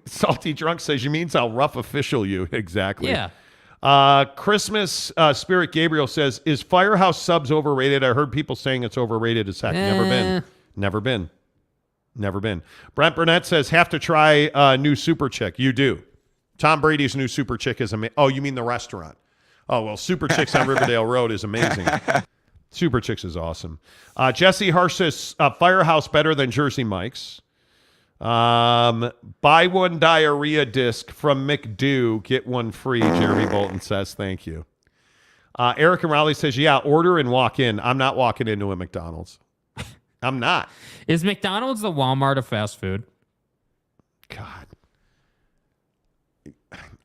Salty Drunk says, you mean I'll rough official you. Exactly. Yeah. Christmas Spirit Gabriel says, is Firehouse Subs overrated? I heard people saying it's overrated as heck. Never been. Brent Burnett says, have to try new Super Chick. You do. Tom Brady's new Super Chick is amazing. Oh, you mean the restaurant? Oh, well, Super Chicks on Riverdale Road is amazing. Super Chicks is awesome. Jesse Harsh says, Firehouse better than Jersey Mike's. Buy one diarrhea disc from McDo, get one free, Jeremy Bolton says. Thank you. Eric and Raleigh says, yeah, order and walk in. I'm not walking into a McDonald's. I'm not. Is McDonald's the Walmart of fast food? God.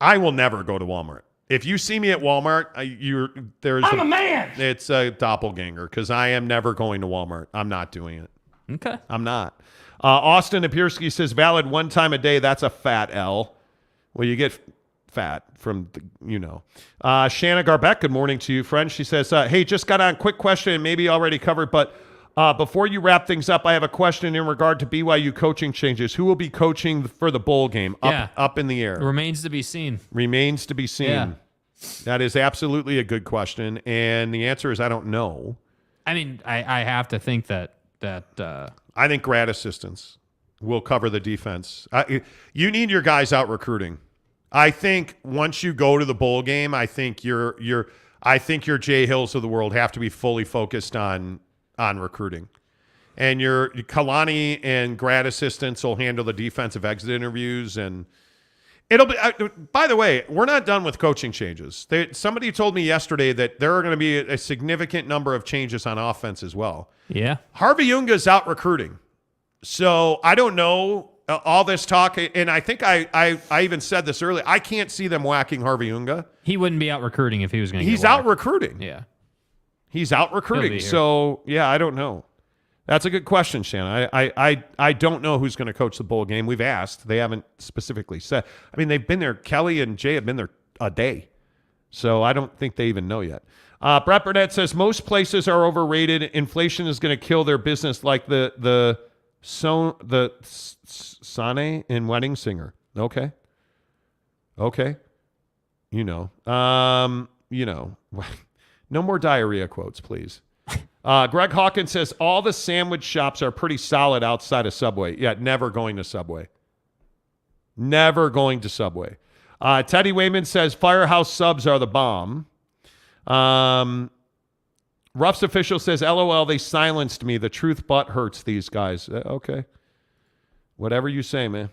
I will never go to Walmart. If you see me at Walmart, I'm a man. It's a doppelganger because I am never going to Walmart. I'm not doing it. Okay. I'm not. Austin Apiersky says, valid one time a day. That's a fat L. Well, you get fat from, Shanna Garbeck, good morning to you, friend. She says, hey, just got on. Quick question, and maybe already covered, but before you wrap things up, I have a question in regard to BYU coaching changes. Who will be coaching for the bowl game? Up in the air. Remains to be seen. Remains to be seen. Yeah. That is absolutely a good question, and the answer is I don't know. I mean, I have to think that I think grad assistants will cover the defense. You need your guys out recruiting. I think once you go to the bowl game, I think your Jay Hills of the world have to be fully focused on recruiting. And your Kalani and grad assistants will handle the defensive exit interviews, and it'll be. By the way, we're not done with coaching changes. Somebody told me yesterday that there are going to be a significant number of changes on offense as well. Yeah. Harvey Unga's out recruiting. So I don't know. all this talk, and I think I even said this earlier, I can't see them whacking Harvey Unga. He wouldn't be out recruiting if he was going to. He's out recruiting. Yeah, he's out recruiting. So yeah, I don't know. That's a good question, Shannon. I don't know who's going to coach the bowl game. We've asked. They haven't specifically said. I mean, they've been there. Kelly and Jay have been there a day. So I don't think they even know yet. Brett Burnett says most places are overrated. Inflation is going to kill their business like the Sane in Wedding Singer. Okay. No more diarrhea quotes, please. Greg Hawkins says all the sandwich shops are pretty solid outside of Subway. Yeah, never going to Subway. Teddy Wayman says Firehouse subs are the bomb. Ruff's official says, LOL, they silenced me. The truth butt hurts these guys. Okay. Whatever you say, man.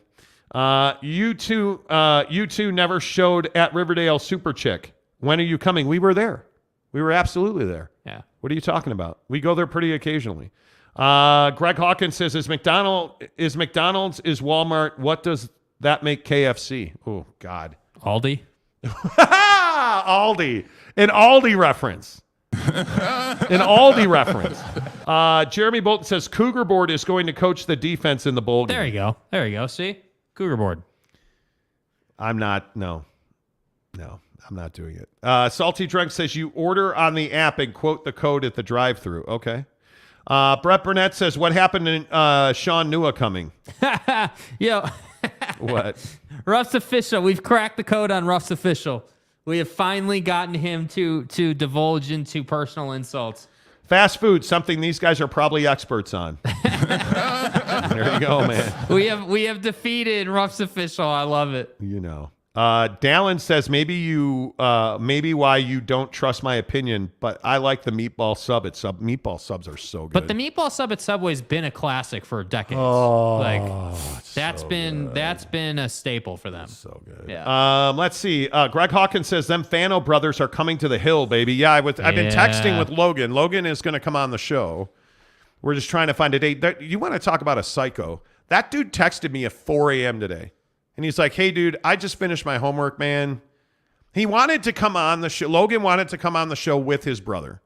You two never showed at Riverdale Super Chick. When are you coming? We were there. We were absolutely there. Yeah. What are you talking about? We go there pretty occasionally. Greg Hawkins says, is McDonald's, is Walmart, what does that make KFC? Oh, God. Aldi? Aldi. An Aldi reference. Jeremy Bolton says Cougar Board is going to coach the defense in the bowl game. There you go. See? Cougar Board. I'm not doing it. Salty Drunk says you order on the app and quote the code at the drive-thru. Okay. Brett Burnett says, what happened in Sean Nua coming? Yo. What? Ruff's official. We've cracked the code on Ruff's official. We have finally gotten him to divulge into personal insults. Fast food, something these guys are probably experts on. There you go, man. We have defeated Ruff's official. I love it. You know. Dallin says maybe why you don't trust my opinion, but I like the meatball sub at Sub. Meatball subs are so good. But the meatball sub at Subway's been a classic for decades. That's been a staple for them. So good. Yeah. Let's see. Greg Hawkins says them Fano brothers are coming to the Hill, baby. Yeah, I've been texting with Logan. Logan is going to come on the show. We're just trying to find a date. You want to talk about a psycho? That dude texted me at 4 a.m. today. And he's like, hey, dude, I just finished my homework, man. He wanted to come on the show. Logan wanted to come on the show with his brother.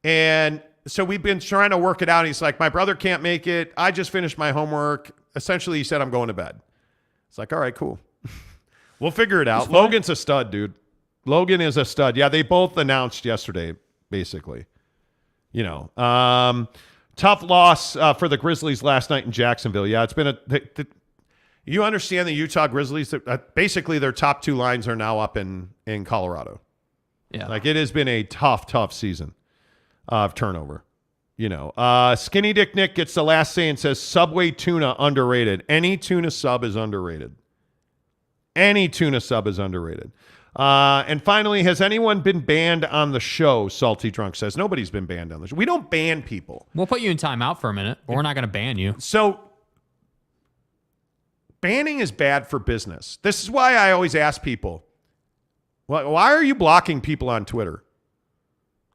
And so we've been trying to work it out. He's like, my brother can't make it. I just finished my homework. Essentially, he said, I'm going to bed. It's like, all right, cool. We'll figure it out. Logan's a stud, dude. Logan is a stud. Yeah, they both announced yesterday, basically. You know, tough loss for the Grizzlies last night in Jacksonville. Yeah, it's been you understand the Utah Grizzlies, basically their top two lines are now up in Colorado. Yeah. Like it has been a tough season of turnover. You know, Skinny Dick Nick gets the last say and says Subway tuna underrated. Any tuna sub is underrated. And finally, has anyone been banned on the show? Salty Drunk says nobody's been banned on the show. We don't ban people. We'll put you in timeout for a minute, but we're not going to ban you. So banning is bad for business. This is why I always ask people, why are you blocking people on Twitter?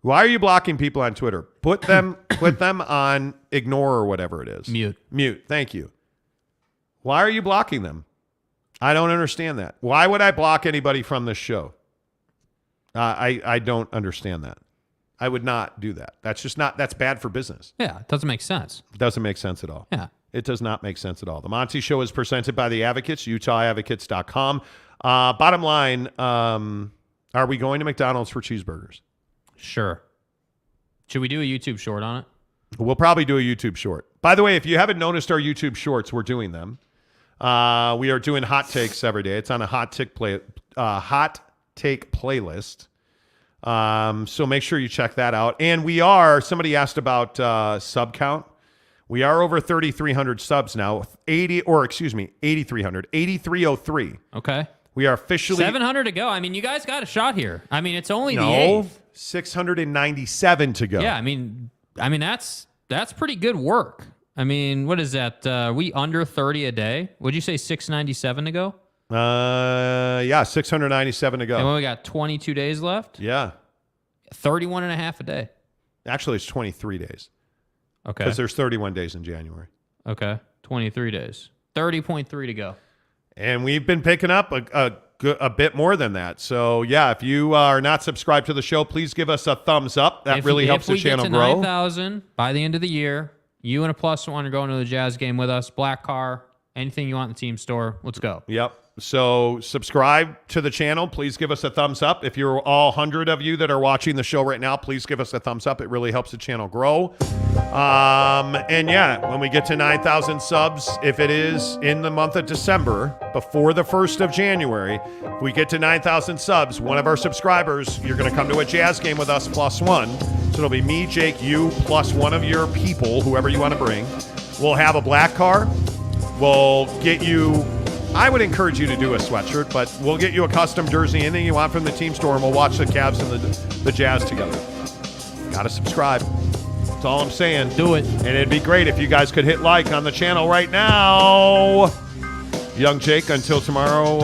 Why are you blocking people on Twitter? Put them on ignore or whatever it is. Mute. Thank you. Why are you blocking them? I don't understand that. Why would I block anybody from this show? I don't understand that. I would not do that. That's bad for business. Yeah, it doesn't make sense. It doesn't make sense at all. Yeah. It does not make sense at all. The Monty Show is presented by the Advocates, UtahAdvocates.com. Bottom line, are we going to McDonald's for cheeseburgers? Sure. Should we do a YouTube short on it? We'll probably do a YouTube short. By the way, if you haven't noticed our YouTube shorts, we're doing them. We are doing hot takes every day. It's on a hot take playlist. So make sure you check that out. And somebody asked about sub count. We are over 3,300 subs now. 8,300. 8,303. Okay. We are officially 700 to go. I mean, you guys got a shot here. I mean, it's only the 8th. 697 to go. Yeah, I mean that's pretty good work. I mean, what is that? We under 30 a day. Would you say 697 to go? Yeah, 697 to go. And when we got 22 days left? Yeah. 31 and a half a day. Actually, it's 23 days. Okay. Because there's 31 days in January. Okay. 23 days. 30.3 to go. And we've been picking up a bit more than that. So, yeah, if you are not subscribed to the show, please give us a thumbs up. That really helps the channel grow. If we get to 9,000 by the end of the year, you and a +1 are going to the Jazz game with us. Black car, anything you want in the team store. Let's go. Yep. So subscribe to the channel. Please give us a thumbs up. If you're all 100 of you that are watching the show right now, please give us a thumbs up. It really helps the channel grow. And yeah, when we get to 9,000 subs, if it is in the month of December, before the 1st of January, if we get to 9,000 subs, one of our subscribers, you're going to come to a Jazz game with us +1. So it'll be me, Jake, you, plus one of your people, whoever you want to bring. We'll have a black car. We'll get you... I would encourage you to do a sweatshirt, but we'll get you a custom jersey, anything you want from the team store, and we'll watch the Cavs and the Jazz together. Got to subscribe. That's all I'm saying. Do it. And it'd be great if you guys could hit like on the channel right now. Young Jake, until tomorrow,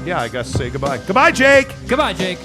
yeah, I guess say goodbye. Goodbye, Jake. Goodbye, Jake.